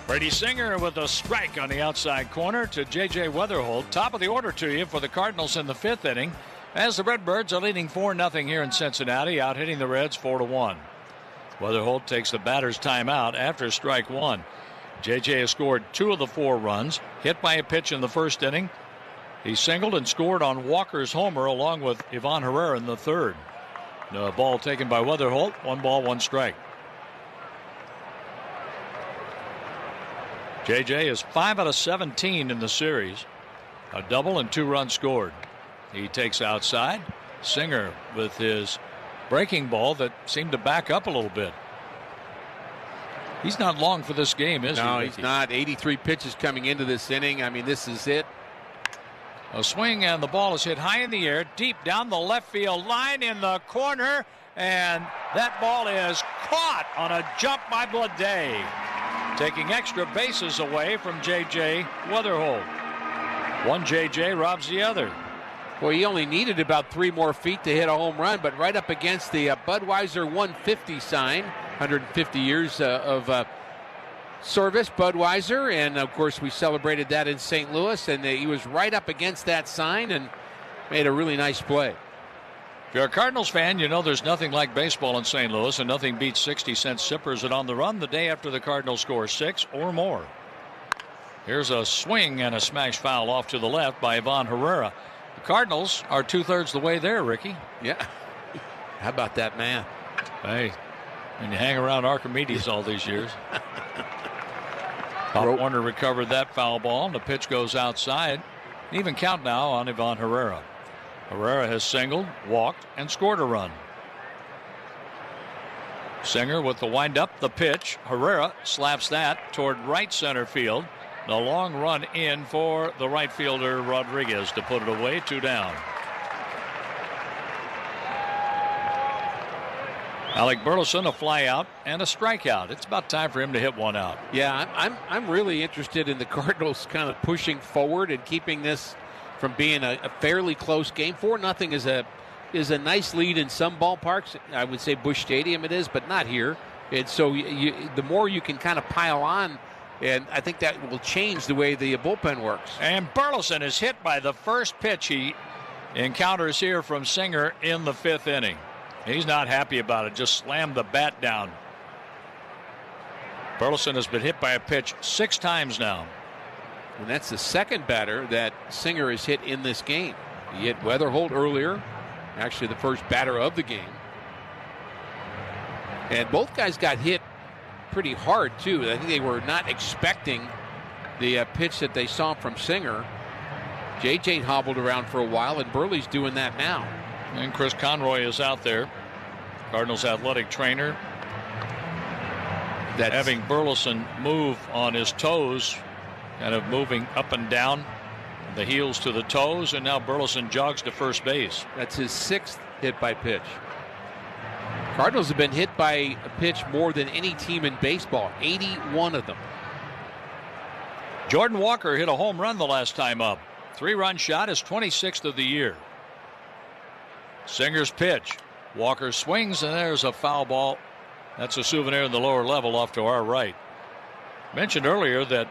Brady Singer with a strike on the outside corner to J.J. Weatherholt. Top of the order to you for the Cardinals in the 5th inning, as the Redbirds are leading 4-0 here in Cincinnati, out hitting the Reds 4-1. Weatherholt takes the batter's timeout after strike one. J.J. has scored 2 of the 4 runs, hit by a pitch in the first inning. He singled and scored on Walker's homer along with Ivan Herrera in the third. The ball taken by Weatherholt. 1 ball, 1 strike. J.J. is 5 out of 17 in the series. A double and 2 runs scored. He takes outside. Singer with his breaking ball that seemed to back up a little bit. He's not long for this game, is he? No, he's not. 83 pitches coming into this inning. I mean, this is it. A swing, and the ball is hit high in the air, deep down the left field line in the corner, and that ball is caught on a jump by Bleday, taking extra bases away from J.J. Weatherholt. One J.J. robs the other. Well, he only needed about 3 more feet to hit a home run, but right up against the Budweiser 150 sign, 150 years of service, Budweiser, and of course we celebrated that in St. Louis, and he was right up against that sign and made a really nice play. If you're a Cardinals fan, you know there's nothing like baseball in St. Louis, and nothing beats 60-cent sippers and on the run the day after the Cardinals score 6 or more. Here's a swing and a smash foul off to the left by Ivan Herrera. The Cardinals are 2/3 the way there, Ricky. Yeah. How about that math? Hey, when you hang around Archimedes all these years. Pop Warner recovered that foul ball, and the pitch goes outside. Even count now on Ivan Herrera. Herrera has singled, walked, and scored a run. Singer with the windup, the pitch. Herrera slaps that toward right center field. The long run in for the right fielder Rodriguez to put it away. 2 down. Alec Burleson, a fly out and a strikeout. It's about time for him to hit one out. Yeah, I'm really interested in the Cardinals kind of pushing forward and keeping this from being a fairly close game. 4-0 is a nice lead in some ballparks. I would say Busch Stadium it is, but not here. And so the more you can kind of pile on, and I think that will change the way the bullpen works. And Burleson is hit by the first pitch he encounters here from Singer in the 5th inning. He's not happy about it. Just slammed the bat down. Burleson has been hit by a pitch 6 times now. And that's the second batter that Singer has hit in this game. He hit Weatherholt earlier. Actually, the first batter of the game. And both guys got hit pretty hard, too. I think they were not expecting the pitch that they saw from Singer. J.J. hobbled around for a while, and Burley's doing that now. And Chris Conroy is out there, Cardinals athletic trainer. That's having Burleson move on his toes, kind of moving up and down, the heels to the toes, and now Burleson jogs to first base. That's his 6th hit by pitch. Cardinals have been hit by a pitch more than any team in baseball, 81 of them. Jordan Walker hit a home run the last time up. 3-run shot, his 26th of the year. Singer's pitch. Walker swings, and there's a foul ball. That's a souvenir in the lower level off to our right. Mentioned earlier that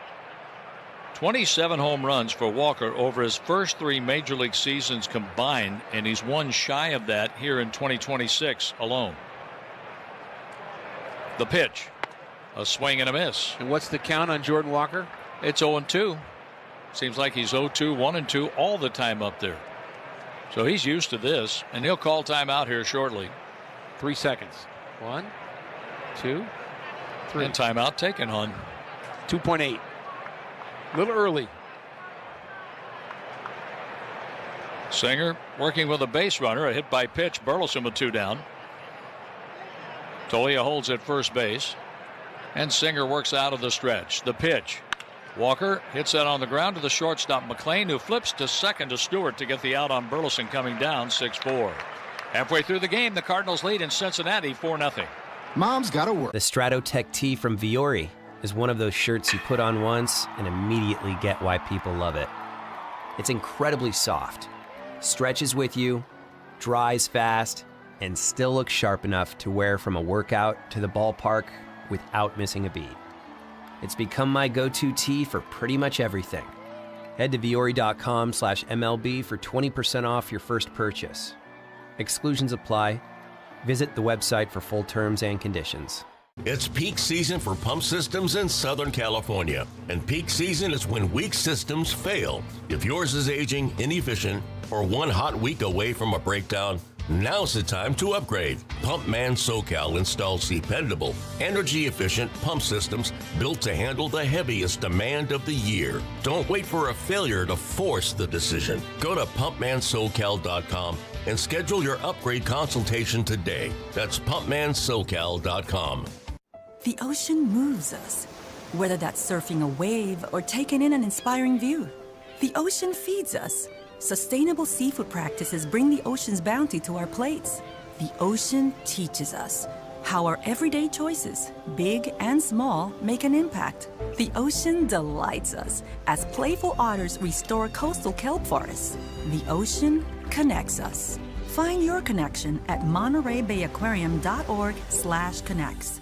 27 home runs for Walker over his first 3 major league seasons combined, and he's 1 shy of that here in 2026 alone. The pitch. A swing and a miss. And what's the count on Jordan Walker? It's 0-2. Seems like he's 0-2, 1-2 all the time up there. So he's used to this, and he'll call timeout here shortly. 3 seconds. 1, 2, 3. And timeout taken on 2.8. A little early. Singer working with a base runner, a hit by pitch. Burleson with 2 down. Tolia holds at first base, and Singer works out of the stretch. The pitch. Walker hits that on the ground to the shortstop McLean, who flips to second to Stewart to get the out on Burleson, coming down 6-4. Halfway through the game, the Cardinals lead in Cincinnati 4-0. Mom's got to work. The Stratotech tee from Viore is one of those shirts you put on once and immediately get why people love it. It's incredibly soft, stretches with you, dries fast, and still looks sharp enough to wear from a workout to the ballpark without missing a beat. It's become my go-to tee for pretty much everything. Head to Viore.com/MLB for 20% off your first purchase. Exclusions apply. Visit the website for full terms and conditions. It's peak season for pump systems in Southern California, and peak season is when weak systems fail. If yours is aging, inefficient, or one hot week away from a breakdown, now's the time to upgrade. Pump Man SoCal installs dependable, energy-efficient pump systems built to handle the heaviest demand of the year. Don't wait for a failure to force the decision. Go to pumpmansocal.com and schedule your upgrade consultation today. That's pumpmansocal.com. The ocean moves us, whether that's surfing a wave or taking in an inspiring view. The ocean feeds us. Sustainable seafood practices bring the ocean's bounty to our plates. The ocean teaches us how our everyday choices, big and small, make an impact. The ocean delights us as playful otters restore coastal kelp forests. The ocean connects us. Find your connection at MontereyBayAquarium.org/connects.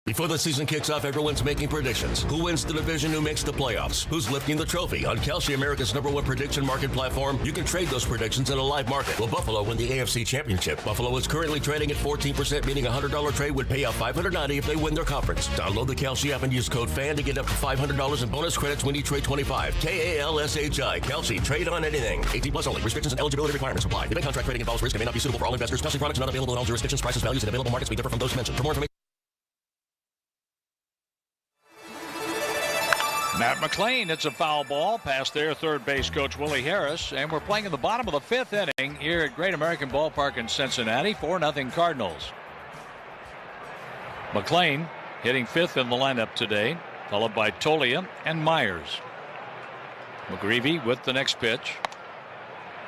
Before the season kicks off, everyone's making predictions. Who wins the division? Who makes the playoffs? Who's lifting the trophy? On Kalshi, America's #1 prediction market platform, you can trade those predictions in a live market. Will Buffalo win the AFC Championship? Buffalo is currently trading at 14%, meaning a $100 trade would pay out $590 if they win their conference. Download the Kalshi app and use code FAN to get up to $500 in bonus credits when you trade 25. KALSHI. Kalshi. Trade on anything. 18+ only. Restrictions and eligibility requirements apply. Event contract trading involves risk and may not be suitable for all investors. Kalshi products not available in all jurisdictions. Prices, values, and available markets may differ from those mentioned. For more information, Matt McLean, it's a foul ball past their third base coach Willie Harris, and we're playing in the bottom of the 5th inning here at Great American Ballpark in Cincinnati. 4-0 Cardinals. McLean hitting 5th in the lineup today, followed by Tolia and Myers. McGreevy with the next pitch.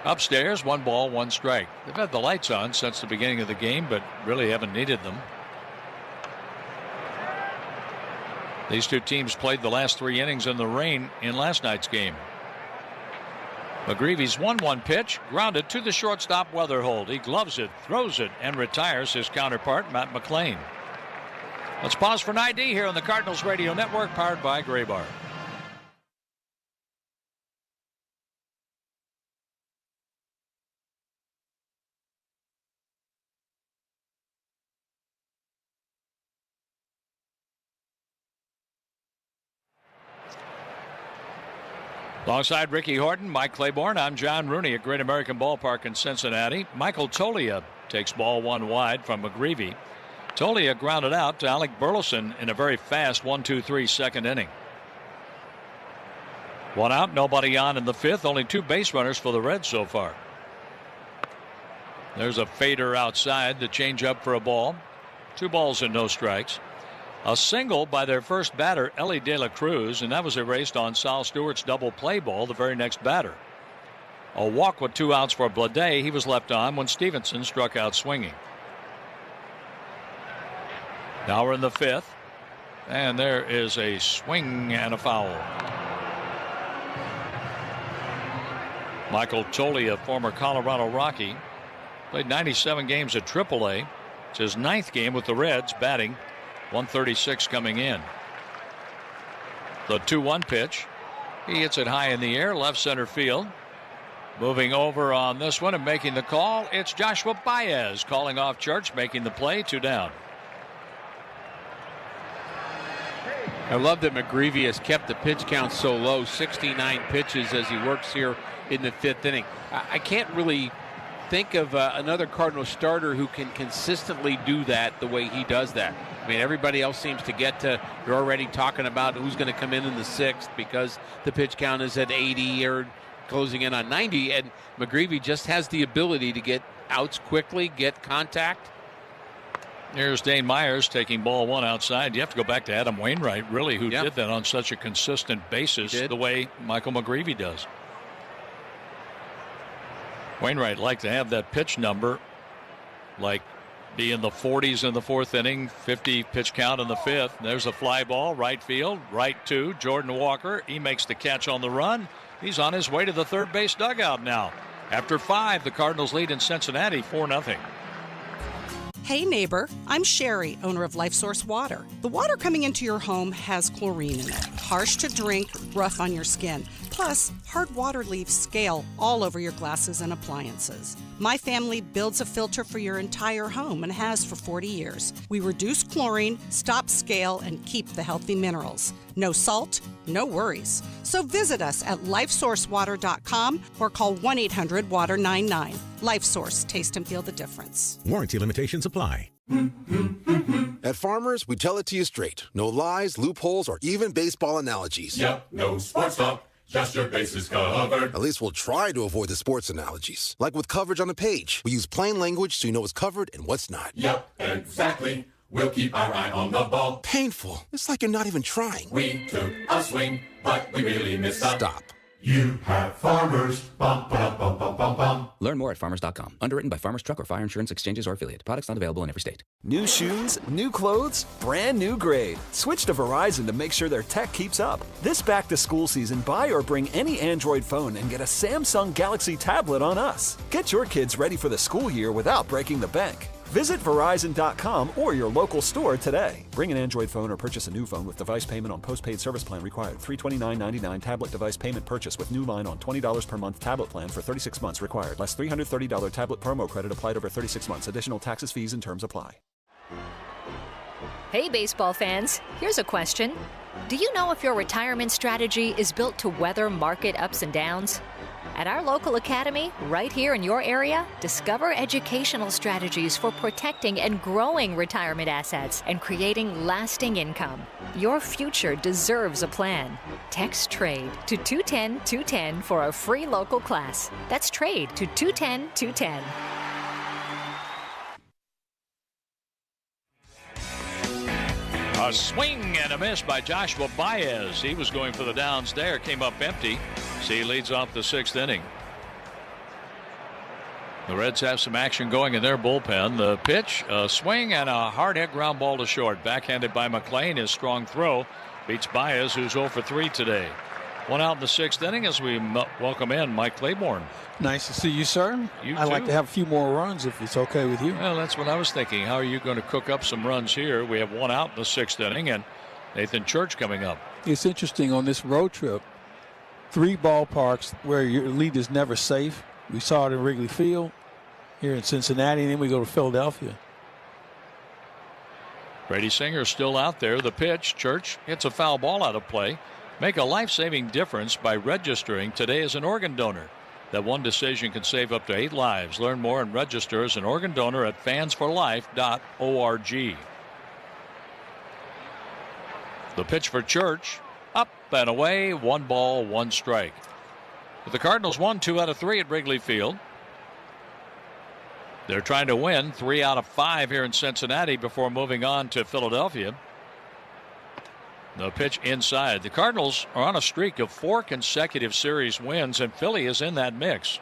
Upstairs, 1 ball, 1 strike. They've had the lights on since the beginning of the game, but really haven't needed them. These two teams played the last 3 innings in the rain in last night's game. McGreevy's 1-1 pitch, grounded to the shortstop Weatherhold. He gloves it, throws it, and retires his counterpart, Matt McLean. Let's pause for an ID here on the Cardinals Radio Network, powered by Graybar. Alongside Ricky Horton, Mike Claiborne, I'm John Rooney at Great American Ballpark in Cincinnati. Michael Tolia takes ball 1 wide from McGreevy. Tolia grounded out to Alec Burleson in a very fast 1-2-3 second inning. 1 out, nobody on in the 5th. Only 2 base runners for the Reds so far. There's a fader outside, the change up for a ball. 2 balls and no strikes. A single by their first batter, Ellie De La Cruz, and that was erased on Sal Stewart's double play ball, the very next batter. A walk with 2 outs for Blade. He was left on when Stevenson struck out swinging. Now we're in the 5th, and there is a swing and a foul. Michael Tolia, former Colorado Rocky, played 97 games at AAA. It's his 9th game with the Reds, batting 136 coming in. The 2-1 pitch. He hits it high in the air, left center field. Moving over on this one and making the call, it's Joshua Baez calling off Church, making the play. 2 down. I love that McGreevy has kept the pitch count so low, 69 pitches as he works here in the 5th inning. I can't really think of another Cardinal starter who can consistently do that the way he does that. I mean, everybody else seems to get to, you're already talking about who's going to come in the 6th because the pitch count is at 80 or closing in on 90, and McGreevy just has the ability to get outs quickly, get contact. Here's Dane Myers taking ball 1 outside. You have to go back to Adam Wainwright, really, who did that on such a consistent basis the way Michael McGreevy does. Wainwright liked to have that pitch number, like be in the 40s in the 4th inning, 50 pitch count in the 5th. There's a fly ball, right field, right to Jordan Walker. He makes the catch on the run. He's on his way to the third base dugout now. After 5, the Cardinals lead in Cincinnati 4-0. Hey neighbor, I'm Sherry, owner of Life Source Water. The water coming into your home has chlorine in it. Harsh to drink, rough on your skin. Plus, hard water leaves scale all over your glasses and appliances. My family builds a filter for your entire home and has for 40 years. We reduce chlorine, stop scale, and keep the healthy minerals. No salt, no worries. So visit us at lifesourcewater.com or call 1-800-WATER-99. LifeSource, taste and feel the difference. Warranty limitations apply. At Farmers, we tell it to you straight. No lies, loopholes, or even baseball analogies. Yep, no sports talk, just your bases covered. At least we'll try to avoid the sports analogies. Like with coverage on the page, we use plain language so you know what's covered and what's not. Yep, exactly. We'll keep our eye on the ball. Painful. It's like you're not even trying. We took a swing, but we really missed out. Stop. You have Farmers. Bum, bum, bum, bum, bum, bum. Learn more at farmers.com. Underwritten by Farmers Truck or Fire Insurance Exchanges or Affiliate. Products not available in every state. New shoes, new clothes, brand new grade. Switch to Verizon to make sure their tech keeps up. This back-to-school season, buy or bring any Android phone and get a Samsung Galaxy tablet on us. Get your kids ready for the school year without breaking the bank. Visit Verizon.com or your local store today. Bring an Android phone or purchase a new phone with device payment on postpaid service plan required. $329.99 tablet device payment purchase with new line on $20 per month tablet plan for 36 months required. Less $330 tablet promo credit applied over 36 months. Additional taxes, fees, and terms apply. Hey, baseball fans, here's a question. Do you know if your retirement strategy is built to weather market ups and downs? At our local academy, right here in your area, discover educational strategies for protecting and growing retirement assets and creating lasting income. Your future deserves a plan. Text TRADE to 210-210 for a free local class. That's TRADE to 210-210. A swing and a miss by Joshua Baez. He was going for the downs there, came up empty. So he leads off the 6th inning. The Reds have some action going in their bullpen. The pitch, a swing, and a hard hit ground ball to short. Backhanded by McLean. His strong throw beats Baez, who's 0 for 3 today. One out in the 6th inning as we welcome in Mike Claiborne. Nice to see you, sir. You I'd too. like to have a few more runs if it's okay with you. Well, that's what I was thinking. How are you going to cook up some runs here? We have one out in the 6th inning, and Nathan Church coming up. It's interesting on this road trip. 3 ballparks where your lead is never safe. We saw it in Wrigley Field, here in Cincinnati, and then we go to Philadelphia. Brady Singer still out there. The pitch, Church hits a foul ball out of play. Make a life-saving difference by registering today as an organ donor. That one decision can save up to 8 lives. Learn more and register as an organ donor at fansforlife.org. The pitch for Church. Up and away. 1 ball, 1 strike. But the Cardinals won 2 out of 3 at Wrigley Field. They're trying to win 3 out of 5 here in Cincinnati before moving on to Philadelphia. The pitch inside. The Cardinals are on a streak of 4 consecutive series wins, and Philly is in that mix.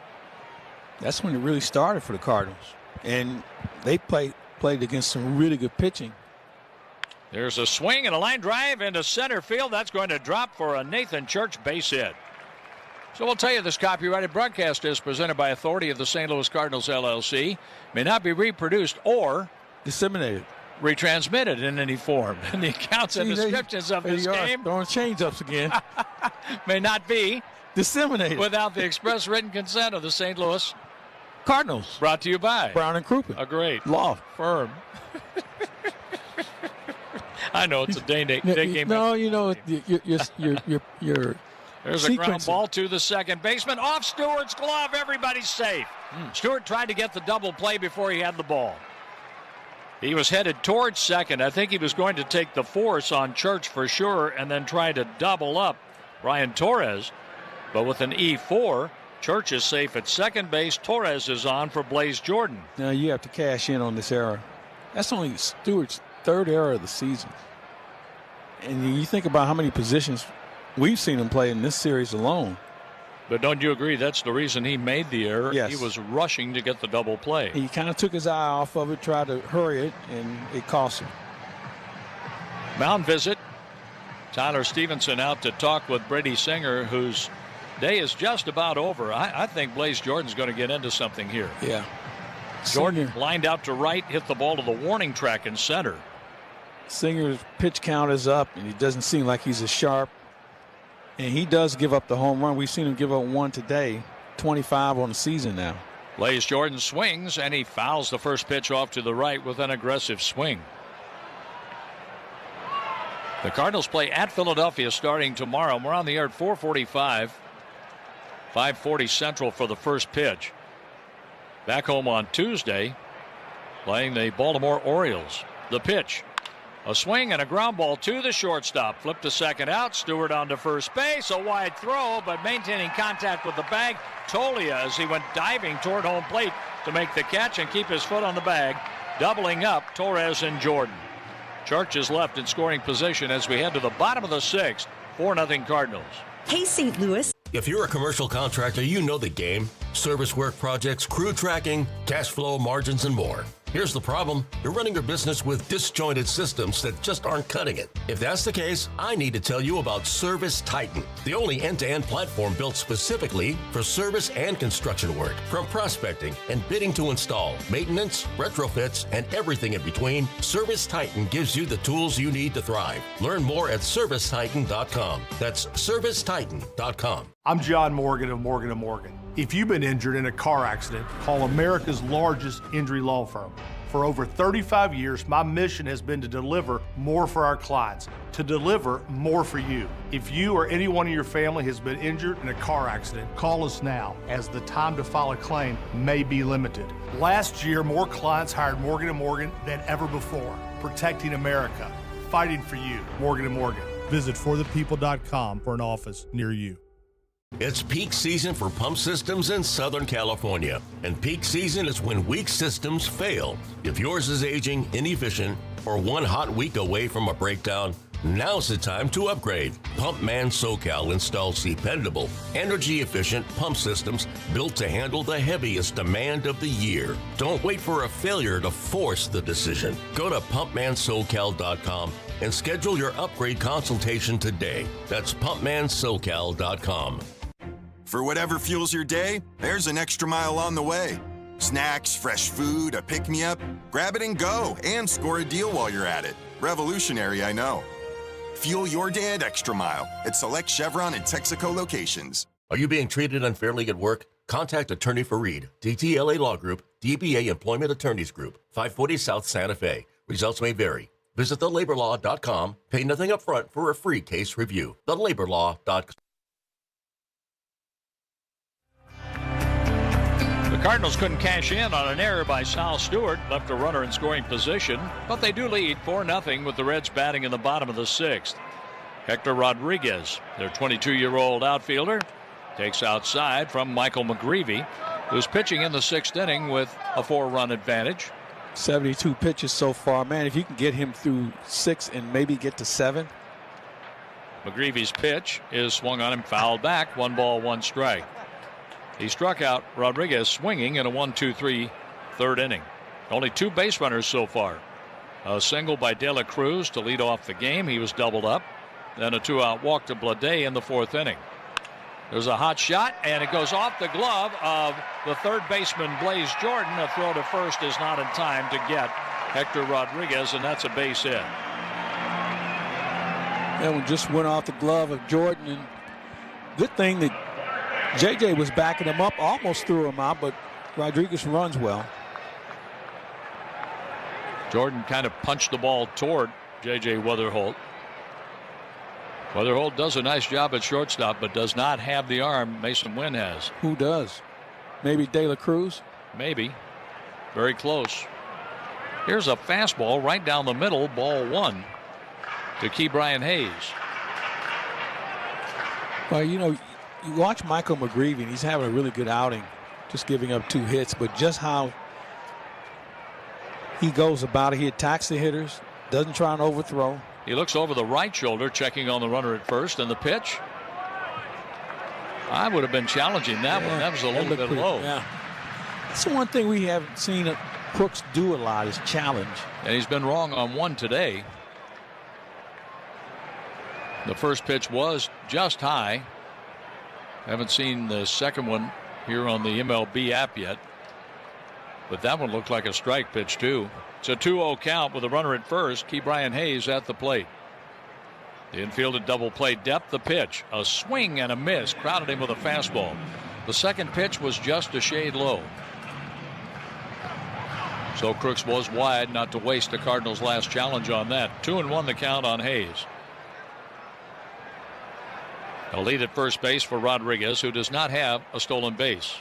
That's when it really started for the Cardinals. And they played against some really good pitching. There's a swing and a line drive into center field. That's going to drop for a Nathan Church base hit. So we'll tell you this copyrighted broadcast is presented by authority of the St. Louis Cardinals, LLC. May not be reproduced or disseminated, retransmitted in any form. And the accounts and descriptions of this game throwing change-ups again may not be disseminated without the express written consent of the St. Louis Cardinals. Brought to you by Brown and Crouppen. A great law firm. I know it's a day game. No, you know you're There's a ground ball to the second baseman. Off Stewart's glove. Everybody's safe. Stewart tried to get the double play before he had the ball. He was headed towards second. I think he was going to take the force on Church for sure and then try to double up Ryan Torres. But with an E4, Church is safe at second base. Torres is on for Blaze Jordan. Now you have to cash in on this error. That's only Stewart's 3rd error of the season. And you think about how many positions we've seen him play in this series alone. But don't you agree that's the reason he made the error? Yes. He was rushing to get the double play. He kind of took his eye off of it, tried to hurry it, and it cost him. Mound visit. Tyler Stevenson out to talk with Brady Singer, whose day is just about over. I think Blaze Jordan's going to get into something here. Yeah. Jordan lined out to right, hit the ball to the warning track in center. Singer's pitch count is up, and he doesn't seem like he's as sharp And he does give up the home run. We've seen him give up one today, 25 on the season now. Blaze Jordan swings, and he fouls the first pitch off to the right with an aggressive swing. The Cardinals play at Philadelphia starting tomorrow. We're on the air at 4:45. 5:40 Central for the first pitch. Back home on Tuesday, playing the Baltimore Orioles. The pitch. A swing and a ground ball to the shortstop. Flip to second out. Stewart on to first base. A wide throw, but maintaining contact with the bag. Tolia, as he went diving toward home plate to make the catch and keep his foot on the bag. Doubling up Torres and Jordan. Church is left in scoring position as we head to the bottom of the sixth. 4-0 Cardinals. Hey, St. Louis. If you're a commercial contractor, you know the game. Service work projects, crew tracking, cash flow, margins, and more. Here's the problem. You're running your business with disjointed systems that just aren't cutting it. If that's the case, I need to tell you about Service Titan, the only end-to-end platform built specifically for service and construction work. From prospecting and bidding to install, maintenance, retrofits, and everything in between, Service Titan gives you the tools you need to thrive. Learn more at ServiceTitan.com. That's ServiceTitan.com. I'm John Morgan of Morgan & Morgan. If you've been injured in a car accident, call America's largest injury law firm. For over 35 years, my mission has been to deliver more for our clients, to deliver more for you. If you or anyone in your family has been injured in a car accident, call us now, as the time to file a claim may be limited. Last year, more clients hired Morgan & Morgan than ever before, protecting America, fighting for you. Morgan & Morgan. Visit forthepeople.com for an office near you. It's peak season for pump systems in Southern California, and peak season is when weak systems fail. If yours is aging, inefficient, or one hot week away from a breakdown, now's the time to upgrade. Pumpman SoCal installs dependable, energy-efficient pump systems built to handle the heaviest demand of the year. Don't wait for a failure to force the decision. Go to pumpmansocal.com and schedule your upgrade consultation today. That's pumpmansocal.com. For whatever fuels your day, there's an extra mile on the way. Snacks, fresh food, a pick-me-up. Grab it and go, and score a deal while you're at it. Revolutionary, I know. Fuel your day at Extra Mile at select Chevron and Texaco locations. Are you being treated unfairly at work? Contact Attorney Fareed, DTLA Law Group, DBA Employment Attorneys Group, 540 South Santa Fe. Results may vary. Visit thelaborlaw.com. Pay nothing up front for a free case review. Thelaborlaw.com. The Cardinals couldn't cash in on an error by Sal Stewart, left a runner in scoring position, but they do lead 4-0 with the Reds batting in the bottom of the sixth. Hector Rodriguez, their 22-year-old outfielder, takes outside from Michael McGreevy, who's pitching in the sixth inning with a 4-run advantage. 72 pitches so far. Man, if you can get him through 6 and maybe get to 7. McGreevy's pitch is swung on him, fouled back, 1 ball, 1 strike. He struck out Rodriguez swinging in a 1-2-3 third inning. Only 2 base runners so far. A single by De La Cruz to lead off the game. He was doubled up. Then a 2-out walk to Blade in the 4th inning. There's a hot shot, and it goes off the glove of the third baseman, Blaze Jordan. A throw to first is not in time to get Hector Rodriguez, and that's a base hit. That one just went off the glove of Jordan. And good thing that JJ was backing him up, almost threw him out, but Rodriguez runs well. Jordan kind of punched the ball toward J.J. Weatherholt. Weatherholt does a nice job at shortstop, but does not have the arm Mason Wynn has. Who does? Maybe De La Cruz? Maybe. Very close. Here's a fastball right down the middle, ball 1 to Key Brian Hayes. Well, you know, you watch Michael McGreevy, and he's having a really good outing, just giving up 2 hits, but just how he goes about it. He attacks the hitters, doesn't try and overthrow. He looks over the right shoulder, checking on the runner at first, and the pitch. I would have been challenging that one. That was a little bit low. Yeah. That's the one thing we haven't seen Crooks do a lot is challenge. And he's been wrong on one today. The first pitch was just high. Haven't seen the second one here on the MLB app yet. But that one looked like a strike pitch, too. It's a 2-0 count with a runner at first. Key Brian Hayes at the plate. The infield at double play depth. The pitch, a swing and a miss, crowded him with a fastball. The second pitch was just a shade low. So Crooks was wide, not to waste the Cardinals' last challenge on that. 2-1 the count on Hayes. A lead at first base for Rodriguez, who does not have a stolen base.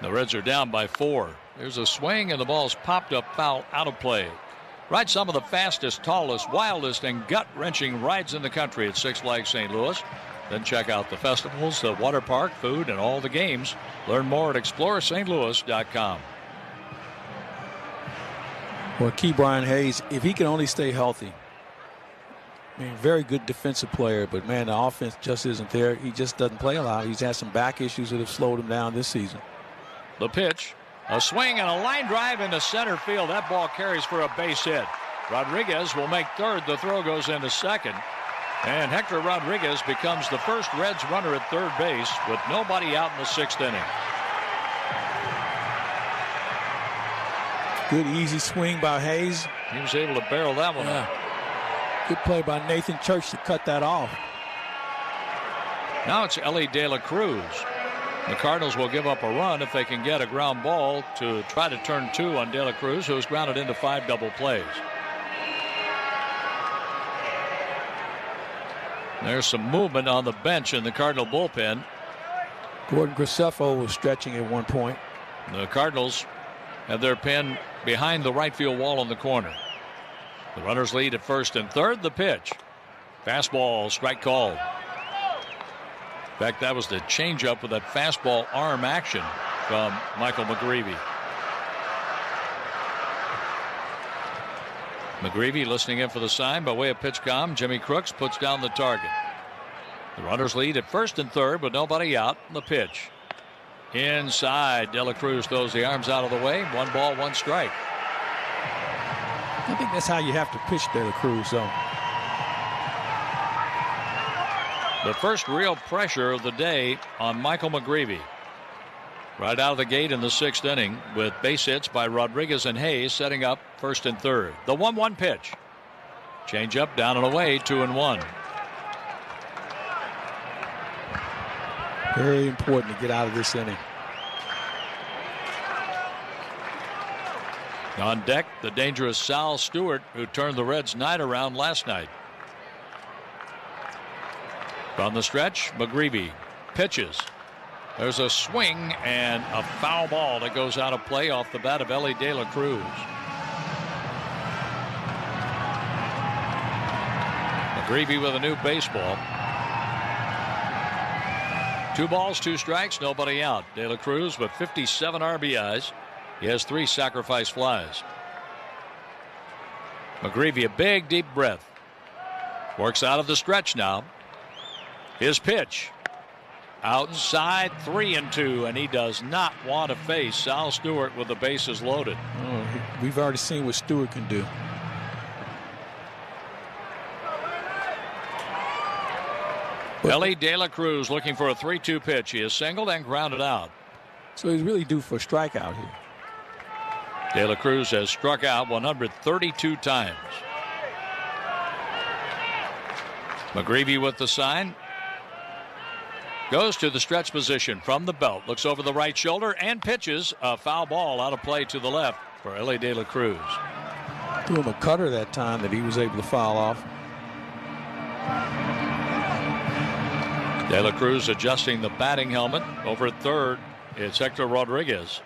The Reds are down by 4. There's a swing, and the ball's popped up foul, out of play. Ride some of the fastest, tallest, wildest, and gut-wrenching rides in the country at Six Flags St. Louis. Then check out the festivals, the water park, food, and all the games. Learn more at ExploreSt.Louis.com. Well, Ke'Bryan Hayes, if he can only stay healthy. I mean, very good defensive player, but, man, the offense just isn't there. He just doesn't play a lot. He's had some back issues that have slowed him down this season. The pitch, a swing and a line drive into center field. That ball carries for a base hit. Rodriguez will make third. The throw goes into second. And Hector Rodriguez becomes the first Reds runner at third base with nobody out in the 6th inning. Good easy swing by Hayes. He was able to barrel that one out. Good play by Nathan Church to cut that off. Now it's Ellie De La Cruz. The Cardinals will give up a run if they can get a ground ball to try to turn 2 on De La Cruz, who was grounded into 5 double plays. There's some movement on the bench in the Cardinal bullpen. Gordon Graceffo was stretching at one point. The Cardinals have their pen behind the right field wall in the corner. The runners lead at first and third. The pitch. Fastball, strike called. In fact, that was the changeup with that fastball arm action from Michael McGreevy. McGreevy listening in for the sign by way of PitchCom. Jimmy Crooks puts down the target. The runners lead at first and third with nobody out. The pitch. Inside. De La Cruz throws the arms out of the way. 1 ball, 1 strike. I think that's how you have to pitch De La Cruz, though. The first real pressure of the day on Michael McGreevy. Right out of the gate in the 6th inning with base hits by Rodriguez and Hayes, setting up first and third. The 1-1 pitch. Change up, down and away, 2-1. Very important to get out of this inning. On deck, the dangerous Sal Stewart, who turned the Reds' night around last night. From the stretch, McGreevy pitches. There's a swing and a foul ball that goes out of play off the bat of Ellie De La Cruz. McGreevy with a new baseball. 2 balls, 2 strikes, nobody out. De La Cruz with 57 RBIs. He has 3 sacrifice flies. McGreevy, a big, deep breath. Works out of the stretch now. His pitch. Outside, 3-2, and he does not want to face Sal Stewart with the bases loaded. Oh, we've already seen what Stewart can do. Ellie De La Cruz looking for a 3-2 pitch. He is singled and grounded out. So he's really due for a strikeout here. De La Cruz has struck out 132 times. McGreevy with the sign. Goes to the stretch position from the belt. Looks over the right shoulder and pitches a foul ball out of play to the left for Ellie De La Cruz. Threw him a cutter that time that he was able to foul off. De La Cruz adjusting the batting helmet. Over at third, it's Hector Rodriguez.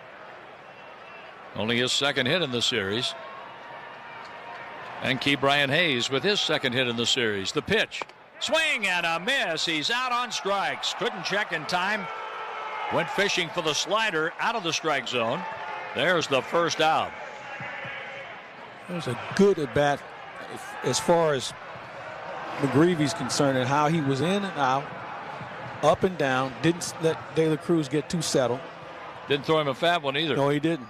Only his 2nd hit in the series. And Ke'Bryan Hayes with his 2nd hit in the series. The pitch. Swing and a miss. He's out on strikes. Couldn't check in time. Went fishing for the slider out of the strike zone. There's the first out. It was a good at bat as far as McGreevy's concerned and how he was in and out, up and down. Didn't let De La Cruz get too settled. Didn't throw him a fat one either. No, he didn't.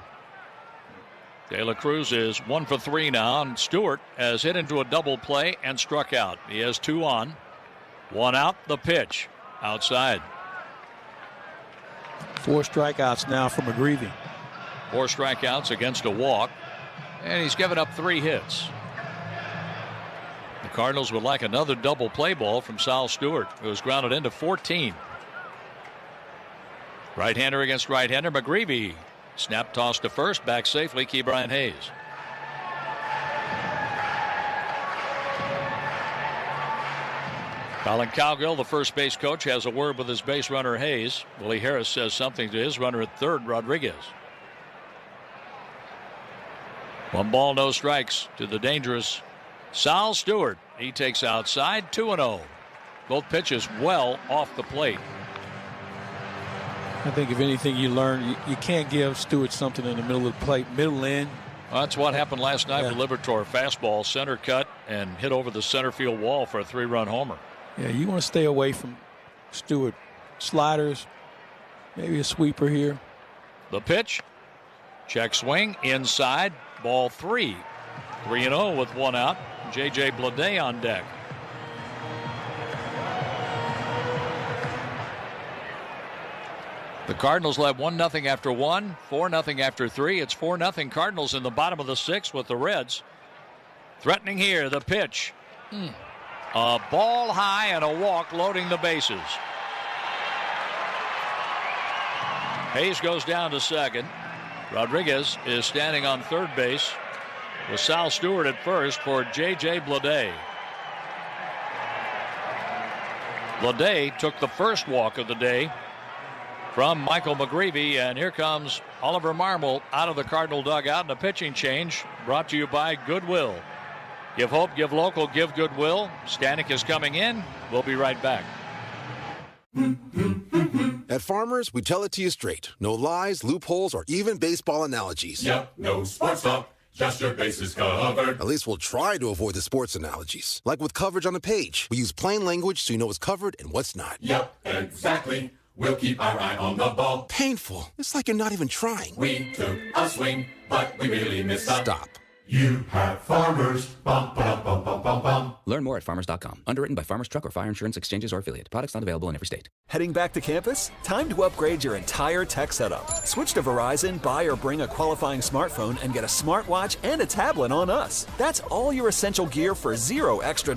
De La Cruz is 1 for 3 now, and Stewart has hit into a double play and struck out. He has 2 on. 1 out. The pitch outside. 4 strikeouts now for McGreevy. 4 strikeouts against a walk, and he's given up 3 hits. The Cardinals would like another double play ball from Sal Stewart, who was grounded into 14. Right-hander against right-hander. McGreevy. Snap toss to first. Back safely. Key Brian Hayes. Colin Cowgill, the first base coach, has a word with his base runner Hayes. Willie Harris says something to his runner at third, Rodriguez. 1 ball, no strikes to the dangerous Sal Stewart. He takes outside, 2-0. Both pitches well off the plate. I think if anything you learn, you can't give Stewart something in the middle of the plate, middle in. Well, that's what happened last night with Liberatore. Fastball, center cut, and hit over the center field wall for a 3-run homer. Yeah, you want to stay away from Stewart. Sliders, maybe a sweeper here. The pitch, check swing, inside, ball 3. 3-0 with 1 out. J.J. Bleday on deck. The Cardinals led 1-0 after 1, 4-0 after 3. It's 4-0 Cardinals in the bottom of the 6th with the Reds. Threatening here, the pitch. A ball high and a walk loading the bases. Hayes goes down to second. Rodriguez is standing on third base with Sal Stewart at first for J.J. Bleday. Bleday took the first walk of the day from Michael McGreevy, and here comes Oliver Marmol out of the Cardinal dugout in a pitching change brought to you by Goodwill. Give hope, give local, give Goodwill. Stanek is coming in. We'll be right back. At Farmers, we tell it to you straight. No lies, loopholes, or even baseball analogies. Yep, no sports talk, just your bases covered. At least we'll try to avoid the sports analogies. Like with coverage on the page. We use plain language so you know what's covered and what's not. Yep, exactly. We'll keep our eye on the ball. Painful. It's like you're not even trying. We took a swing, but we really missed up. Stop. You have Farmers. Bum, ba, bum, bum, bum, bum. Learn more at farmers.com. Underwritten by Farmers Truck or Fire Insurance Exchanges or Affiliate. Products not available in every state. Heading back to campus? Time to upgrade your entire tech setup. Switch to Verizon, buy or bring a qualifying smartphone, and get a smartwatch and a tablet on us. That's all your essential gear for $0 extra.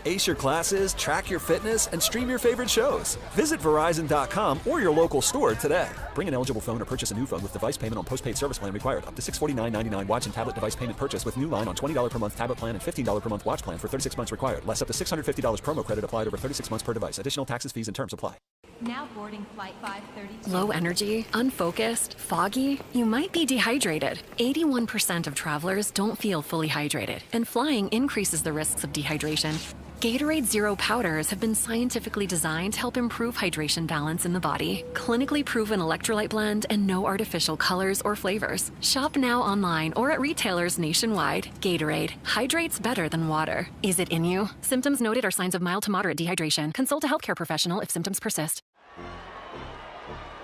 Ace your classes, track your fitness, and stream your favorite shows. Visit Verizon.com or your local store today. Bring an eligible phone or purchase a new phone with device payment on postpaid service plan required. Up to $649.99 watch and tablet device payment purchase with new line on $20 per month tablet plan and $15 per month watch plan for 36 months required. Less up to $650 promo credit applied over 36 months per device. Additional taxes, fees, and terms apply. Now boarding flight 532. Low energy, unfocused, foggy. You might be dehydrated. 81% of travelers don't feel fully hydrated, and flying increases the risks of dehydration. Gatorade Zero powders have been scientifically designed to help improve hydration balance in the body. Clinically proven electrolyte blend and no artificial colors or flavors. Shop now online or at retailers nationwide. Gatorade hydrates better than water. Is it in you? Symptoms noted are signs of mild to moderate dehydration. Consult a healthcare professional if symptoms persist.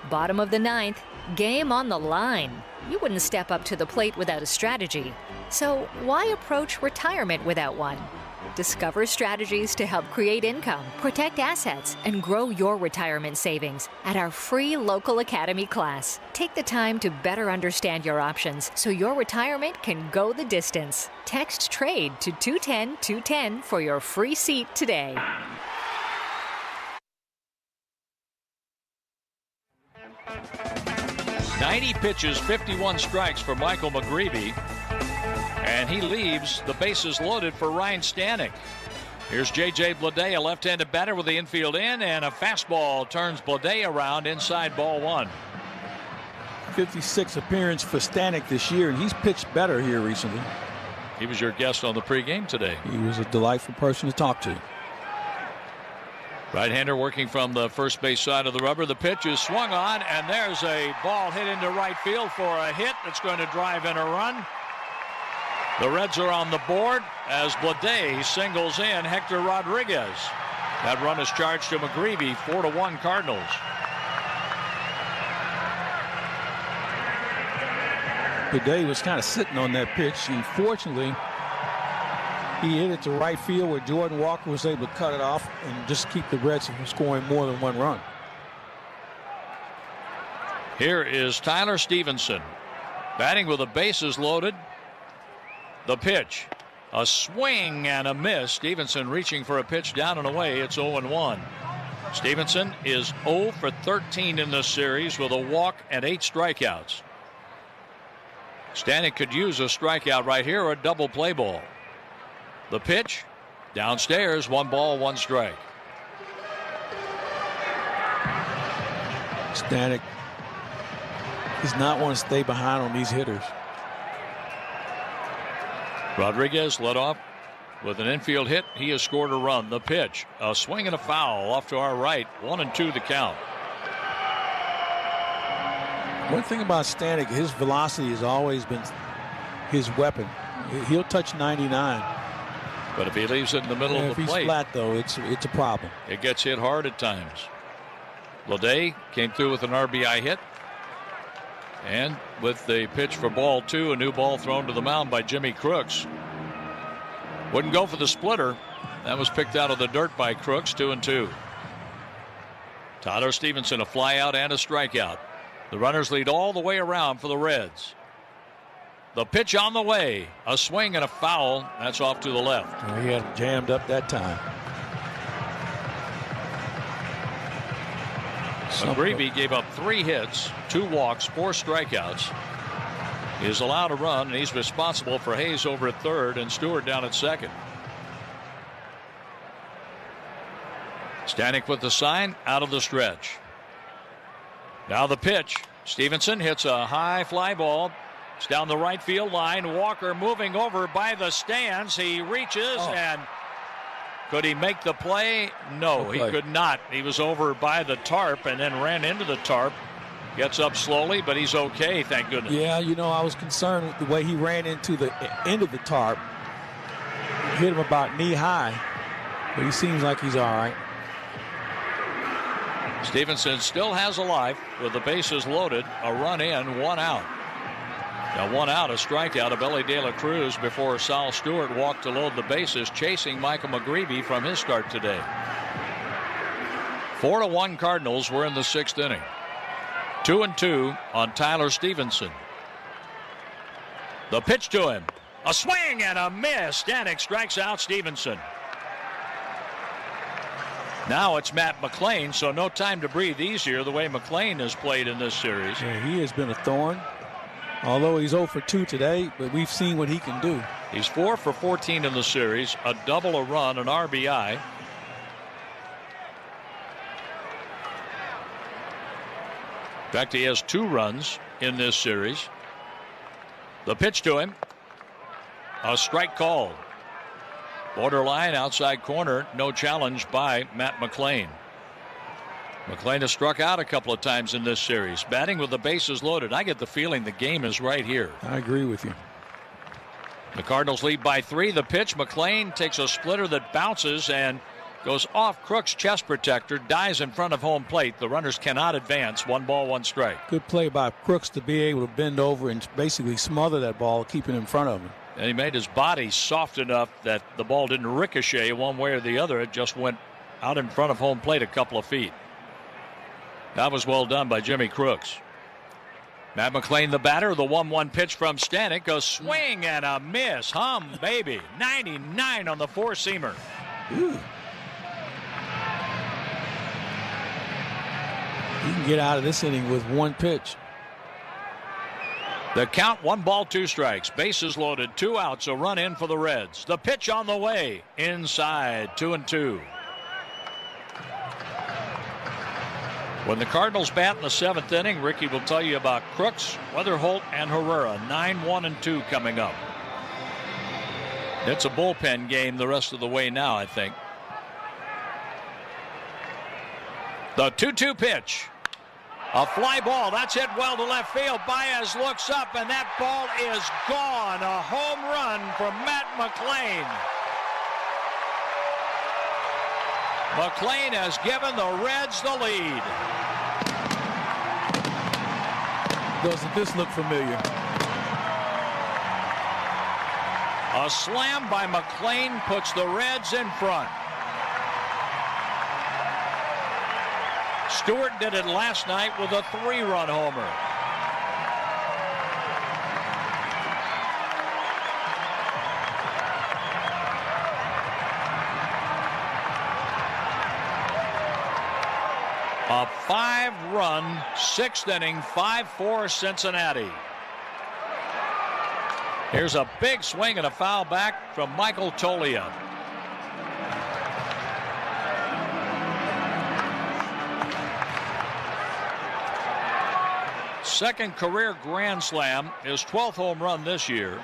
Bottom of the 9th, game on the line. You wouldn't step up to the plate without a strategy. So why approach retirement without one? Discover strategies to help create income, protect assets, and grow your retirement savings at our free local academy class. Take the time to better understand your options so your retirement can go the distance. Text TRADE to 210-210 for your free seat today. "90 pitches, 51 strikes for Michael McGreevy. And he leaves the bases loaded for Ryan Stanek. Here's J.J. Bleday, a left-handed batter with the infield in, and a fastball turns Bleday around inside ball 1. 56 appearance for Stanek this year, and he's pitched better here recently. He was your guest on the pregame today. He was a delightful person to talk to. Right-hander working from the first base side of the rubber. The pitch is swung on, and there's a ball hit into right field for a hit that's going to drive in a run. The Reds are on the board as Bleday singles in Hector Rodriguez. That run is charged to McGreevy, 4-1 Cardinals. Bleday was kind of sitting on that pitch. Unfortunately, he hit it to right field where Jordan Walker was able to cut it off and just keep the Reds from scoring more than one run. Here is Tyler Stevenson batting with the bases loaded. The pitch A swing and a miss. Stevenson reaching for a pitch down and away. It's 0-1. Stevenson is 0 for 13 in this series with a walk and 8 strikeouts. Stanek could use a strikeout right here or a double play ball. The pitch downstairs, 1 ball, 1 strike. Stanek does not want to stay behind on these hitters. Rodriguez led off with an infield hit. He has scored a run. The pitch, a swing and a foul off to our right. 1-2 the count. One thing about Stanek, his velocity has always been his weapon. He'll touch 99. But if he leaves it in the middle of the plate, if he's flat, though, it's a problem. It gets hit hard at times. Lede came through with an RBI hit. And with the pitch for ball 2, a new ball thrown to the mound by Jimmy Crooks. Wouldn't go for the splitter. That was picked out of the dirt by Crooks. 2-2. Tyler Stevenson, a fly out and a strikeout. The runners lead all the way around for the Reds. The pitch on the way. A swing and a foul. That's off to the left. He had jammed up that time. McGreevy gave up 3 hits, 2 walks, 4 strikeouts. He is allowed to run, and he's responsible for Hayes over at third and Stewart down at second. Stanek with the sign out of the stretch. Now the pitch. Stevenson hits a high fly ball. It's down the right field line. Walker moving over by the stands. He reaches and could he make the play? No, he could not. He was over by the tarp and then ran into the tarp. Gets up slowly, but he's okay, thank goodness. Yeah, I was concerned with the way he ran into the end of the tarp. Hit him about knee high, but he seems like he's all right. Stevenson still has a life with the bases loaded. A run in, 1 out. Now 1 out, a strikeout of Ellie De La Cruz before Sal Stewart walked to load the bases, chasing Michael McGreevy from his start today. 4-1 Cardinals. We're in the 6th inning. 2-2 on Tyler Stevenson. The pitch to him. A swing and a miss. Stanek strikes out Stevenson. Now it's Matt McLain, so no time to breathe easier the way McLain has played in this series. Yeah, he has been a thorn. Although he's 0 for 2 today, but we've seen what he can do. He's 4 for 14 in the series, a double, a run, an RBI. In fact, he has 2 runs in this series. The pitch to him. A strike called. Borderline outside corner. No challenge by Matt McLain. McLain has struck out a couple of times in this series. Batting with the bases loaded. I get the feeling the game is right here. I agree with you. The Cardinals lead by 3. The pitch. McLain takes a splitter that bounces and goes off Crooks' chest protector. Dies in front of home plate. The runners cannot advance. 1 ball, 1 strike. Good play by Crooks to be able to bend over and basically smother that ball, keeping it in front of him. And he made his body soft enough that the ball didn't ricochet one way or the other. It just went out in front of home plate a couple of feet. That was well done by Jimmy Crooks. Matt McLain, the batter. The 1-1 pitch from Stanek. A swing and a miss. Hum, baby. 99 on the 4-seamer. Ooh. He can get out of this inning with 1 pitch. The count, 1 ball, 2 strikes. Bases loaded, 2 outs, a run in for the Reds. The pitch on the way. Inside, 2-2. When the Cardinals bat in the 7th inning, Ricky will tell you about Crooks, Weatherholt, and Herrera. 9-1-2 coming up. It's a bullpen game the rest of the way now, I think. The 2-2 pitch. A fly ball. That's hit well to left field. Baez looks up, and that ball is gone. A home run from Matt McLain. McLain has given the Reds the lead. Doesn't this look familiar? A slam by McLain puts the Reds in front. Stewart did it last night with a 3-run homer. A 5-run, 6th inning, 5-4 Cincinnati. Here's a big swing and a foul back from Michael Toglia. Second career grand slam, his 12th home run this year.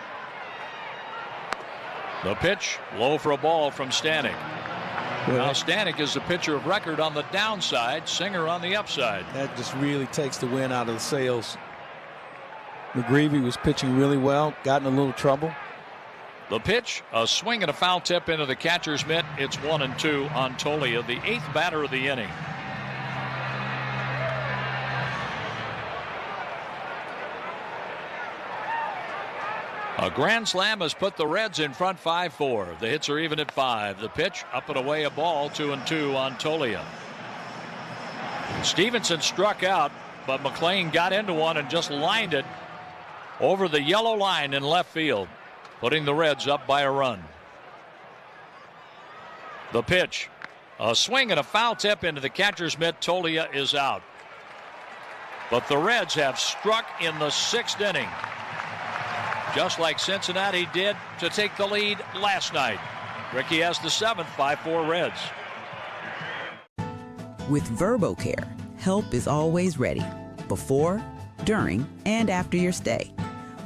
The pitch, low for a ball from Stanek. Now Stanek is the pitcher of record on the downside, Singer on the upside. That just really takes the wind out of the sails. McGreevy was pitching really well, got in a little trouble. The pitch, a swing and a foul tip into the catcher's mitt. It's 1-2 on Toglia, the 8th batter of the inning. A grand slam has put the Reds in front 5-4. The hits are even at 5. The pitch, up and away, a ball, 2-2 on Toglia. Stevenson struck out, but McLean got into one and just lined it over the yellow line in left field, putting the Reds up by a run. The pitch, a swing and a foul tip into the catcher's mitt. Toglia is out. But the Reds have struck in the 6th inning, just like Cincinnati did to take the lead last night. Ricky has the 7th, 5-4 Reds. With VerboCare, help is always ready, before, during, and after your stay.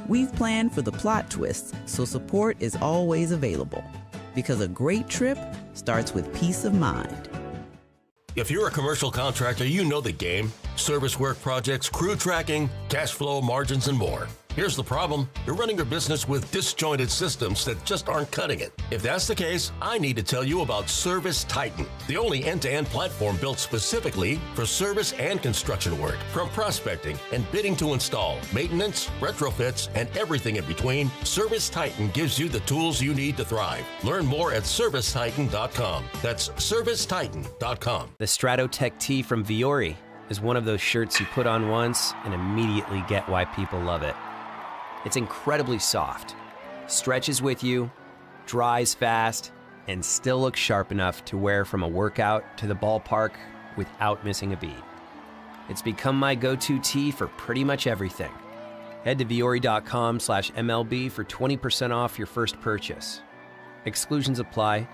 We've planned for the plot twists, so support is always available. Because a great trip starts with peace of mind. If you're a commercial contractor, you know the game. Service work projects, crew tracking, cash flow, margins, and more. Here's the problem. You're running your business with disjointed systems that just aren't cutting it. If that's the case, I need to tell you about Service Titan, the only end-to-end platform built specifically for service and construction work. From prospecting and bidding to install, maintenance, retrofits, and everything in between, Service Titan gives you the tools you need to thrive. Learn more at ServiceTitan.com. That's ServiceTitan.com. The Stratotech tee from Viore is one of those shirts you put on once and immediately get why people love it. It's incredibly soft, stretches with you, dries fast, and still looks sharp enough to wear from a workout to the ballpark without missing a beat. It's become my go-to tee for pretty much everything. Head to Viore.com/MLB for 20% off your first purchase. Exclusions apply.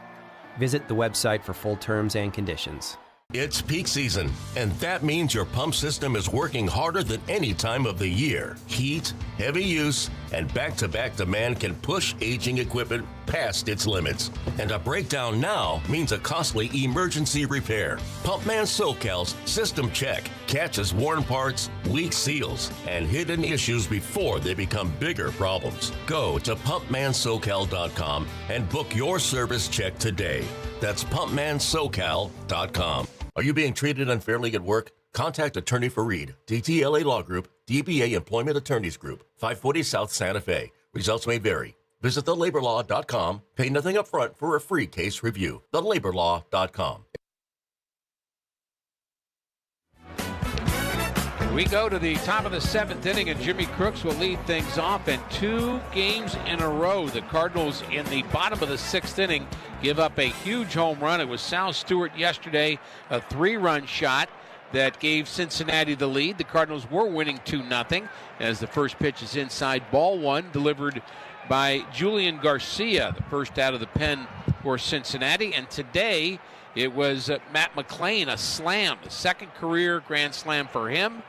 Visit the website for full terms and conditions. It's peak season, and that means your pump system is working harder than any time of the year. Heat, heavy use, and back-to-back demand can push aging equipment past its limits. And a breakdown now means a costly emergency repair. Pumpman SoCal's System Check catches worn parts, weak seals, and hidden issues before they become bigger problems. Go to PumpmanSoCal.com and book your service check today. That's PumpmanSoCal.com. Are you being treated unfairly at work? Contact Attorney Fareed, DTLA Law Group, DBA Employment Attorneys Group, 540 South Santa Fe. Results may vary. Visit thelaborlaw.com. Pay nothing up front for a free case review. Thelaborlaw.com. We go to the top of the 7th inning, and Jimmy Crooks will lead things off. And 2 games in a row, the Cardinals in the bottom of the 6th inning give up a huge home run. It was Sal Stewart yesterday, a 3-run shot that gave Cincinnati the lead. The Cardinals were winning 2-0 as the first pitch is inside, ball 1, delivered by Julian Garcia, the first out of the pen for Cincinnati. And today it was Matt McLean, a slam, the second career grand slam for him.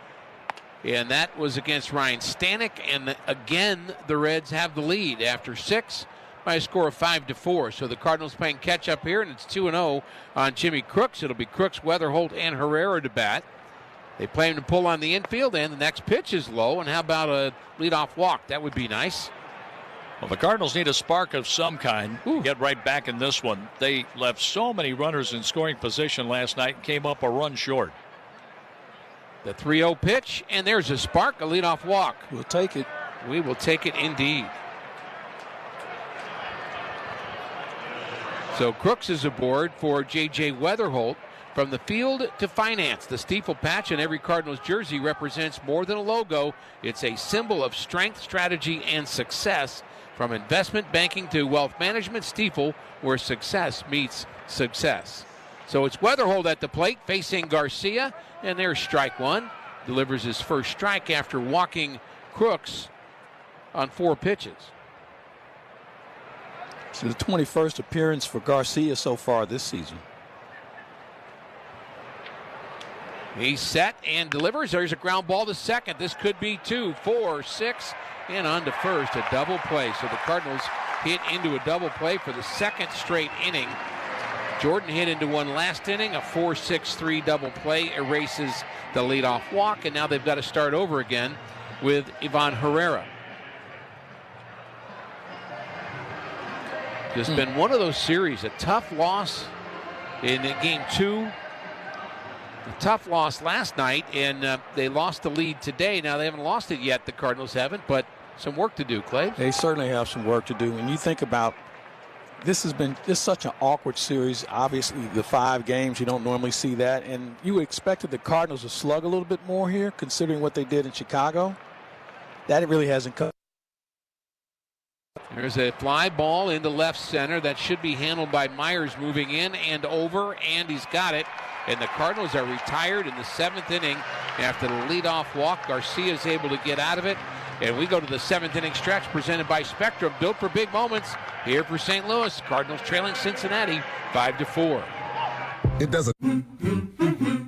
And that was against Ryan Stanek. And again, the Reds have the lead after 6 by a score of 5-4. So the Cardinals playing catch up here, and it's 2-0 on Jimmy Crooks. It'll be Crooks, Weatherholt, and Herrera to bat. They play him to pull on the infield, and the next pitch is low. And how about a leadoff walk? That would be nice. Well, the Cardinals need a spark of some kind. Get right back in this one. They left so many runners in scoring position last night and came up a run short. The 3-0 pitch, and there's a spark, a leadoff walk. We'll take it. We will take it indeed. So Crooks is aboard for J.J. Weatherholt. From the field to finance, the Stiefel patch on every Cardinals jersey represents more than a logo. It's a symbol of strength, strategy, and success. From investment banking to wealth management, Stiefel, where success meets success. So it's Weatherhold at the plate facing Garcia, and there's strike one. Delivers his first strike after walking Crooks on 4 pitches. It's the 21st appearance for Garcia so far this season. He's set and delivers. There's a ground ball to second. This could be 2, 4, 6, and on to first. A double play. So the Cardinals hit into a double play for the second straight inning. Jordan hit into one last inning. A 4-6-3 double play erases the leadoff walk, and now they've got to start over again with Ivan Herrera. It's been one of those series, a tough loss in game 2. A tough loss last night, and they lost the lead today. Now, they haven't lost it yet, the Cardinals haven't, but some work to do, Clay. They certainly have some work to do. When you think about this has been just such an awkward series. Obviously, the 5 games, you don't normally see that. And you expected the Cardinals to slug a little bit more here, considering what they did in Chicago. That really hasn't come. There's a fly ball into left center that should be handled by Myers, moving in and over, and he's got it. And the Cardinals are retired in the 7th inning after the leadoff walk. Garcia is able to get out of it. And we go to the 7th inning stretch presented by Spectrum, built for big moments here for St. Louis. Cardinals trailing Cincinnati 5-4. It doesn't.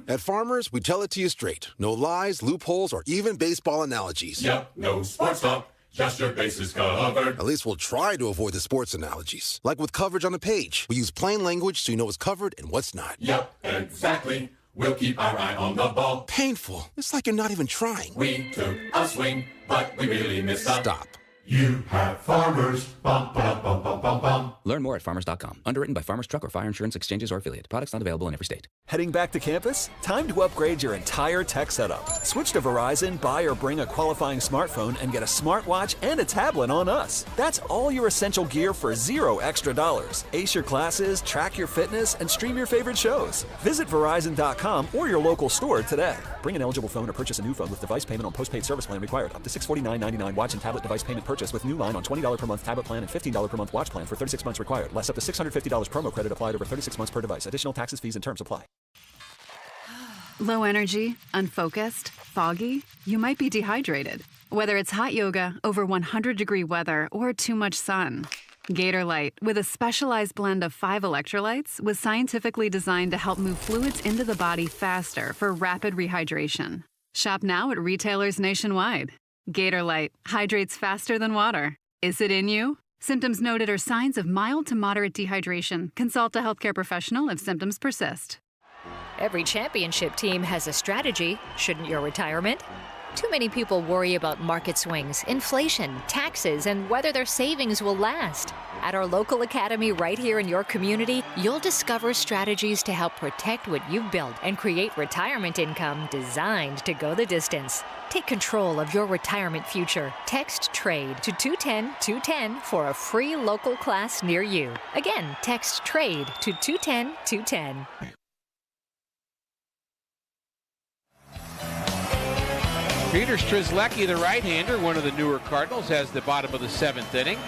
At Farmers, we tell it to you straight. No lies, loopholes, or even baseball analogies. Yep, no sports talk. Just your bases covered. At least we'll try to avoid the sports analogies. Like with coverage on a page. We use plain language so you know what's covered and what's not. Yep, exactly. We'll keep our eye on the ball. Painful. It's like you're not even trying. We took a swing, but we really missed up. Stop. You have Farmers. Bum, bum, bum, bum, bum, bum. Learn more at farmers.com. Underwritten by Farmers Truck or Fire Insurance Exchanges or Affiliate. Products not available in every state. Heading back to campus? Time to upgrade your entire tech setup. Switch to Verizon, buy or bring a qualifying smartphone, and get a smartwatch and a tablet on us. That's all your essential gear for $0 extra. Ace your classes, track your fitness, and stream your favorite shows. Visit Verizon.com or your local store today. Bring an eligible phone or purchase a new phone with device payment on postpaid service plan required. Up to $649.99 watch and tablet device payment purchase with new line on $20 per month tablet plan and $15 per month watch plan for 36 months required. Less up to $650 promo credit applied over 36 months per device. Additional taxes, fees, and terms apply. Low energy, unfocused, foggy? You might be dehydrated. Whether it's hot yoga, over 100-degree weather, or too much sun. Gator Light, with a specialized blend of 5 electrolytes, was scientifically designed to help move fluids into the body faster for rapid rehydration. Shop now at retailers nationwide. Gator Light hydrates faster than water. Is it in you? Symptoms noted are signs of mild to moderate dehydration. Consult a healthcare professional if symptoms persist. Every championship team has a strategy. Shouldn't your retirement? Too many people worry about market swings, inflation, taxes, and whether their savings will last. At our local academy right here in your community, you'll discover strategies to help protect what you've built and create retirement income designed to go the distance. Take control of your retirement future. Text TRADE to 210-210 for a free local class near you. Again, text TRADE to 210-210. Peter Strzelecki, the right-hander, one of the newer Cardinals, has the bottom of the 7th inning.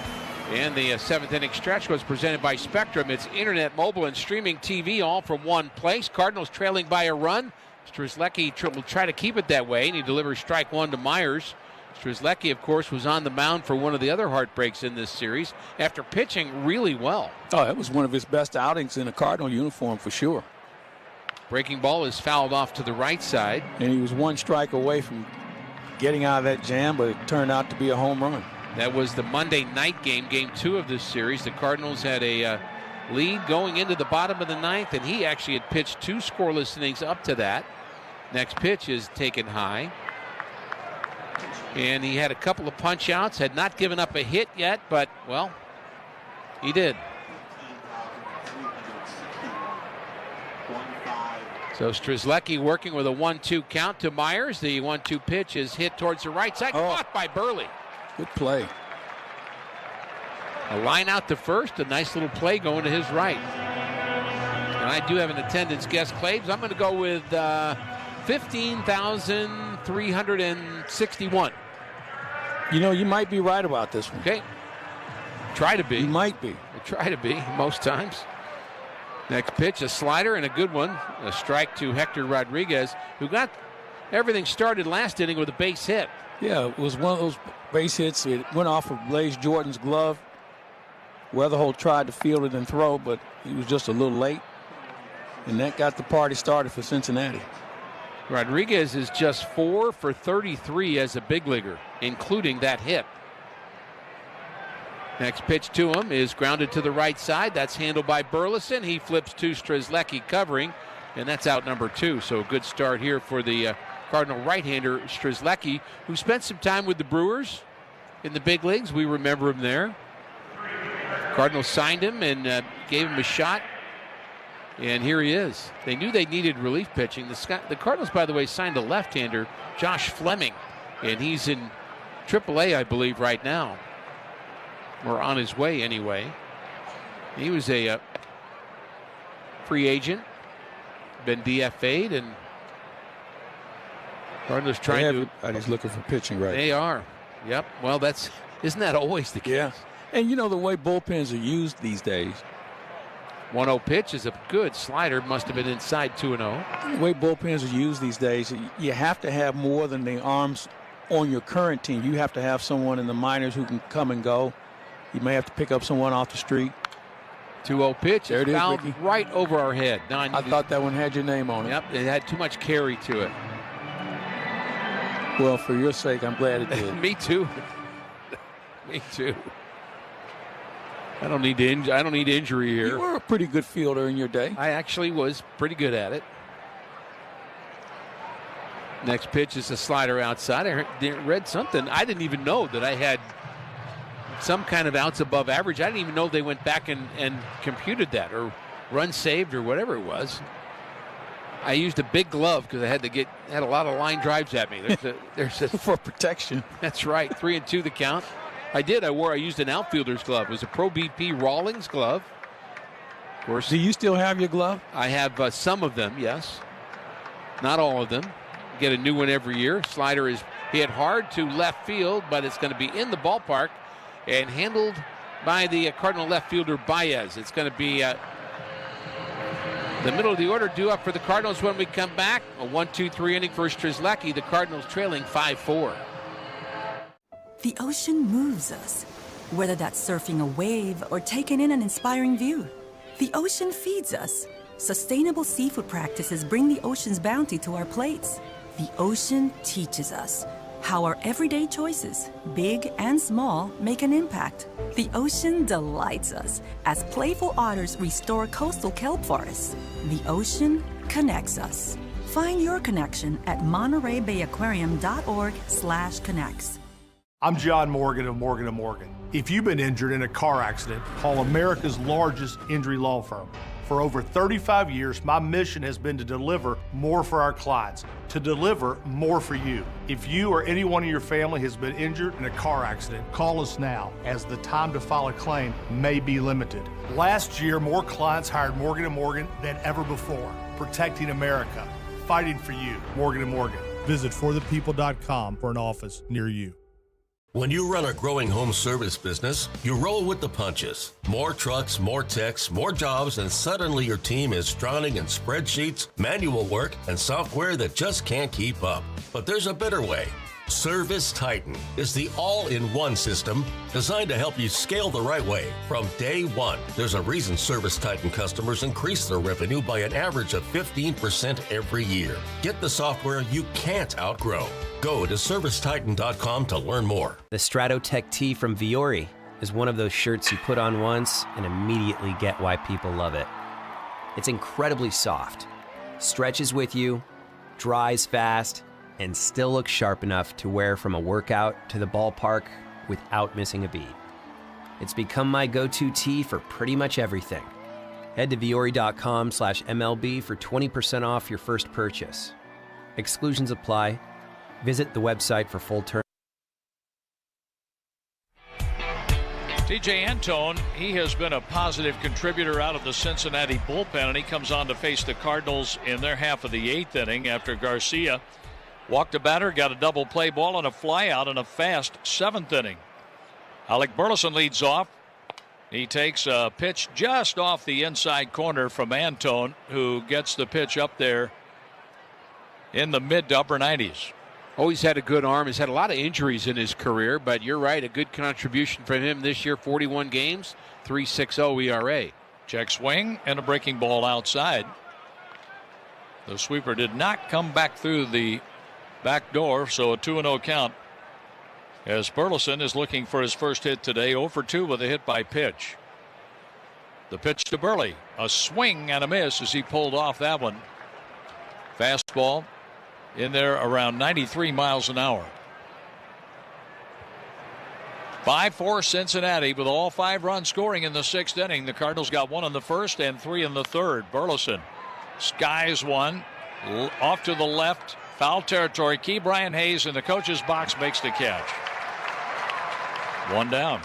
And the 7th inning stretch was presented by Spectrum. It's internet, mobile, and streaming TV all from one place. Cardinals trailing by a run. Strzelecki will try to keep it that way, and he delivers strike 1 to Myers. Strzelecki, of course, was on the mound for one of the other heartbreaks in this series after pitching really well. Oh, that was one of his best outings in a Cardinal uniform for sure. Breaking ball is fouled off to the right side. And he was 1 strike away from getting out of that jam, but it turned out to be a home run. That was the Monday night game, game 2 of this series. The Cardinals had a lead going into the bottom of the 9th, and he actually had pitched 2 scoreless innings up to that. Next pitch is taken high. And he had a couple of punch outs, had not given up a hit yet, but, well, he did. So Strzelecki working with a 1-2 count to Myers. The 1-2 pitch is hit towards the right side, caught by Burley. Good play. A line out to first, a nice little play going to his right. And I do have an attendance guess, Claves. I'm going to go with 15,361. You know, you might be right about this one. Okay. Try to be. You might be. I try to be most times. Next pitch, a slider and a good one. A strike to Hector Rodriguez, who got everything started last inning with a base hit. Yeah, it was one of those base hits. It went off of Blaze Jordan's glove. Weatherholt tried to field it and throw, but he was just a little late. And that got the party started for Cincinnati. Rodriguez is just 4 for 33 as a big leaguer, including that hit. Next pitch to him is grounded to the right side. That's handled by Burleson. He flips to Strzelecki covering, and that's out number 2. So a good start here for the Cardinal right-hander Strzelecki, who spent some time with the Brewers in the big leagues. We remember him there. Cardinals signed him and gave him a shot, and here he is. They knew they needed relief pitching. The Cardinals, by the way, signed a left-hander, Josh Fleming, and he's in AAA, I believe, right now. Or on his way anyway. He was a free agent, been DFA'd, and Cardinals trying to. He's looking for pitching right. They are. Yep. Well, isn't that always the case? Yeah. And you know the way bullpens are used these days. 1-0 pitch is a good slider. Must have been inside 2-0. The way bullpens are used these days, you have to have more than the arms on your current team. You have to have someone in the minors who can come and go. You may have to pick up someone off the street. 2-0 pitch. There it is, fouled Ricky. right over our head. I thought that one had your name on it. Yep, it had too much carry to it. Well, for your sake, I'm glad it did. Me too. Me too. I don't need injury here. You were a pretty good fielder in your day. I actually was pretty good at it. Next pitch is a slider outside. I read something. I didn't even know that I had some kind of outs above average. I didn't even know they went back and computed that, or run saved, or whatever it was. I used a big glove because I had a lot of line drives at me. There's a for protection. That's right. 3-2 the count. I used an outfielder's glove. It was a Pro BP Rawlings glove. Of course. Do you still have your glove? I have some of them, yes. Not all of them. Get a new one every year. Slider is hit hard to left field, but it's going to be in the ballpark and handled by the Cardinal left fielder Baez. It's going to be the middle of the order due up for the Cardinals when we come back. A 1-2-3 inning for Strzelecki. The Cardinals trailing 5-4. The ocean moves us, whether that's surfing a wave or taking in an inspiring view. The ocean feeds us. Sustainable seafood practices bring the ocean's bounty to our plates. The ocean teaches us how our everyday choices, big and small, make an impact. The ocean delights us as playful otters restore coastal kelp forests. The ocean connects us. Find your connection at MontereyBayAquarium.org/connects. I'm John Morgan of Morgan & Morgan. If you've been injured in a car accident, call America's largest injury law firm. For over 35 years, my mission has been to deliver more for our clients, to deliver more for you. If you or anyone in your family has been injured in a car accident, call us now, as the time to file a claim may be limited. Last year, more clients hired Morgan & Morgan than ever before, protecting America, fighting for you. Morgan & Morgan. Visit forthepeople.com for an office near you. When you run a growing home service business, you roll with the punches. More trucks, more techs, more jobs, and suddenly your team is drowning in spreadsheets, manual work, and software that just can't keep up. But there's a better way. Service Titan is the all-in-one system designed to help you scale the right way from day one. There's a reason Service Titan customers increase their revenue by an average of 15% every year. Get the software you can't outgrow. Go to ServiceTitan.com to learn more. The Stratotech tee from Viore is one of those shirts you put on once and immediately get why people love it. It's incredibly soft, stretches with you, dries fast, and still looks sharp enough to wear from a workout to the ballpark without missing a beat. It's become my go-to tee for pretty much everything. Head to Viore.com/MLB for 20% off your first purchase. Exclusions apply. Visit the website for full terms. TJ Antone, he has been a positive contributor out of the Cincinnati bullpen, and he comes on to face the Cardinals in their half of the 8th inning after Garcia walked a batter, got a double play ball and a flyout in a fast 7th inning. Alec Burleson leads off. He takes a pitch just off the inside corner from Antone, who gets the pitch up there in the mid to upper 90s. Always had a good arm. He's had a lot of injuries in his career, but you're right, a good contribution from him this year. 41 games, 3.60 ERA. Check swing and a breaking ball outside. The sweeper did not come back through the back door, so a 2-0 count as Burleson is looking for his first hit today. 0 for 2 with a hit by pitch. The pitch to Burley. A swing and a miss as he pulled off that one. Fastball in there around 93 miles an hour. 5-4 Cincinnati with all 5 runs scoring in the 6th inning. The Cardinals got 1 in the 1st and 3 in the 3rd. Burleson skies one off to the left. Foul territory. Ke'Bryan Hayes in the coach's box makes the catch. 1 down.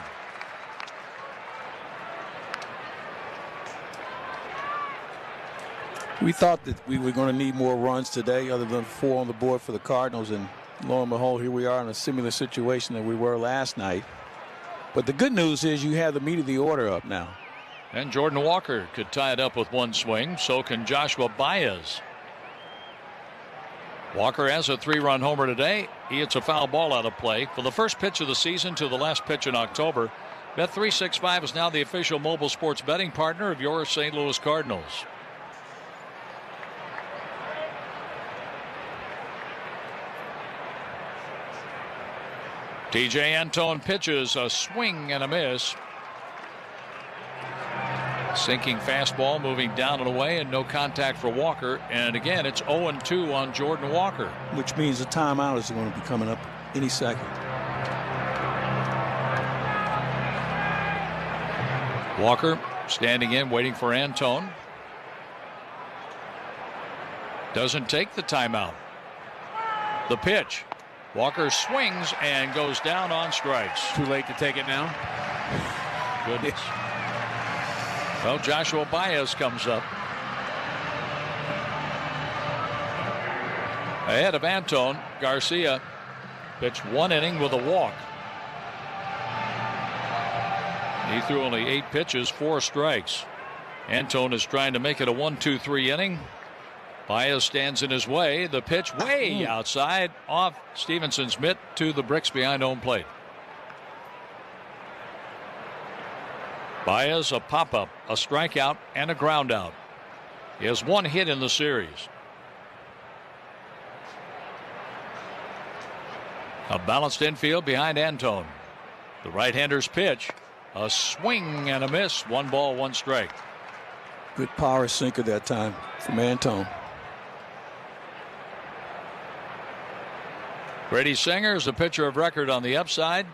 We thought that we were going to need more runs today other than 4 on the board for the Cardinals, and lo and behold, here we are in a similar situation that we were last night. But the good news is you have the meat of the order up now. And Jordan Walker could tie it up with 1 swing. So can Joshua Baez. Walker has a 3-run homer today. He hits a foul ball out of play. For the first pitch of the season to the last pitch in October, Bet365 is now the official mobile sports betting partner of your St. Louis Cardinals. TJ Antone pitches, a swing and a miss. Sinking fastball moving down and away, and no contact for Walker. And again, it's 0-2 on Jordan Walker. Which means the timeout is going to be coming up any second. Walker standing in, waiting for Antone. Doesn't take the timeout. The pitch. Walker swings and goes down on strikes. Too late to take it now. Goodness. Well, Joshua Baez comes up. Ahead of Antone, Garcia pitched 1 inning with a walk. He threw only 8 pitches, 4 strikes. Antone is trying to make it a 1-2-3 inning. Baez stands in his way. The pitch way outside off Stevenson's mitt to the bricks behind home plate. Baez, a pop-up, a strikeout, and a ground out. He has 1 hit in the series. A balanced infield behind Antone. The right-hander's pitch, a swing and a miss. 1 ball, 1 strike. Good power sinker that time from Antone. Brady Singer is the pitcher of record on the upside.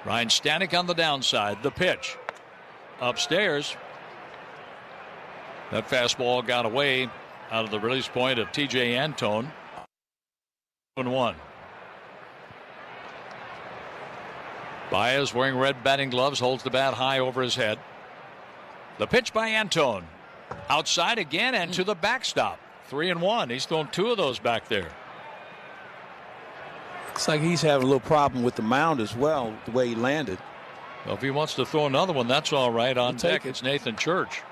Ryan Stanek on the downside. The pitch upstairs. That fastball got away out of the release point of TJ Antone. 1-1. Baez, wearing red batting gloves, holds the bat high over his head. The pitch by Antone. Outside again and to the backstop. 3-1. He's thrown 2 of those back there. Looks like he's having a little problem with the mound as well, the way he landed. Well, if he wants to throw another one, that's all right. On deck, it's Nathan Church.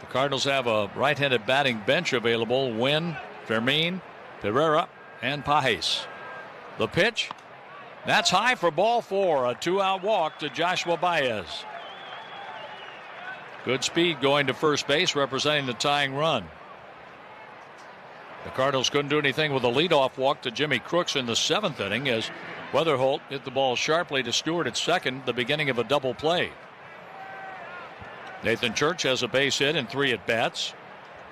The Cardinals have a right-handed batting bench available. Wynn, Fermin, Pereira, and Pajes. The pitch. That's high for ball 4. A 2-out walk to Joshua Baez. Good speed going to first base, representing the tying run. The Cardinals couldn't do anything with a leadoff walk to Jimmy Crooks in the 7th inning as Weatherholt hit the ball sharply to Stewart at second, the beginning of a double play. Nathan Church has a base hit and 3 at-bats.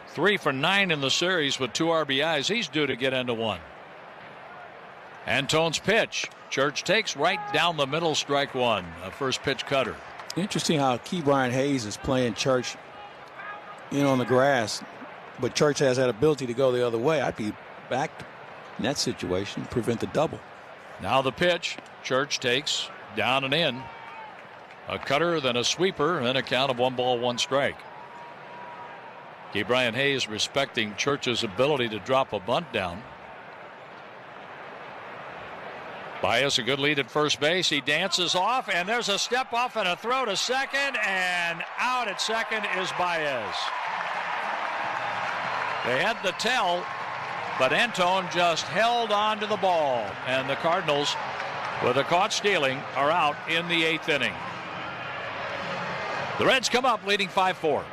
3 for 9 in the series with 2 RBIs. He's due to get into 1. Antone's pitch. Church takes right down the middle, strike 1. A first pitch cutter. Interesting how Ke'Bryan Hayes is playing Church in on the grass, but Church has that ability to go the other way. I'd be back in that situation, prevent the double. Now the pitch. Church takes down and in. A cutter, then a sweeper, and a count of 1 ball, 1 strike. Ke'Bryan Hayes respecting Church's ability to drop a bunt down. Baez a good lead at first base. He dances off, and there's a step off and a throw to second, and out at second is Baez. They had the tell, but Antone just held on to the ball, and the Cardinals, with a caught stealing, are out in the 8th inning. The Reds come up leading 5-4.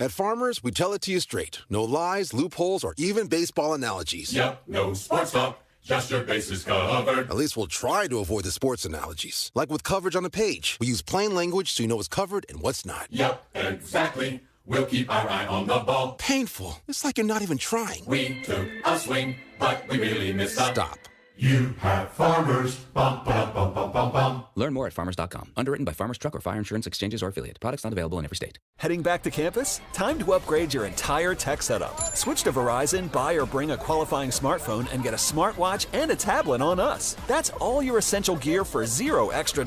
At Farmers, we tell it to you straight. No lies, loopholes, or even baseball analogies. Yep, no sports talk, just your bases covered. At least we'll try to avoid the sports analogies. Like with coverage on a page. We use plain language so you know what's covered and what's not. Yep, exactly. We'll keep our eye on the ball. Painful. It's like you're not even trying. We took a swing, but we really missed up. Stop. You have Farmers. Bum, bum, bum, bum, bum, bum. Learn more at farmers.com. Underwritten by Farmers Truck or Fire Insurance Exchanges or Affiliate. Products not available in every state. Heading back to campus? Time to upgrade your entire tech setup. Switch to Verizon, buy or bring a qualifying smartphone, and get a smartwatch and a tablet on us. That's all your essential gear for $0 extra.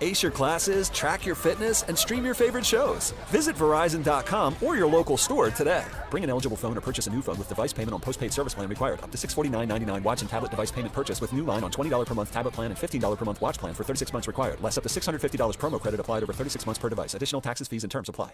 Ace your classes, track your fitness, and stream your favorite shows. Visit Verizon.com or your local store today. Bring an eligible phone or purchase a new phone with device payment on postpaid service plan required. Up to $649.99 watch and tablet device payment purchase with new line on $20 per month tablet plan and $15 per month watch plan for 36 months required. Less up to $650 promo credit applied over 36 months per device. Additional taxes, fees, and terms apply.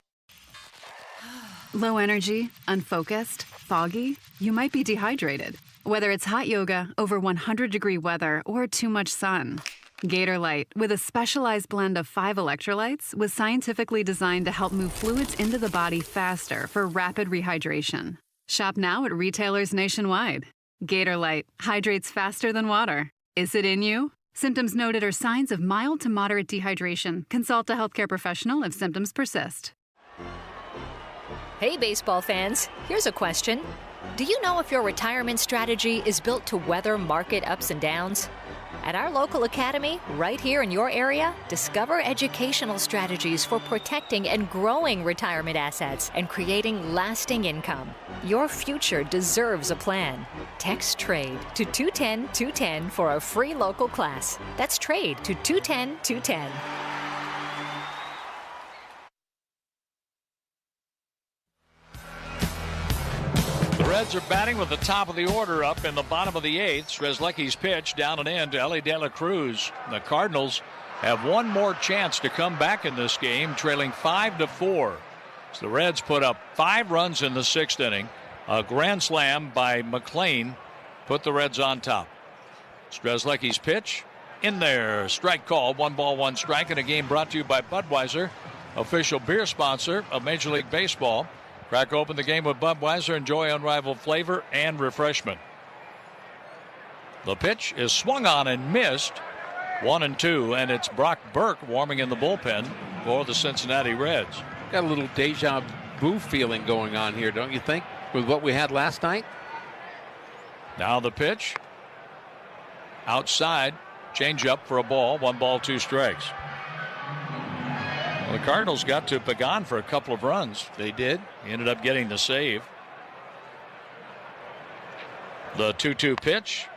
Low energy, unfocused, foggy? You might be dehydrated. Whether it's hot yoga, over 100-degree weather, or too much sun. Gator Light, with a specialized blend of 5 electrolytes, was scientifically designed to help move fluids into the body faster for rapid rehydration. Shop now at retailers nationwide. Gator Light hydrates faster than water. Is it in you? Symptoms noted are signs of mild to moderate dehydration. Consult a healthcare professional if symptoms persist. Hey, baseball fans, here's a question. Do you know if your retirement strategy is built to weather market ups and downs? At our local academy, right here in your area, discover educational strategies for protecting and growing retirement assets and creating lasting income. Your future deserves a plan. Text TRADE to 210-210 for a free local class. That's TRADE to 210-210. The Reds are batting with the top of the order up in the bottom of the 8th. Strzelecki's pitch down and in to Ellie De La Cruz. The Cardinals have one more chance to come back in this game, trailing 5-4. So the Reds put up 5 runs in the 6th inning. A grand slam by McLean put the Reds on top. Strzelecki's pitch in there. Strike call. 1 ball, 1 strike. And a game brought to you by Budweiser, official beer sponsor of Major League Baseball. Crack open the game with Budweiser. Enjoy unrivaled flavor and refreshment. The pitch is swung on and missed. 1-2, and it's Brock Burke warming in the bullpen for the Cincinnati Reds. Got a little deja vu feeling going on here, don't you think, with what we had last night? Now the pitch. Outside. Change up for a ball. 1 ball, 2 strikes. Well, the Cardinals got to Pagan for a couple of runs. They did. He ended up getting the save. The 2-2 pitch.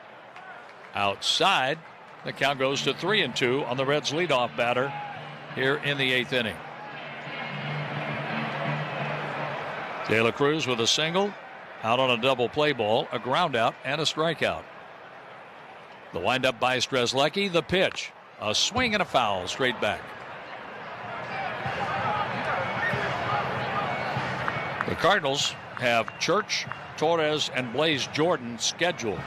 Outside. The count goes to 3-2 on the Reds' leadoff batter here in the 8th inning. De La Cruz with a single, out on a double play ball, a ground out, and a strikeout. The windup by Strzelecki, the pitch. A swing and a foul straight back. The Cardinals have Church, Torres, and Blaze Jordan scheduled.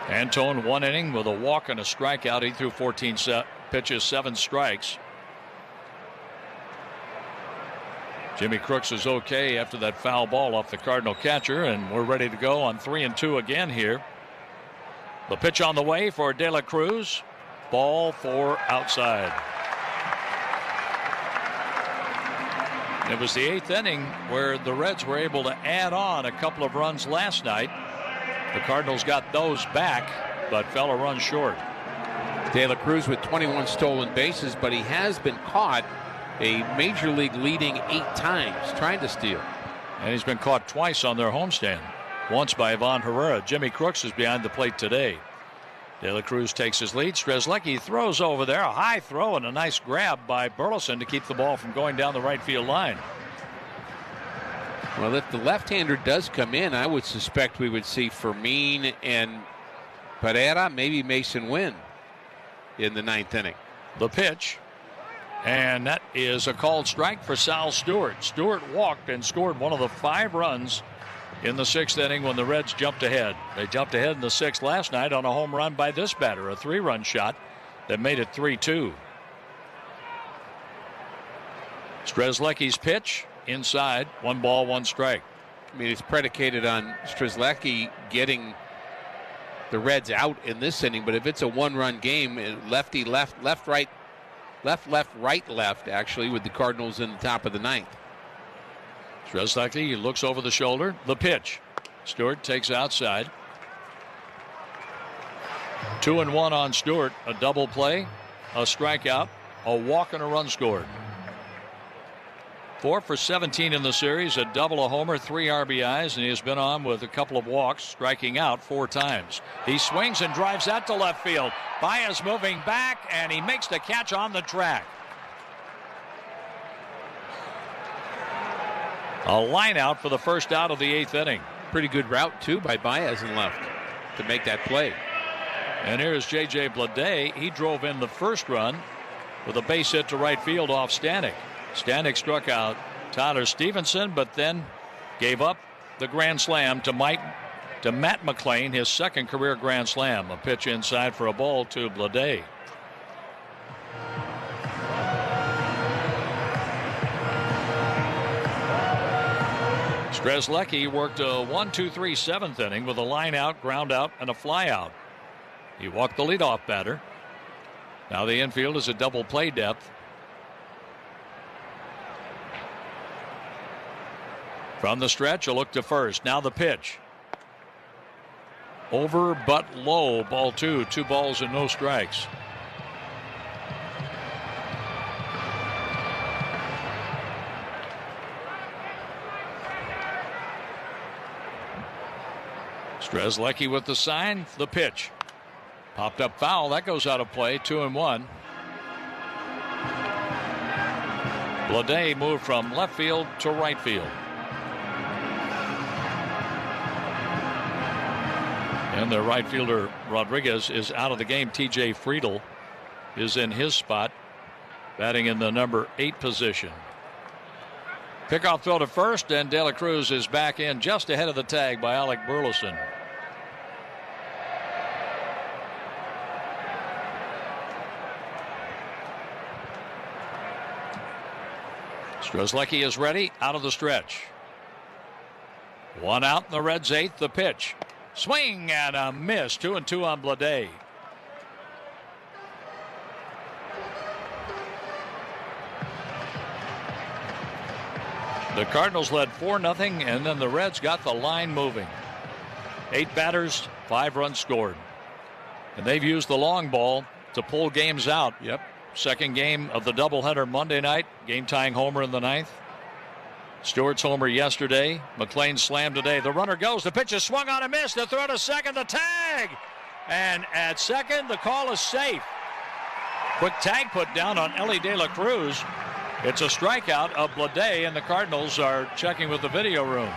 Antone 1 inning with a walk and a strikeout. He threw 14 pitches, 7 strikes. Jimmy Crooks is okay after that foul ball off the Cardinal catcher, and we're ready to go on 3-2 again here. The pitch on the way for De La Cruz. Ball 4 outside. It was the 8th inning where the Reds were able to add on a couple of runs last night. The Cardinals got those back, but fell a run short. De La Cruz with 21 stolen bases, but he has been caught a major league leading 8 times trying to steal. And he's been caught twice on their homestand. Once by Ivan Herrera. Jimmy Crooks is behind the plate today. De La Cruz takes his lead. Strzelecki throws over there. A high throw and a nice grab by Burleson to keep the ball from going down the right field line. Well, if the left-hander does come in, I would suspect we would see Fermin and Pereira, maybe Mason Wynn in the 9th inning. The pitch, and that is a called strike for Sal Stewart. Stewart walked and scored one of the 5 runs in the 6th inning when the Reds jumped ahead. They jumped ahead in the 6th last night on a home run by this batter, a 3-run shot that made it 3-2. Strzelecki's pitch inside, 1 ball, 1 strike. I mean, it's predicated on Strzelecki getting the Reds out in this inning, but if it's a 1-run game, lefty left, left right, right left, actually, with the Cardinals in the top of the 9th. Strzelecki looks over the shoulder. The pitch. Stewart takes outside. 2-1 on Stewart. A double play, a strikeout, a walk, and a run scored. 4 for 17 in the series, a double, a homer, 3 RBIs, and he has been on with a couple of walks, striking out 4 times. He swings and drives that to left field. Baez moving back, and he makes the catch on the track. A line out for the first out of the 8th inning. Pretty good route, too, by Baez in left to make that play. And here's J.J. Bleday. He drove in the first run with a base hit to right field off Stanek. Stanek struck out Tyler Stevenson, but then gave up the grand slam to Matt McLain, his 2nd career grand slam. A pitch inside for a ball to Bleday. Strzelecki worked a 1-2-3 7th inning with a line out, ground out, and a fly out. He walked the leadoff batter. Now the infield is a double play depth. From the stretch, a look to first. Now the pitch. Over but low. Ball 2. 2 balls and no strikes. Strzelecki with the sign. The pitch. Popped up foul. That goes out of play. 2-1. Bleday moved from left field to right field. And the right fielder Rodriguez is out of the game. T.J. Friedel is in his spot, batting in the number 8 position. Pickoff throw to first, and De La Cruz is back in just ahead of the tag by Alec Burleson. Strzelecki is ready, out of the stretch. 1 out in the Reds' 8th. The pitch. Swing and a miss. 2-2 on Bleday. The Cardinals led 4-0, and then the Reds got the line moving. 8 batters, 5 runs scored. And they've used the long ball to pull games out. Yep. Second game of the doubleheader Monday night. Game-tying homer in the 9th. Stewart's homer yesterday. McLain slammed today. The runner goes. The pitch is swung on and missed. The throw to second. The tag. And at second, the call is safe. Quick tag put down on Ellie De La Cruz. It's a strikeout of Bleday, and the Cardinals are checking with the video room.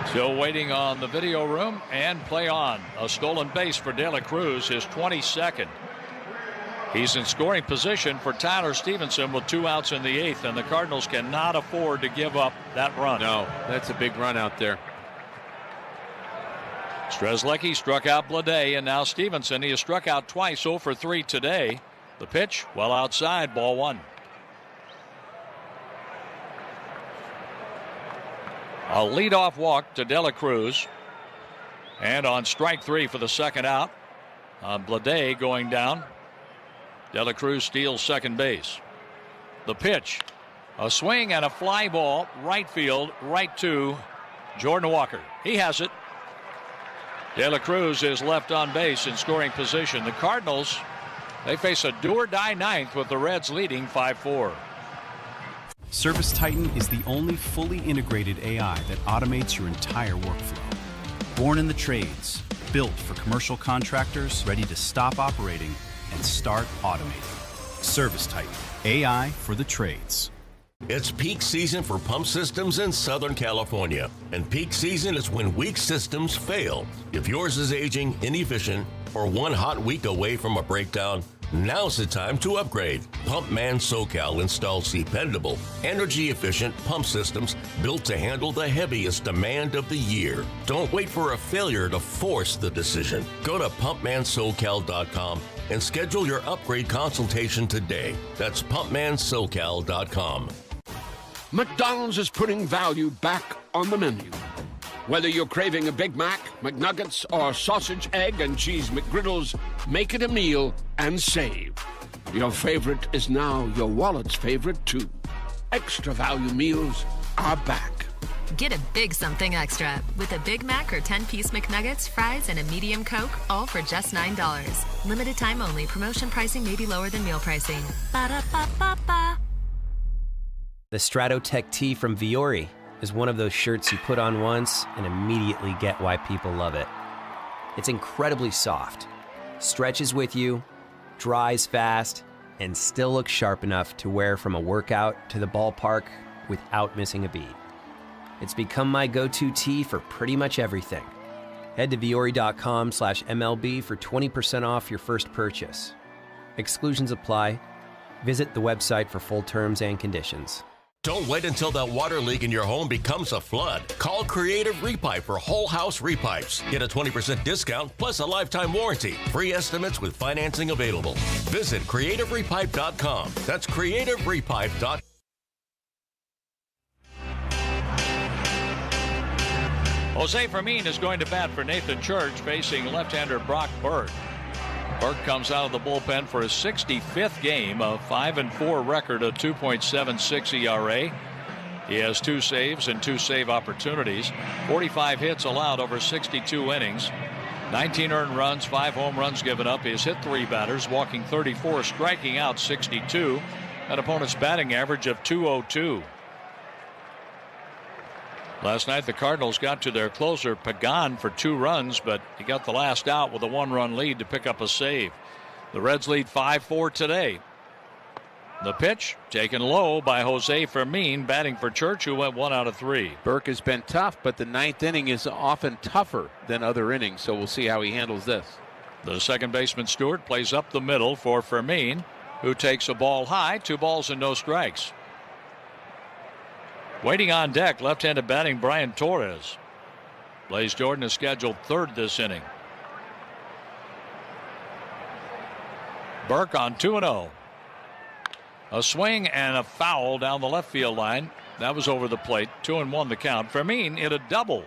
Still waiting on the video room, and play on. A stolen base for De La Cruz, his 22nd. He's in scoring position for Tyler Stevenson with 2 outs in the 8th, and the Cardinals cannot afford to give up that run. No, that's a big run out there. Strzelecki struck out Bleday, and now Stevenson. He has struck out twice, 0 for 3 today. The pitch, well outside, ball 1. A leadoff walk to De La Cruz. And on strike 3 for the second out. Bleday going down. De La Cruz steals second base. The pitch. A swing and a fly ball. Right field. Right to Jordan Walker. He has it. De La Cruz is left on base in scoring position. The Cardinals, they face a do-or-die 9th with the Reds leading 5-4. Service Titan is the only fully integrated AI that automates your entire workflow. Born in the trades, built for commercial contractors ready to stop operating and start automating. ServiceTitan, AI for the trades. It's peak season for pump systems in Southern California, and peak season is when weak systems fail. If yours is aging, inefficient, or one hot week away from a breakdown, now's the time to upgrade. Pumpman SoCal installs dependable, energy-efficient pump systems built to handle the heaviest demand of the year. Don't wait for a failure to force the decision. Go to pumpmansocal.com and schedule your upgrade consultation today. That's pumpmansocal.com. McDonald's is putting value back on the menu. Whether you're craving a Big Mac, McNuggets, or sausage, egg, and cheese McGriddles, make it a meal and save. Your favorite is now your wallet's favorite, too. Extra value meals are back. Get a big something extra with a Big Mac or 10-piece McNuggets, fries, and a medium Coke, all for just $9. Limited time only. Promotion pricing may be lower than meal pricing. Ba-da-ba-ba-ba. The Stratotech tee from Viore is one of those shirts you put on once and immediately get why people love it. It's incredibly soft, stretches with you, dries fast, and still looks sharp enough to wear from a workout to the ballpark without missing a beat. It's become my go-to tee for pretty much everything. Head to Viore.com/MLB for 20% off your first purchase. Exclusions apply. Visit the website for full terms and conditions. Don't wait until that water leak in your home becomes a flood. Call Creative Repipe for whole house repipes. Get a 20% discount plus a lifetime warranty. Free estimates with financing available. Visit CreativeRepipe.com. That's CreativeRepipe.com. Jose Fermin is going to bat for Nathan Church, facing left-hander Brock Burke. Burke comes out of the bullpen for his 65th game, a 5-4 record, a 2.76 ERA. He has 2 saves and 2 save opportunities, 45 hits allowed over 62 innings, 19 earned runs, 5 home runs given up. He has hit 3 batters, walking 34, striking out 62, an opponent's batting average of .202. Last night, the Cardinals got to their closer, Pagan, for 2 runs, but he got the last out with a 1-run lead to pick up a save. The Reds lead 5-4 today. The pitch taken low by Jose Fermin, batting for Church, who went 1 out of 3. Burke has been tough, but the 9th inning is often tougher than other innings, so we'll see how he handles this. The second baseman, Stewart, plays up the middle for Fermin, who takes a ball high, 2 balls and no strikes. Waiting on deck, left-handed batting Brian Torres. Blaze Jordan is scheduled 3rd this inning. Burke on 2-0. A swing and a foul down the left field line. That was over the plate. 2-1 the count. Fermin hit a double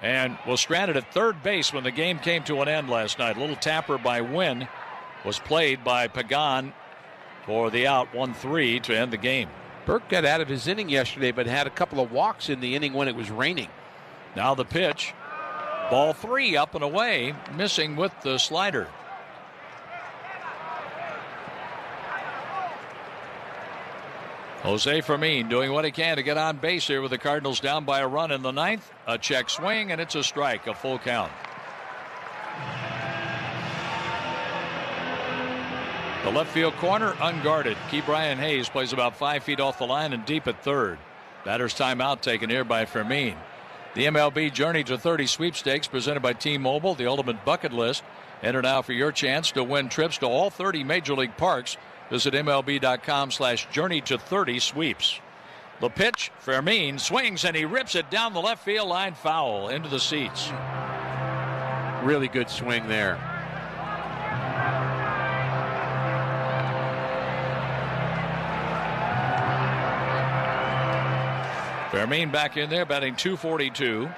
and was stranded at third base when the game came to an end last night. A little tapper by Wynn was played by Pagan for the out, 1-3 to end the game. Burke got out of his inning yesterday, but had a couple of walks in the inning when it was raining. Now the pitch. Ball 3 up and away, missing with the slider. Jose Fermin doing what he can to get on base here with the Cardinals down by a run in the 9th. A check swing, and it's a strike, a full count. The left field corner unguarded. Ke'Bryan Hayes plays about 5 feet off the line and deep at third. Batter's timeout taken here by Fermin. The MLB Journey to 30 sweepstakes presented by T-Mobile, the ultimate bucket list. Enter now for your chance to win trips to all 30 Major League parks. Visit MLB.com/Journey to 30 sweeps. The pitch, Fermin swings and he rips it down the left field line, foul into the seats. Really good swing there. Fermin back in there batting .242.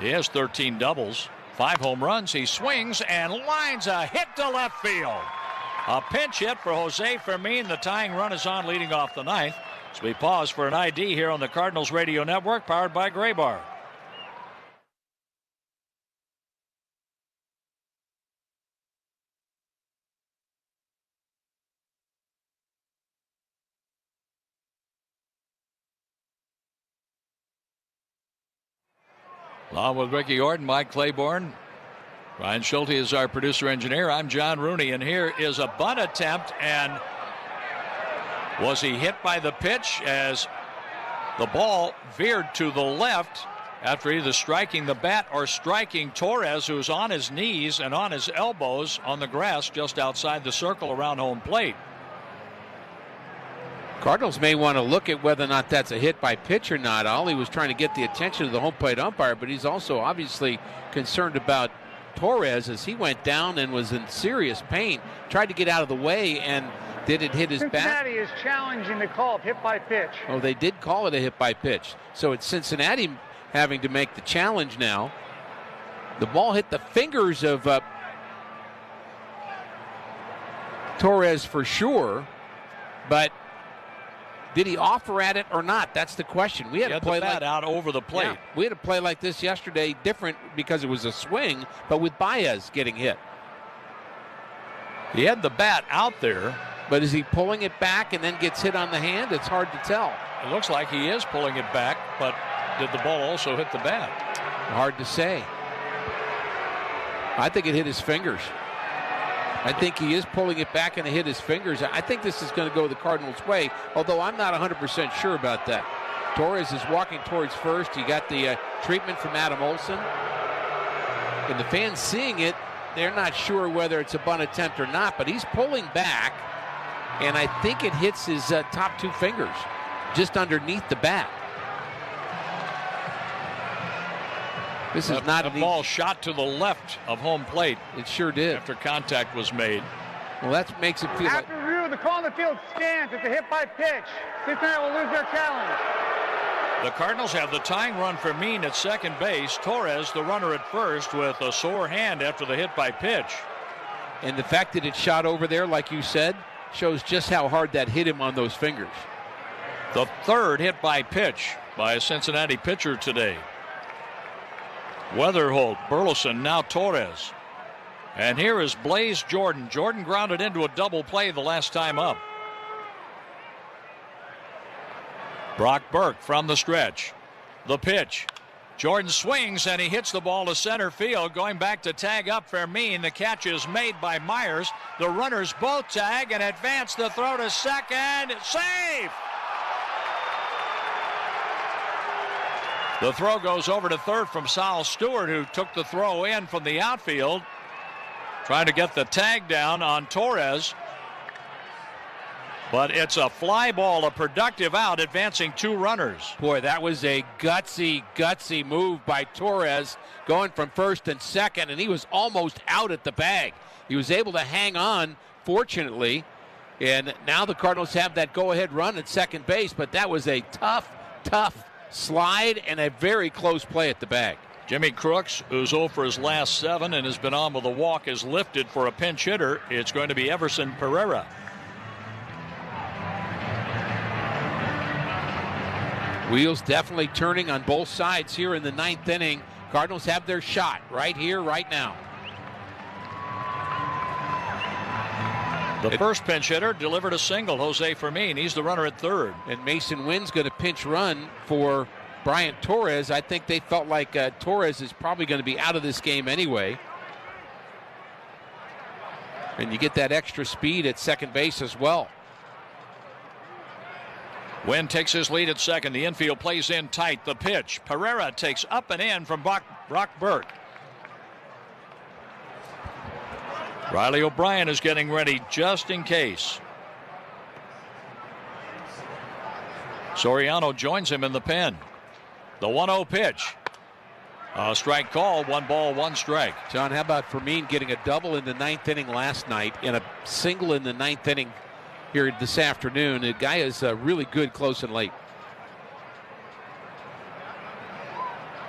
He has 13 doubles, 5 home runs. He swings and lines a hit to left field. A pinch hit for Jose Fermin. The tying run is on leading off the 9th. So we pause for an ID here on the Cardinals Radio Network, powered by Graybar. Along with Ricky Orton, Mike Claiborne, Ryan Schulte is our producer-engineer. I'm John Rooney, and here is a bunt attempt, and was he hit by the pitch as the ball veered to the left after either striking the bat or striking Torres, who's on his knees and on his elbows on the grass just outside the circle around home plate. Cardinals may want to look at whether or not that's a hit by pitch or not. Ollie was trying to get the attention of the home plate umpire, but he's also obviously concerned about Torres as he went down and was in serious pain. Tried to get out of the way, and did it hit his bat? Cincinnati is challenging the call of hit by pitch. Oh, they did call it a hit by pitch. So it's Cincinnati having to make the challenge now. The ball hit the fingers of Torres for sure, but did he offer at it or not? That's the question. We had to play the bat out over the plate. Yeah, we had to play like this yesterday, different because it was a swing, but with Baez getting hit. He had the bat out there. But is he pulling it back and then gets hit on the hand? It's hard to tell. It looks like he is pulling it back, but did the ball also hit the bat? Hard to say. I think it hit his fingers. I think he is pulling it back and it hit his fingers. I think this is going to go the Cardinals' way, although I'm not 100% sure about that. Torres is walking towards first. He got the treatment from Adam Olsen. And the fans seeing it, they're not sure whether it's a bunt attempt or not, but he's pulling back, and I think it hits his top two fingers, just underneath the bat. This is not a ball shot to the left of home plate. It sure did. After contact was made. Well, that makes it feel like... After review, the call on the field stands. It's a hit by pitch. Cincinnati will lose their challenge. The Cardinals have the tying run for Mean at second base. Torres, the runner at first, with a sore hand after the hit by pitch. And the fact that it shot over there, like you said, shows just how hard that hit him on those fingers. The third hit by pitch by a Cincinnati pitcher today. Weatherholt, Burleson, now Torres. And here is Blaze Jordan. Jordan grounded into a double play the last time up. Brock Burke from the stretch. The pitch. Jordan swings and he hits the ball to center field. Going back to tag up Fermin. The catch is made by Myers. The runners both tag and advance the throw to second. Safe! The throw goes over to third from Sal Stewart, who took the throw in from the outfield. Trying to get the tag down on Torres. But it's a fly ball, a productive out, advancing two runners. Boy, that was a gutsy move by Torres, going from first and second, and he was almost out at the bag. He was able to hang on, fortunately, and now the Cardinals have that go-ahead run at second base, but that was a tough slide and a very close play at the bag. Jimmy Crooks, who's 0 for his last 7 and has been on with a walk, is lifted for a pinch hitter. It's going to be Everson Pereira. Wheels definitely turning on both sides here in the 9th inning. Cardinals have their shot right here, right now. The first pinch hitter delivered a single, Jose Fermin. He's the runner at third. And Mason Wynn's going to pinch run for Bryant Torres. I think they felt like Torres is probably going to be out of this game anyway. And you get that extra speed at second base as well. Wynn takes his lead at second. The infield plays in tight. The pitch. Pereira takes up and in from Brock Burke. Riley O'Brien is getting ready just in case. Soriano joins him in the pen. The 1-0 pitch. A strike call, 1 ball, 1 strike. John, how about Fermin getting a double in the 9th inning last night and a single in the 9th inning here this afternoon? The guy is really good close and late.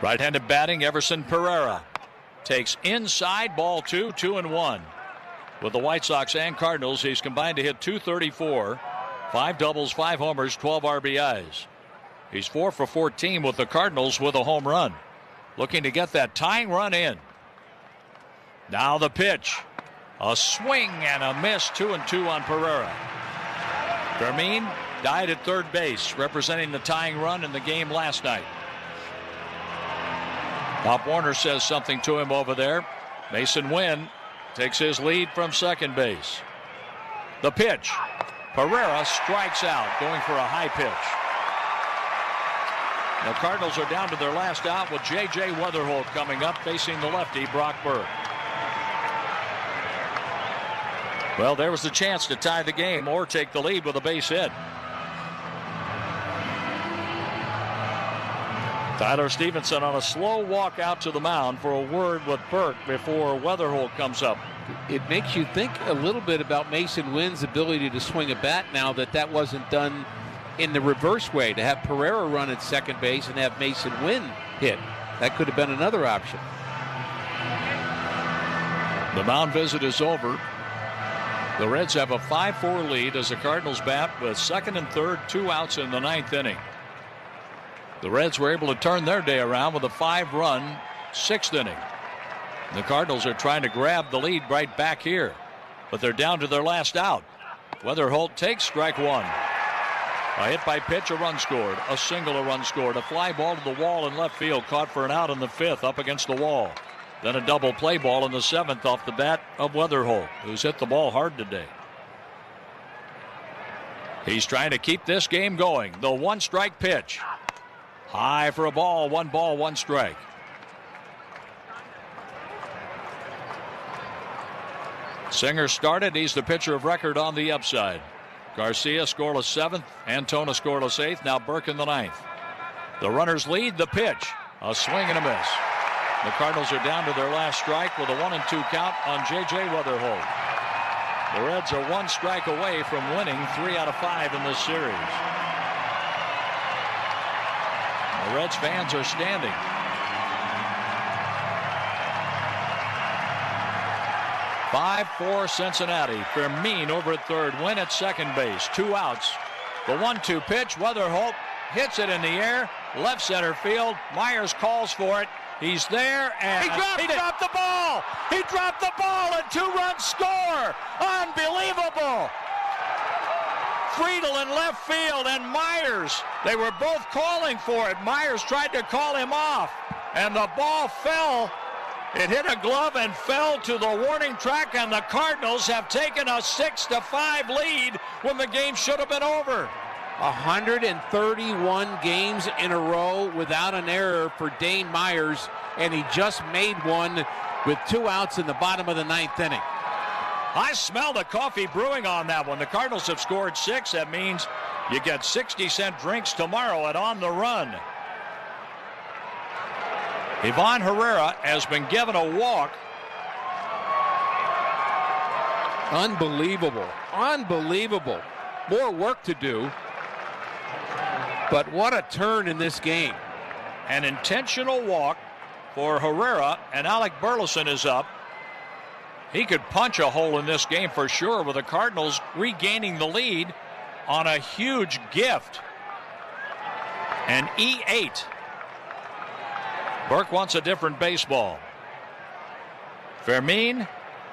Right-handed batting, Everson Pereira. Takes inside, ball 2, 2-1. With the White Sox and Cardinals, he's combined to hit .234. 5 doubles, 5 homers, 12 RBIs. He's 4 for 14 with the Cardinals with a home run. Looking to get that tying run in. Now the pitch. A swing and a miss, 2-2 on Pereira. Fermin died at third base, representing the tying run in the game last night. Pop Warner says something to him over there. Mason Wynn takes his lead from second base. The pitch. Pereira strikes out, going for a high pitch. The Cardinals are down to their last out with J.J. Weatherholt coming up, facing the lefty, Brock Burke. Well, there was the chance to tie the game or take the lead with a base hit. Tyler Stevenson on a slow walk out to the mound for a word with Burke before Weatherholt comes up. It makes you think a little bit about Mason Wynn's ability to swing a bat now that wasn't done in the reverse way, to have Pereira run at second base and have Mason Wynn hit. That could have been another option. The mound visit is over. The Reds have a 5-4 lead as the Cardinals bat with second and third, 2 outs in the 9th inning. The Reds were able to turn their day around with a 5-run 6th inning. The Cardinals are trying to grab the lead right back here, but they're down to their last out. Weatherholt takes strike one. A hit by pitch, a run scored. A single, a run scored. A fly ball to the wall in left field, caught for an out in the 5th, up against the wall. Then a double play ball in the 7th off the bat of Weatherholt, who's hit the ball hard today. He's trying to keep this game going. The 1-strike pitch. High for a ball, 1 strike. Singer started. He's the pitcher of record on the upside. Garcia scoreless 7th. Antona scoreless 8th. Now Burke in the 9th. The runners lead. The pitch. A swing and a miss. The Cardinals are down to their last strike with a 1-2 count on J.J. Weatherholt. The Reds are 1 strike away from winning 3 out of 5 in this series. The Reds fans are standing. Five, 4 Cincinnati. Fermin over at third. Wynn at second base. 2 outs. The 1-2 pitch. Weatherholt hits it in the air. Left center field. Myers calls for it. He's there, and he dropped the ball. He dropped the ball, and 2-run score. Unbelievable. Friedel in left field, and Myers. They were both calling for it. Myers tried to call him off, and the ball fell. It hit a glove and fell to the warning track, and the Cardinals have taken a 6-5 lead when the game should have been over. 131 games in a row without an error for Dane Myers, and he just made one with 2 outs in the bottom of the 9th inning. I smell the coffee brewing on that one. The Cardinals have scored 6. That means you get 60-cent drinks tomorrow at On the Run. Ivan Herrera has been given a walk. Unbelievable. Unbelievable. More work to do. But what a turn in this game. An intentional walk for Herrera, and Alec Burleson is up. He could punch a hole in this game for sure, with the Cardinals regaining the lead on a huge gift. An E8. Burke wants a different baseball. Fermin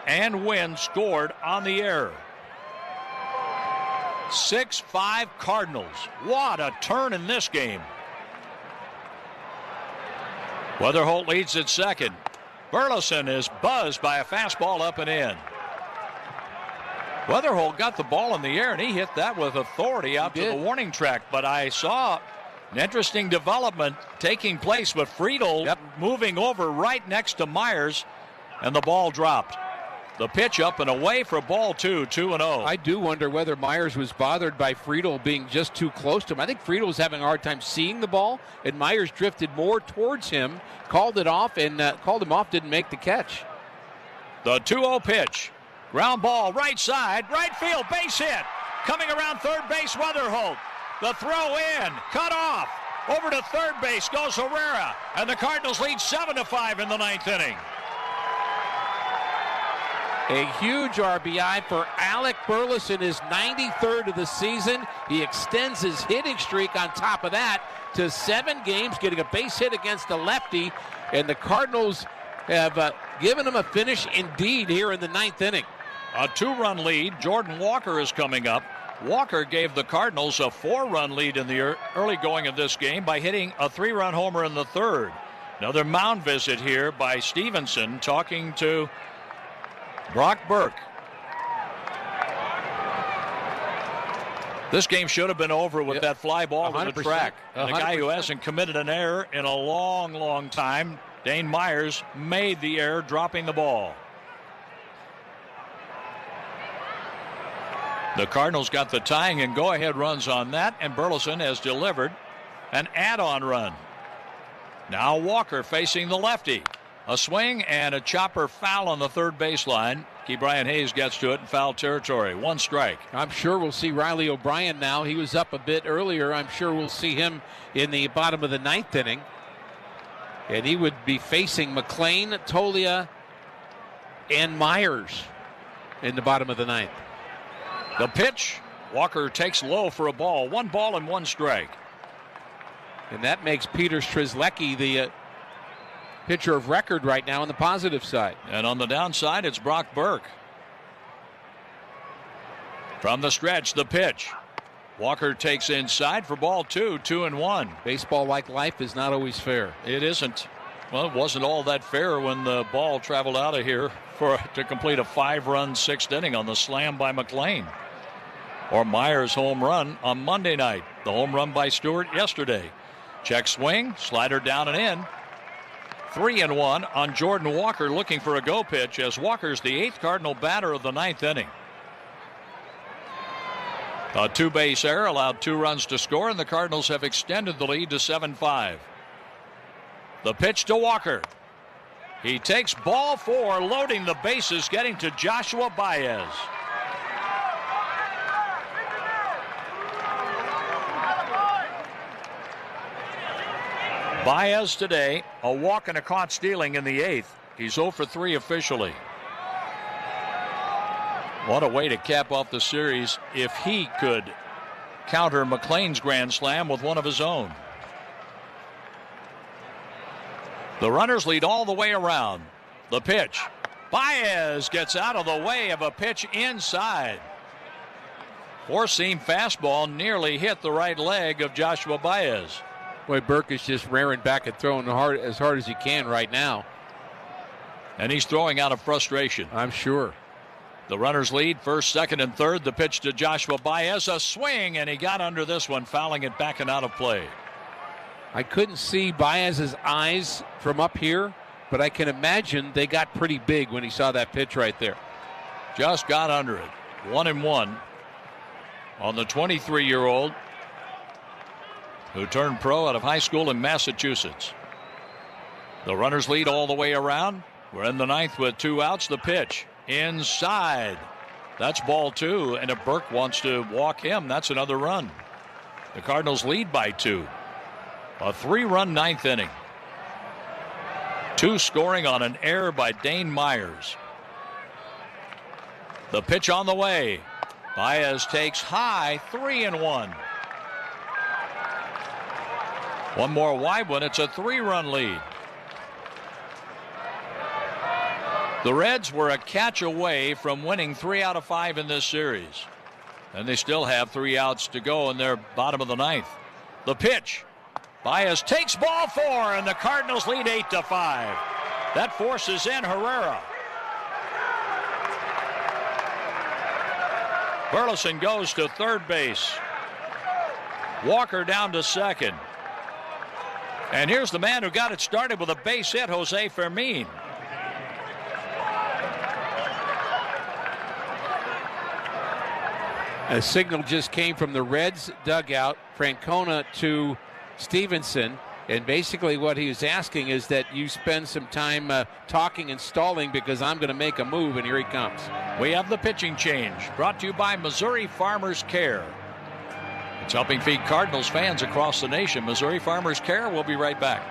and Wynn scored on the error. 6-5 Cardinals. What a turn in this game. Weatherholt leads at second. Burleson is buzzed by a fastball up and in. Weatherholt got the ball in the air, and he hit that with authority out to the warning track. But I saw an interesting development taking place with Friedel moving over right next to Myers, and the ball dropped. The pitch up and away for ball 2, 2-0. I do wonder whether Myers was bothered by Friedel being just too close to him. I think Friedel was having a hard time seeing the ball, and Myers drifted more towards him, called him off, didn't make the catch. The 2-0 pitch. Ground ball, right side, right field, base hit. Coming around third base, Weatherholt. The throw in, cut off. Over to third base goes Herrera, and the Cardinals lead 7-5 in the 9th inning. A huge RBI for Alec Burleson, his 93rd of the season. He extends his hitting streak on top of that to 7 games, getting a base hit against a lefty. And the Cardinals have given him a finish indeed here in the 9th inning. A 2-run lead. Jordan Walker is coming up. Walker gave the Cardinals a 4-run lead in the early going of this game by hitting a 3-run homer in the 3rd. Another mound visit here by Stevenson talking to Brock Burke. This game should have been over with that fly ball to the track. And a guy who hasn't committed an error in a long, long time, Dane Myers, made the error dropping the ball. The Cardinals got the tying and go-ahead runs on that, and Burleson has delivered an add-on run. Now Walker facing the lefty. A swing and a chopper foul on the third baseline. Brian Hayes gets to it in foul territory. 1 strike. I'm sure we'll see Riley O'Brien now. He was up a bit earlier. I'm sure we'll see him in the bottom of the 9th inning. And he would be facing McLean, Tolia, and Myers in the bottom of the 9th. The pitch. Walker takes low for a ball. 1 ball and 1 strike. And that makes Peter Strzelecki the pitcher of record right now on the positive side. And on the downside, it's Brock Burke. From the stretch, the pitch. Walker takes inside for ball 2, 2-1. Baseball, like life, is not always fair. It isn't. Well, it wasn't all that fair when the ball traveled out of here to complete a 5-run 6th inning on the slam by McLean. Or Myers' home run on Monday night. The home run by Stewart yesterday. Check swing, slider down and in. 3-1 on Jordan Walker, looking for a go pitch, as Walker's the 8th Cardinal batter of the 9th inning. A 2-base error allowed 2 runs to score, and the Cardinals have extended the lead to 7-5. The pitch to Walker. He takes ball 4, loading the bases, getting to Joshua Baez. Baez today, a walk and a caught stealing in the 8th. He's 0 for 3 officially. What a way to cap off the series if he could counter McLean's grand slam with one of his own. The runners lead all the way around. The pitch. Baez gets out of the way of a pitch inside. 4-seam fastball nearly hit the right leg of Joshua Baez. Boy, Burke is just raring back and throwing as hard as he can right now. And he's throwing out of frustration. I'm sure. The runners lead 1st, 2nd, and 3rd. The pitch to Joshua Baez. A swing, and he got under this one, fouling it back and out of play. I couldn't see Baez's eyes from up here, but I can imagine they got pretty big when he saw that pitch right there. Just got under it. 1-1 on the 23-year-old who turned pro out of high school in Massachusetts. The runners lead all the way around. We're in the 9th with 2 outs. The pitch inside. That's ball 2, and if Burke wants to walk him, that's another run. The Cardinals lead by 2. A 3-run 9th inning. 2 scoring on an error by Dane Myers. The pitch on the way. Baez takes high. 3-1. One more wide one. It's a 3-run lead. The Reds were a catch away from winning 3 out of 5 in this series. And they still have 3 outs to go in their bottom of the 9th. The pitch. Baez takes ball 4, and the Cardinals lead 8-5. That forces in Herrera. Burleson goes to 3rd base. Walker down to 2nd. And here's the man who got it started with a base hit, Jose Fermin. A signal just came from the Reds dugout, Francona to Stevenson, and basically what he was asking is that you spend some time talking and stalling because I'm going to make a move, and here he comes. We have the pitching change, brought to you by Missouri Farmers Care. It's helping feed Cardinals fans across the nation. Missouri Farmers Care. We'll be right back.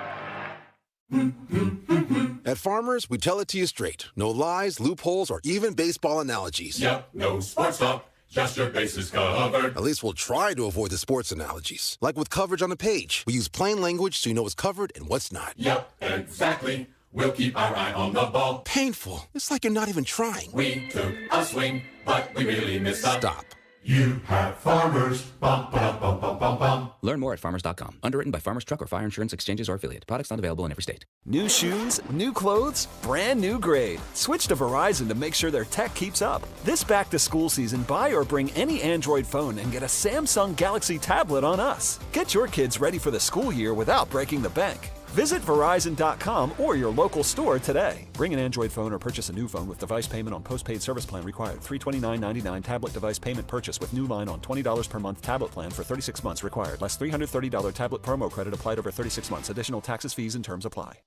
At Farmers, we tell it to you straight. No lies, loopholes, or even baseball analogies. Yep, no sports talk. Just your bases covered. At least we'll try to avoid the sports analogies. Like with coverage on a page. We use plain language so you know what's covered and what's not. Yep, exactly. We'll keep our eye on the ball. Painful. It's like you're not even trying. We took a swing, but we really missed out. Stop. You have Farmers. Bum, ba, bum, bum, bum, bum. Learn more at farmers.com. Underwritten by Farmers Truck or Fire Insurance Exchanges or affiliate. Products not available in every state. New shoes, new clothes, brand new grade. Switch to Verizon to make sure their tech keeps up. This back-to-school season, buy or bring any Android phone and get a Samsung Galaxy tablet on us. Get your kids ready for the school year without breaking the bank. Visit Verizon.com or your local store today. Bring an Android phone or purchase a new phone with device payment on postpaid service plan required. $329.99 tablet device payment purchase with new line on $20 per month tablet plan for 36 months required. Less $330 tablet promo credit applied over 36 months. Additional taxes, fees, and terms apply.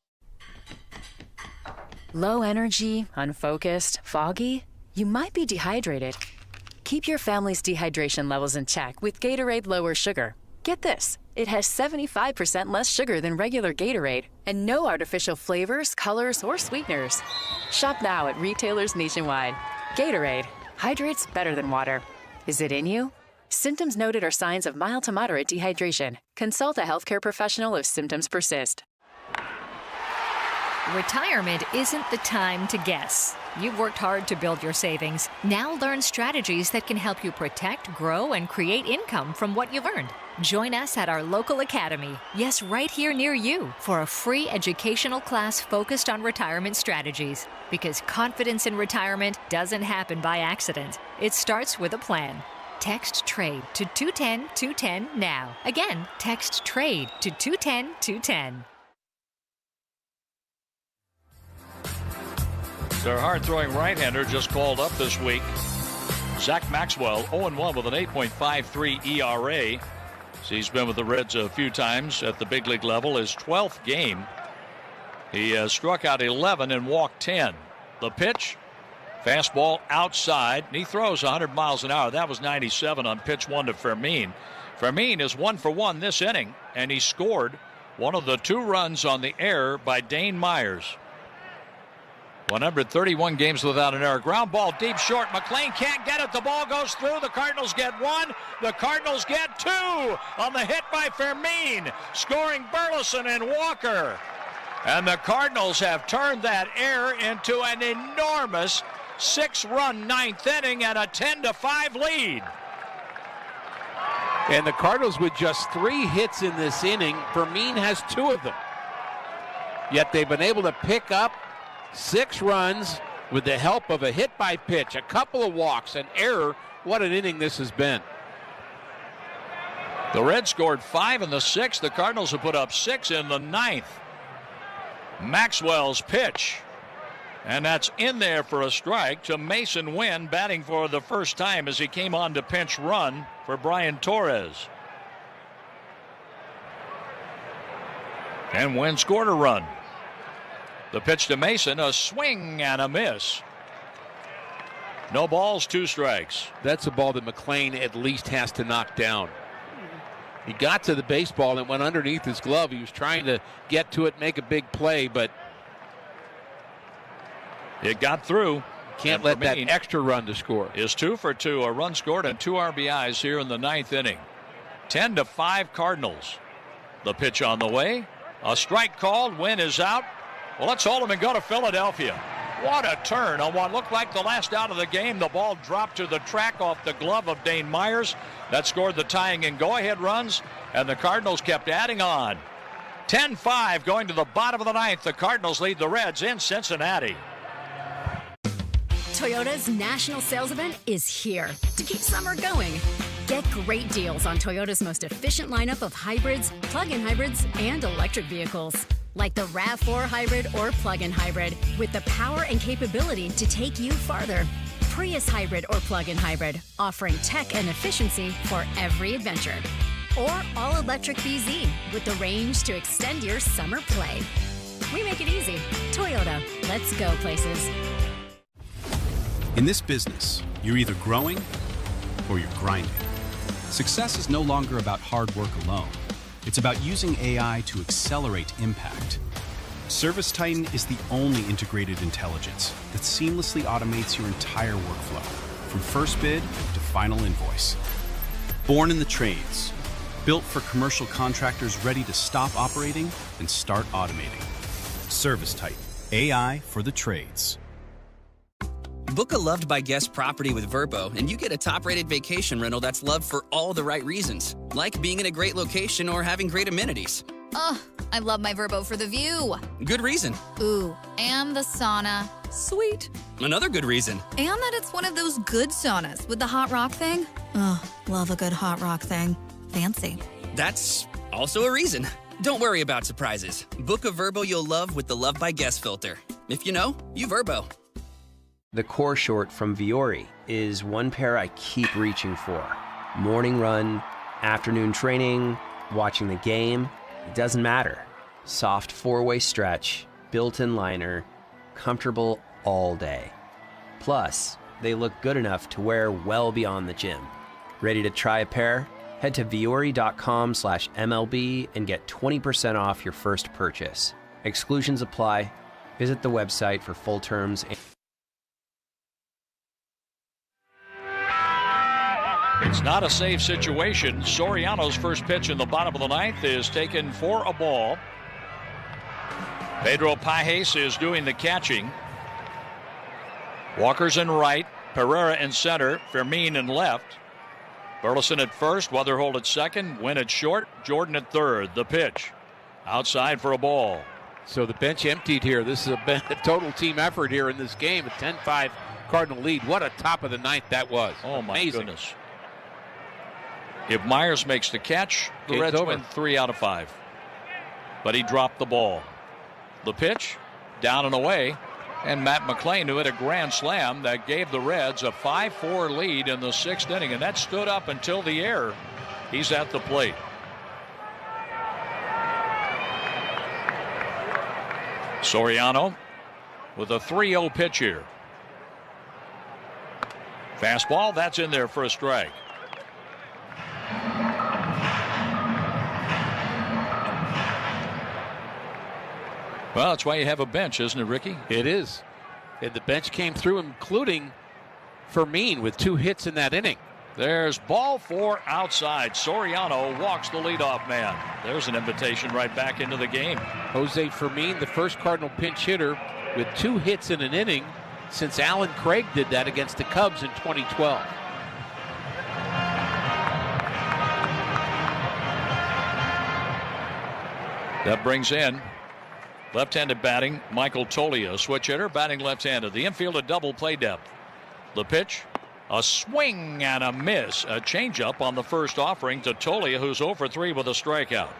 Low energy, unfocused, foggy? You might be dehydrated. Keep your family's dehydration levels in check with Gatorade Lower Sugar. Get this, it has 75% less sugar than regular Gatorade and no artificial flavors, colors, or sweeteners. Shop now at retailers nationwide. Gatorade, hydrates better than water. Is it in you? Symptoms noted are signs of mild to moderate dehydration. Consult a healthcare professional if symptoms persist. Retirement isn't the time to guess. You've worked hard to build your savings. Now learn strategies that can help you protect, grow, and create income from what you've earned. Join us at our local academy, yes, right here near you, for a free educational class focused on retirement strategies. Because confidence in retirement doesn't happen by accident. It starts with a plan. Text TRADE to 210-210 now. Again, text TRADE to 210-210. Their hard-throwing right-hander just called up this week. Zach Maxwell, 0-1 with an 8.53 ERA. So he's been with the Reds a few times at the big league level. His 12th game. He struck out 11 and walked 10. The pitch, fastball outside, and he throws 100 miles an hour. That was 97 on pitch 1 to Fermin. Fermin is 1 for 1 this inning, and he scored one of the 2 runs on the error by Dane Myers. 131 games without an error. Ground ball deep short. McLean can't get it. The ball goes through. The Cardinals get 1. The Cardinals get 2 on the hit by Fermin, scoring Burleson and Walker. And the Cardinals have turned that error into an enormous 6-run 9th inning and a 10-5 lead. And the Cardinals with just 3 hits in this inning. Fermin has 2 of them. Yet they've been able to pick up 6 runs with the help of a hit by pitch, a couple of walks, an error. What an inning this has been. The Reds scored 5 in the 6th. The Cardinals have put up 6 in the 9th. Maxwell's pitch. And that's in there for a strike to Mason Wynn, batting for the first time as he came on to pinch run for Brian Torres. And Wynn scored a run. The pitch to Mason, a swing and a miss. No balls, 2 strikes. That's a ball that McLean at least has to knock down. He got to the baseball and went underneath his glove. He was trying to get to it, make a big play, but it got through. Can't let that extra run to score. Is 2 for 2, a run scored and 2 RBIs here in the 9th inning. 10-5 Cardinals. The pitch on the way. A strike called. Wynn is out. Well, let's hold him and go to Philadelphia. What a turn on what looked like the last out of the game. The ball dropped to the track off the glove of Dane Myers. That scored the tying and go-ahead runs, and the Cardinals kept adding on. 10-5 going to the bottom of the 9th. The Cardinals lead the Reds in Cincinnati. Toyota's national sales event is here to keep summer going. Get great deals on Toyota's most efficient lineup of hybrids, plug-in hybrids, and electric vehicles. Like the RAV4 hybrid or plug-in hybrid with the power and capability to take you farther. Prius hybrid or plug-in hybrid, offering tech and efficiency for every adventure. Or all-electric BZ with the range to extend your summer play. We make it easy. Toyota, let's go places. In this business, you're either growing or you're grinding. Success is no longer about hard work alone. It's about using AI to accelerate impact. ServiceTitan is the only integrated intelligence that seamlessly automates your entire workflow, from first bid to final invoice. Born in the trades, built for commercial contractors ready to stop operating and start automating. ServiceTitan, AI for the trades. Book a loved by guest property with Vrbo, and you get a top-rated vacation rental that's loved for all the right reasons, like being in a great location or having great amenities. Oh, I love my Vrbo for the view. Good reason. Ooh, and the sauna. Sweet. Another good reason. And that it's one of those good saunas with the hot rock thing. Oh, love a good hot rock thing. Fancy. That's also a reason. Don't worry about surprises. Book a Vrbo you'll love with the Love by Guest filter. If you know, you Vrbo. The core short from Viore is one pair I keep reaching for. Morning run, afternoon training, watching the game, it doesn't matter. Soft four-way stretch, built-in liner, comfortable all day. Plus, they look good enough to wear well beyond the gym. Ready to try a pair? Head to viore.com/MLB and get 20% off your first purchase. Exclusions apply. Visit the website for full terms. It's not a safe situation. Soriano's first pitch in the bottom of the ninth is taken for a ball. Pedro Pajes is doing the catching. Walker's in right, Pereira in center, Fermin in left. Burleson at first, Weatherholt at second, Wynn at short, Jordan at third. The pitch outside for a ball. So the bench emptied here. This is a total team effort here in this game. A 10-5 Cardinal lead. What a top of the ninth that was. Oh, my Amazing. goodness. If Myers makes the catch, the Game's Reds over. win 3 out of 5. But he dropped the ball. The pitch, down and away, and Matt McLain, who hit a grand slam that gave the Reds a 5-4 lead in the 6th inning, and that stood up until the error. He's at the plate. Soriano with a 3-0 pitch here. Fastball, that's in there for a strike. Well, that's why you have a bench, isn't it, Ricky? It is. And the bench came through, including Fermin with 2 hits in that inning. There's ball 4 outside. Soriano walks the leadoff man. There's an invitation right back into the game. Jose Fermin, the first Cardinal pinch hitter with 2 hits in an inning since Alan Craig did that against the Cubs in 2012. That brings in left-handed batting, Michael Toglia, switch hitter, batting left-handed. The infield a double play depth. The pitch, a swing and a miss. A changeup on the first offering to Toglia, who's 0 for 3 with a strikeout.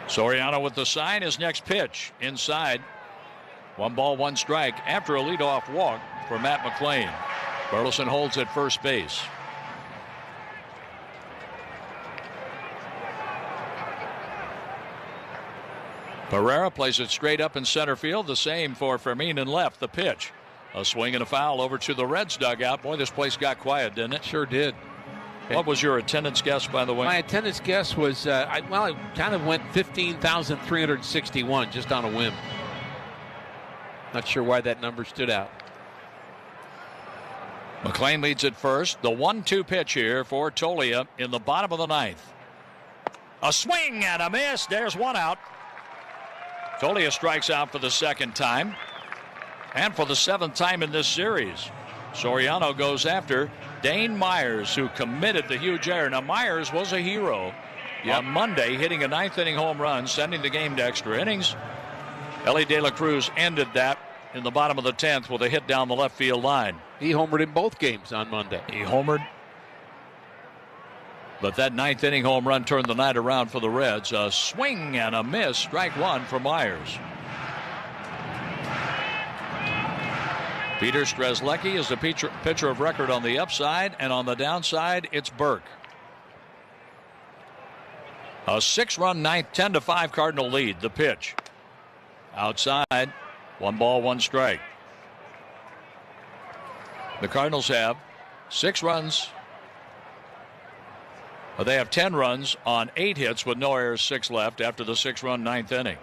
Soriano with the sign. His next pitch inside. 1 ball, 1 strike after a leadoff walk for Matt McLain. Burleson holds at first base. Pereira plays it straight up in center field. The same for Fermin in left. The pitch. A swing and a foul over to the Reds dugout. Boy, this place got quiet, didn't it? Sure did. What was your attendance guess, by the way? My attendance guess was, I kind of went 15,361 just on a whim. Not sure why that number stood out. McLain leads at first. The 1-2 pitch here for Toglia in the bottom of the ninth. A swing and a miss. There's 1 out. Toglia strikes out for the 2nd time and for the 7th time in this series. Soriano goes after Dane Myers, who committed the huge error. Now, Myers was a hero on Monday, hitting a 9th inning home run, sending the game to extra innings. Ellie De La Cruz ended that in the bottom of the 10th with a hit down the left field line. He homered in both games on Monday. He homered. But that 9th inning home run turned the night around for the Reds. A swing and a miss. Strike 1 for Myers. Peter Strzelecki is the pitcher of record on the upside, and on the downside, it's Burke. A 6-run ninth, 10-5 Cardinal lead. The pitch. Outside, 1 ball, 1 strike. The Cardinals have 6 runs. They have 10 runs on 8 hits with no errors, 6 left after the 6-run 9th inning.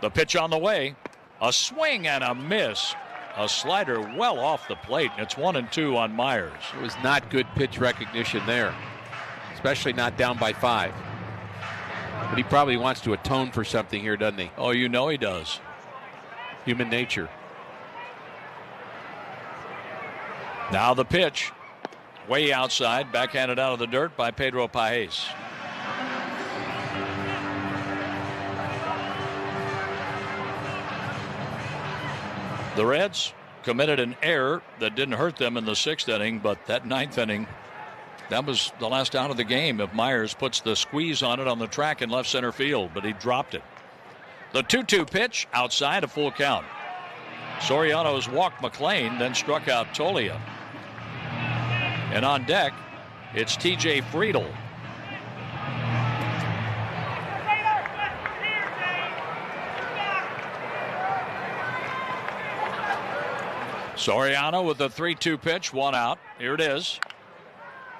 The pitch on the way. A swing and a miss. A slider well off the plate. It's 1-2 on Myers. It was not good pitch recognition there, especially not down by 5. But he probably wants to atone for something here, doesn't he? Oh, you know he does. Human nature. Now the pitch. Way outside, backhanded out of the dirt by Pedro Pajes. The Reds committed an error that didn't hurt them in the 6th inning, but that 9th inning, that was the last out of the game if Myers puts the squeeze on it on the track in left center field, but he dropped it. The 2-2 pitch outside, a full count. Soriano's walked McLean, then struck out Tolia. And on deck, it's T.J. Friedl. Soriano with the 3-2 pitch, 1 out. Here it is.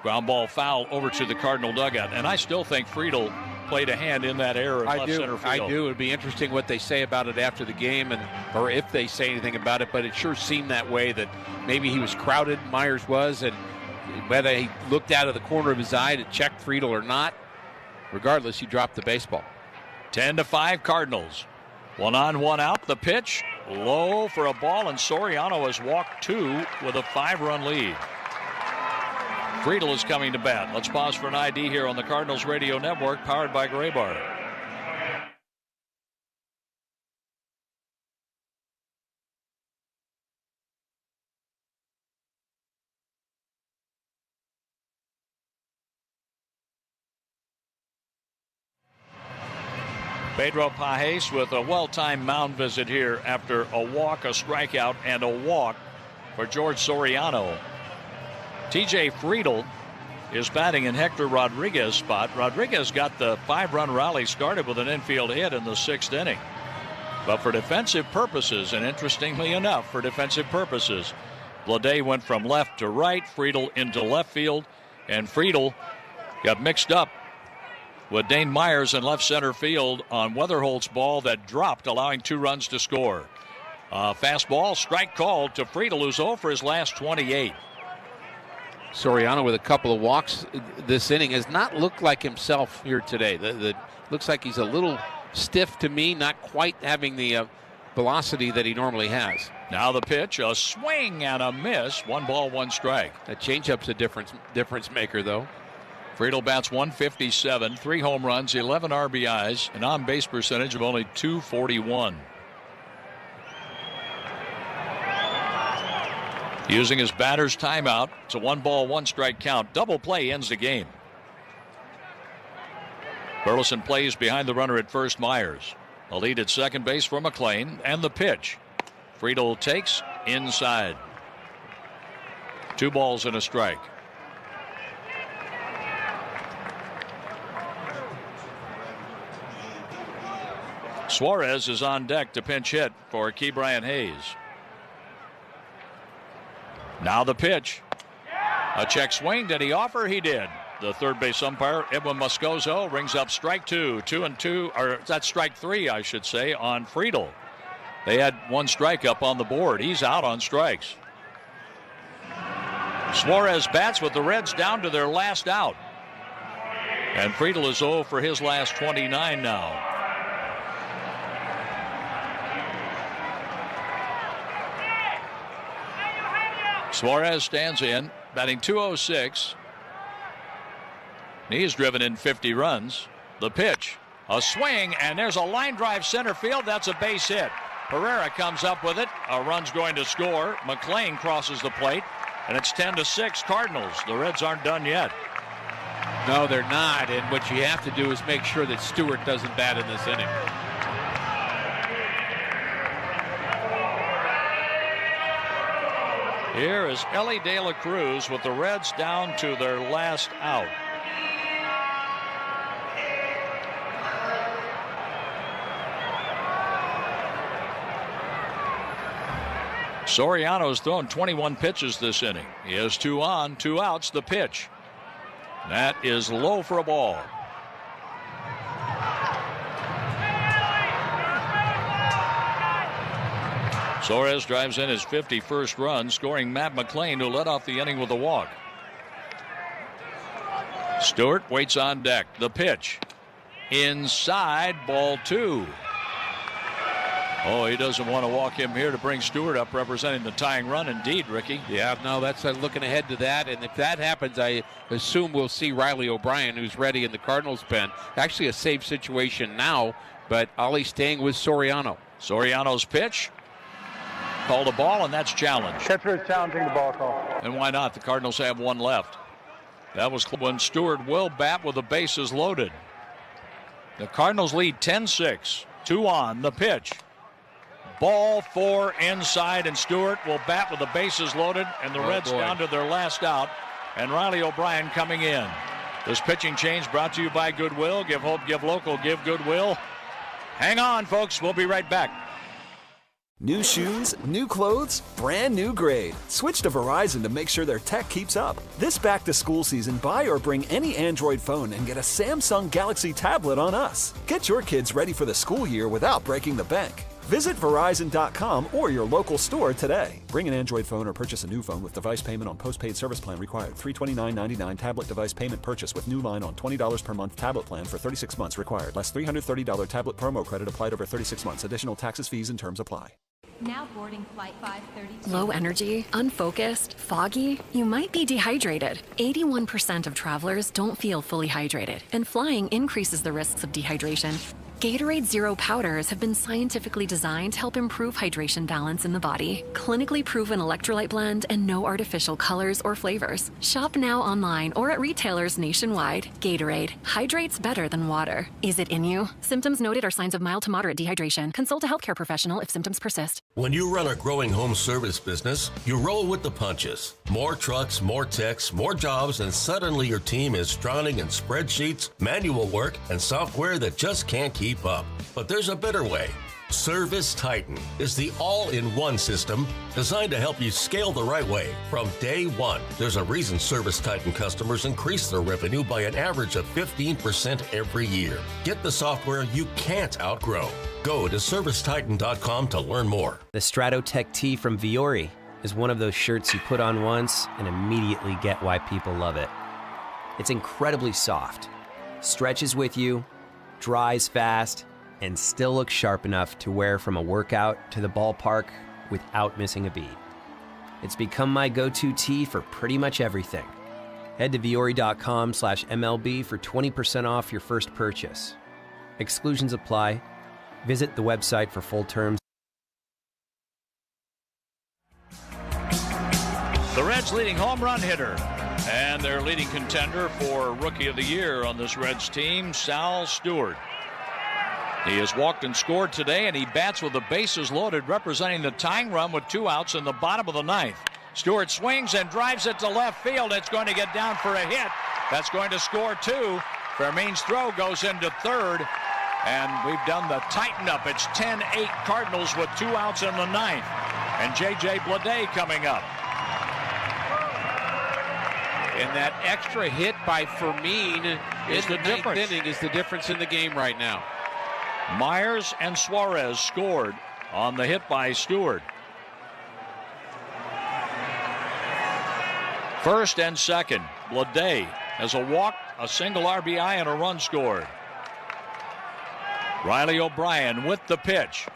Ground ball foul over to the Cardinal dugout. And I still think Friedl played a hand in that error in left center field. I do. It would be interesting what they say about it after the game, or if they say anything about it, but it sure seemed that way, that maybe he was crowded, Myers was, and whether he looked out of the corner of his eye to check Friedl or not, regardless, he dropped the baseball. 10-5 Cardinals. 1 on, 1 out. The pitch low for a ball, and Soriano has walked 2 with a 5-run lead. Friedl is coming to bat. Let's pause for an ID here on the Cardinals Radio Network, powered by Graybar. Pedro Pajes with a well-timed mound visit here after a walk, a strikeout, and a walk for George Soriano. T.J. Friedl is batting in Hector Rodriguez's spot. Rodriguez got the 5-run rally started with an infield hit in the 6th inning. But for defensive purposes, and interestingly enough, for defensive purposes, Bleday went from left to right, Friedl into left field, and Friedl got mixed up with Dane Myers in left center field on Weatherholt's ball that dropped, allowing 2 runs to score. Fastball, strike called to Friedl, who's 0 for his last 28. Soriano with a couple of walks this inning has not looked like himself here today. Looks like he's a little stiff to me, not quite having the velocity that he normally has. Now the pitch, a swing and a miss. 1 ball, 1 strike. That changeup's a difference maker, though. Friedl bats 157, 3 home runs, 11 RBIs, an on-base percentage of only .241. Using his batter's timeout, it's a 1 ball, 1 strike count. Double play ends the game. Burleson plays behind the runner at first, Myers. A lead at second base for McLean, and the pitch. Friedl takes inside. 2 balls and a strike. Suarez is on deck to pinch hit for Ke'Bryan Hayes. Now the pitch. A check swing. Did he offer? He did. The third base umpire, Edwin Moscoso, rings up strike 2. 2-2, or that's strike 3, I should say, on Friedl. They had 1 strike up on the board. He's out on strikes. Suarez bats with the Reds down to their last out. And Friedl is 0 for his last 29 now. Suarez stands in, batting .206. He has driven in 50 runs. The pitch, a swing, and there's a line drive center field. That's a base hit. Pereira comes up with it. A run's going to score. McLean crosses the plate, and it's 10-6 Cardinals. The Reds aren't done yet. No, they're not, and what you have to do is make sure that Stewart doesn't bat in this inning. Here is Ellie De La Cruz with the Reds down to their last out. Soriano's thrown 21 pitches this inning. He has 2 on, 2 outs. The pitch. That is low for a ball. Suarez drives in his 51st run, scoring Matt McLean, who led off the inning with a walk. Stewart waits on deck. The pitch. inside, ball 2. Oh, he doesn't want to walk him here to bring Stewart up, representing the tying run. Indeed, Ricky. Yeah, no, that's looking ahead to that. And if that happens, I assume we'll see Riley O'Brien, who's ready in the Cardinals pen. Actually a safe situation now, but Ollie staying with Soriano. Soriano's pitch. Called a ball, and that's challenged. Catcher is challenging the ball call. And why not? The Cardinals have one left. That was when Stewart will bat with the bases loaded. The Cardinals lead 10-6. 2 on the pitch. Ball 4 inside, and Stewart will bat with the bases loaded, and the Reds down to their last out, and Riley O'Brien coming in. This pitching change brought to you by Goodwill. Give hope, give local, give Goodwill. Hang on, folks. We'll be right back. New shoes, new clothes, brand new grade. Switch to Verizon to make sure their tech keeps up. This back-to-school season, buy or bring any Android phone and get a Samsung Galaxy tablet on us. Get your kids ready for the school year without breaking the bank. Visit Verizon.com or your local store today. Bring an Android phone or purchase a new phone with device payment on postpaid service plan required. $329.99 tablet device payment purchase with new line on $20 per month tablet plan for 36 months required. Less $330 tablet promo credit applied over 36 months. Additional taxes, fees, and terms apply. Now boarding flight 532. Low energy, unfocused, foggy. You might be dehydrated. 81% of travelers don't feel fully hydrated, and flying increases the risks of dehydration. Gatorade Zero powders have been scientifically designed to help improve hydration balance in the body. Clinically proven electrolyte blend and no artificial colors or flavors. Shop now online or at retailers nationwide. Gatorade hydrates better than water. Is it in you? Symptoms noted are signs of mild to moderate dehydration. Consult a healthcare professional if symptoms persist. When you run a growing home service business, you roll with the punches. More trucks, more techs, more jobs, and suddenly your team is drowning in spreadsheets, manual work, and software that just can't keep up. But there's a better way. Service Titan is the all-in-one system designed to help you scale the right way from day one. There's a reason Service Titan customers increase their revenue by an average of 15% every year. Get the software you can't outgrow. Go to ServiceTitan.com to learn more. The Stratotech tee from Viore is one of those shirts you put on once and immediately get why people love it. It's incredibly soft, stretches with you, dries fast, and still looks sharp enough to wear from a workout to the ballpark without missing a beat. It's become my go-to tee for pretty much everything. Head to Viore.com/MLB for 20% off your first purchase. Exclusions apply. Visit the website for full terms. The Reds' leading home run hitter and their leading contender for Rookie of the Year on this Reds team, Sal Stewart. He has walked and scored today, and he bats with the bases loaded, representing the tying run with 2 outs in the bottom of the 9th. Stewart swings and drives it to left field. It's going to get down for a hit. That's going to score 2. Fermin's throw goes into third, and we've done the tighten up. It's 10-8 Cardinals with 2 outs in the 9th. And J.J. Bleday coming up. And that extra hit by Fermin is the difference. Inning is the difference in the game right now. Myers and Suarez scored on the hit by Stewart. First and second, Bleday has a walk, a single RBI, and a run scored. Riley O'Brien with the pitch.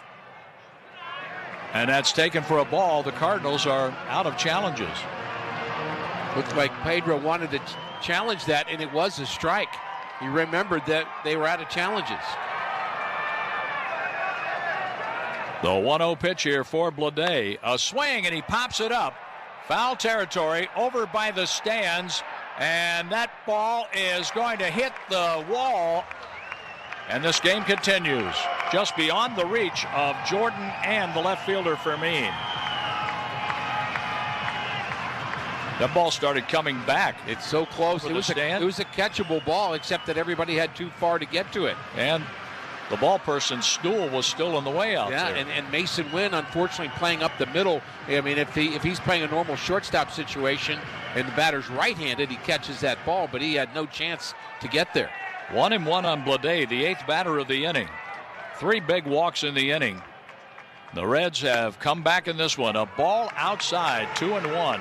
And that's taken for a ball. The Cardinals are out of challenges. Looked like Pedro wanted to challenge that, and it was a strike. He remembered that they were out of challenges. The 1-0 pitch here for Bleday. A swing, and he pops it up. Foul territory over by the stands, and that ball is going to hit the wall. And this game continues just beyond the reach of Jordan and the left fielder Fermin. That ball started coming back. It's so close. It was a catchable ball, except that everybody had too far to get to it. And the ball person's stool was still in the way out there. And Mason Wynn, unfortunately, playing up the middle. I mean, if he's playing a normal shortstop situation and the batter's right-handed, he catches that ball, but he had no chance to get there. 1-1 on Bleday, the 8th batter of the inning. 3 big walks in the inning. The Reds have come back in this one. A ball outside, 2-1.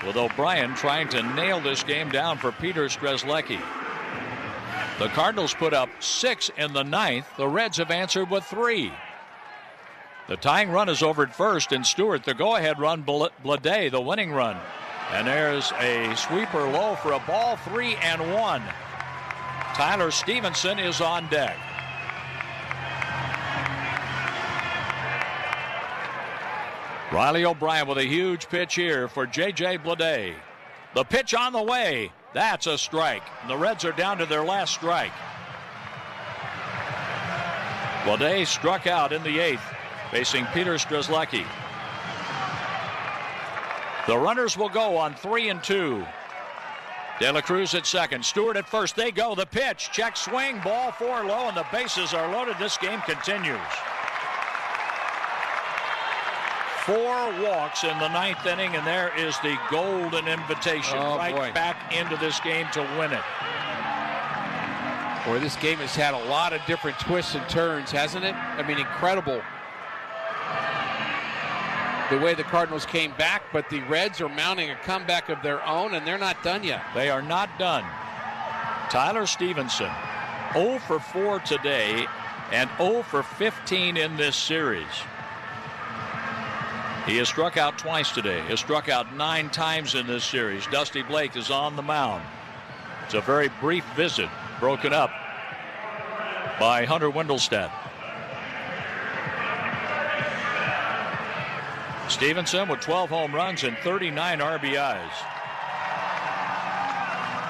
With O'Brien trying to nail this game down for Peter Strzelecki. The Cardinals put up 6 in the ninth. The Reds have answered with 3. The tying run is over at first, and Stewart, the go-ahead run, Blade, the winning run. And there's a sweeper low for a ball, 3-1. Tyler Stevenson is on deck. Riley O'Brien with a huge pitch here for J.J. Blade. The pitch on the way. That's a strike. The Reds are down to their last strike. Blade struck out in the 8th, facing Peter Strzelecki. The runners will go on 3-2. De La Cruz at second. Stewart at first. They go. The pitch. Check swing. Ball 4 low, and the bases are loaded. This game continues. 4 walks in the ninth inning, and there is the golden invitation back into this game to win it. Boy, this game has had a lot of different twists and turns, hasn't it? I mean, incredible the way the Cardinals came back, but the Reds are mounting a comeback of their own, and they're not done yet. They are not done. Tyler Stevenson, 0 for 4 today, and 0 for 15 in this series. He has struck out twice today. He has struck out 9 times in this series. Dusty Blake is on the mound. It's a very brief visit, broken up by Hunter Wendelstedt. Stevenson with 12 home runs and 39 RBIs.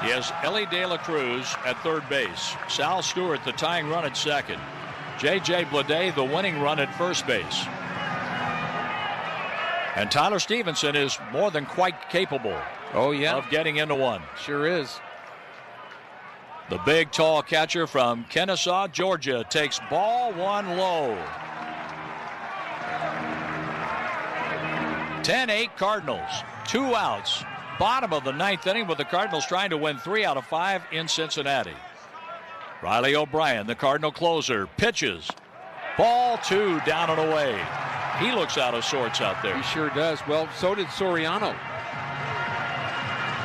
He has Ellie De La Cruz at third base. Sal Stewart, the tying run at second. J.J. Blade, the winning run at first base. And Tyler Stevenson is more than quite capable of getting into one. Sure is. The big, tall catcher from Kennesaw, Georgia, takes ball 1 low. 10-8 Cardinals. 2 outs. Bottom of the ninth inning with the Cardinals trying to win 3 out of 5 in Cincinnati. Riley O'Brien, the Cardinal closer, pitches. Ball 2 down and away. He looks out of sorts out there. He sure does. Well, so did Soriano.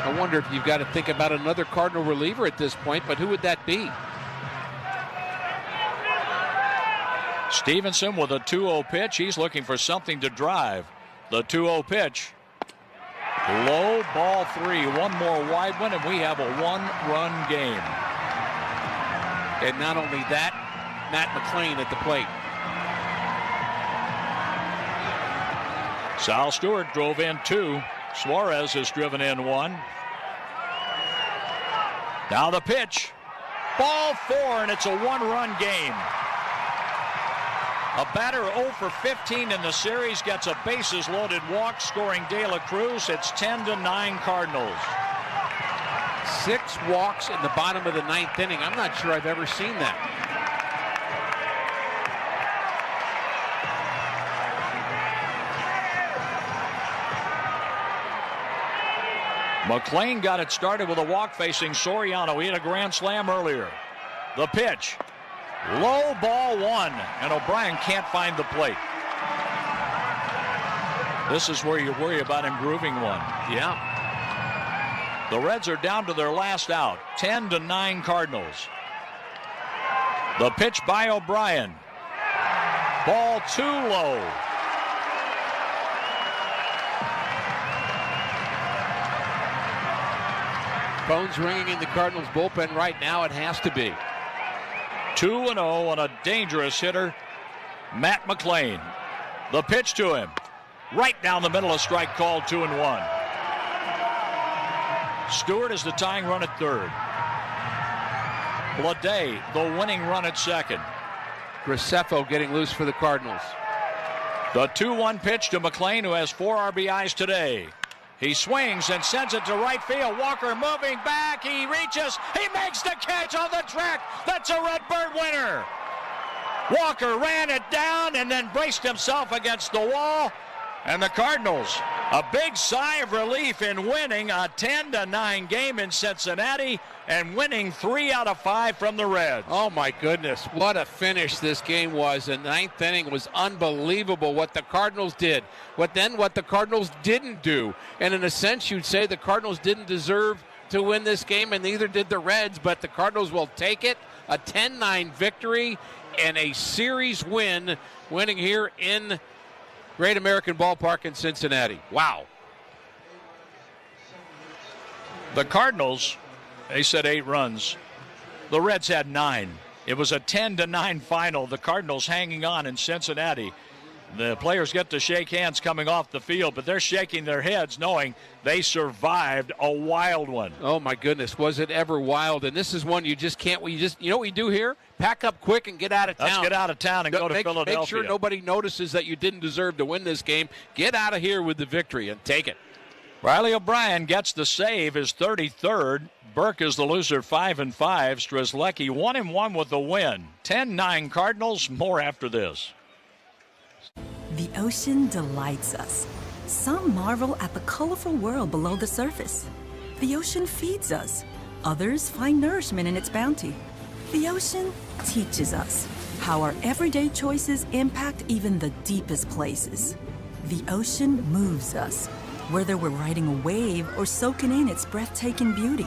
I wonder if you've got to think about another Cardinal reliever at this point, but who would that be? Stevenson with a 2-0 pitch. He's looking for something to drive. The 2-0 pitch. Low, ball 3. One more wide one, and we have a 1-run game. And not only that, Matt McClain at the plate. Sal Stewart drove in 2. Suarez has driven in 1. Now the pitch. Ball 4, and it's a 1-run game. A batter 0 for 15 in the series gets a bases-loaded walk, scoring De La Cruz. It's 10-9 Cardinals. 6 walks in the bottom of the ninth inning. I'm not sure I've ever seen that. McClain got it started with a walk facing Soriano. He had a grand slam earlier. The pitch. Low, ball 1, and O'Brien can't find the plate. This is where you worry about him grooving one. Yeah. The Reds are down to their last out. 10-9 Cardinals. The pitch by O'Brien. Ball 2 low. Phone's ringing in the Cardinals bullpen right now. It has to be. 2-0 on a dangerous hitter, Matt McClain. The pitch to him. Right down the middle, a strike called, 2-1. Stewart is the tying run at third. Blade, the winning run at second. Graceffo getting loose for the Cardinals. The 2-1 pitch to McClain, who has 4 RBIs today. He swings and sends it to right field. Walker moving back. He reaches. He makes the catch on the track. That's a Redbird winner. Walker ran it down and then braced himself against the wall. And the Cardinals, a big sigh of relief in winning a 10-9 game in Cincinnati and winning 3 out of 5 from the Reds. Oh, my goodness. What a finish this game was. The ninth inning was unbelievable what the Cardinals did. What the Cardinals didn't do. And in a sense, you'd say the Cardinals didn't deserve to win this game, and neither did the Reds, but the Cardinals will take it. A 10-9 victory and a series win, winning here in Great American Ballpark in Cincinnati. Wow. The Cardinals, they said 8 runs. The Reds had 9. It was a 10-9 final. The Cardinals hanging on in Cincinnati. The players get to shake hands coming off the field, but they're shaking their heads knowing they survived a wild one. Oh, my goodness. Was it ever wild? And this is one you just can't. You know what we do here? Pack up quick and get out of town. Let's get out of town and go to Philadelphia. Make sure nobody notices that you didn't deserve to win this game. Get out of here with the victory and take it. Riley O'Brien gets the save, his 33rd. Burke is the loser, 5-5. Strzelecki 1-1 with the win. 10-9 Cardinals. More after this. The ocean delights us. Some marvel at the colorful world below the surface. The ocean feeds us. Others find nourishment in its bounty. The ocean teaches us how our everyday choices impact even the deepest places. The ocean moves us, whether we're riding a wave or soaking in its breathtaking beauty.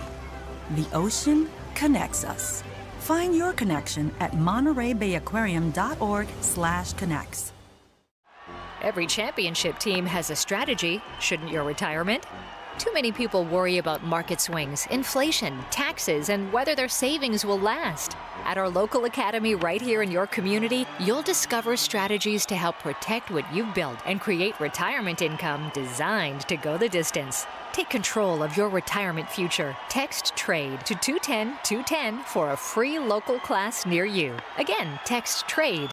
The ocean connects us. Find your connection at MontereyBayAquarium.org/connects. Every championship team has a strategy, shouldn't your retirement? Too many people worry about market swings, inflation, taxes, and whether their savings will last. At our local academy right here in your community, you'll discover strategies to help protect what you've built and create retirement income designed to go the distance. Take control of your retirement future. Text TRADE to 210-210 for a free local class near you. Again, text TRADE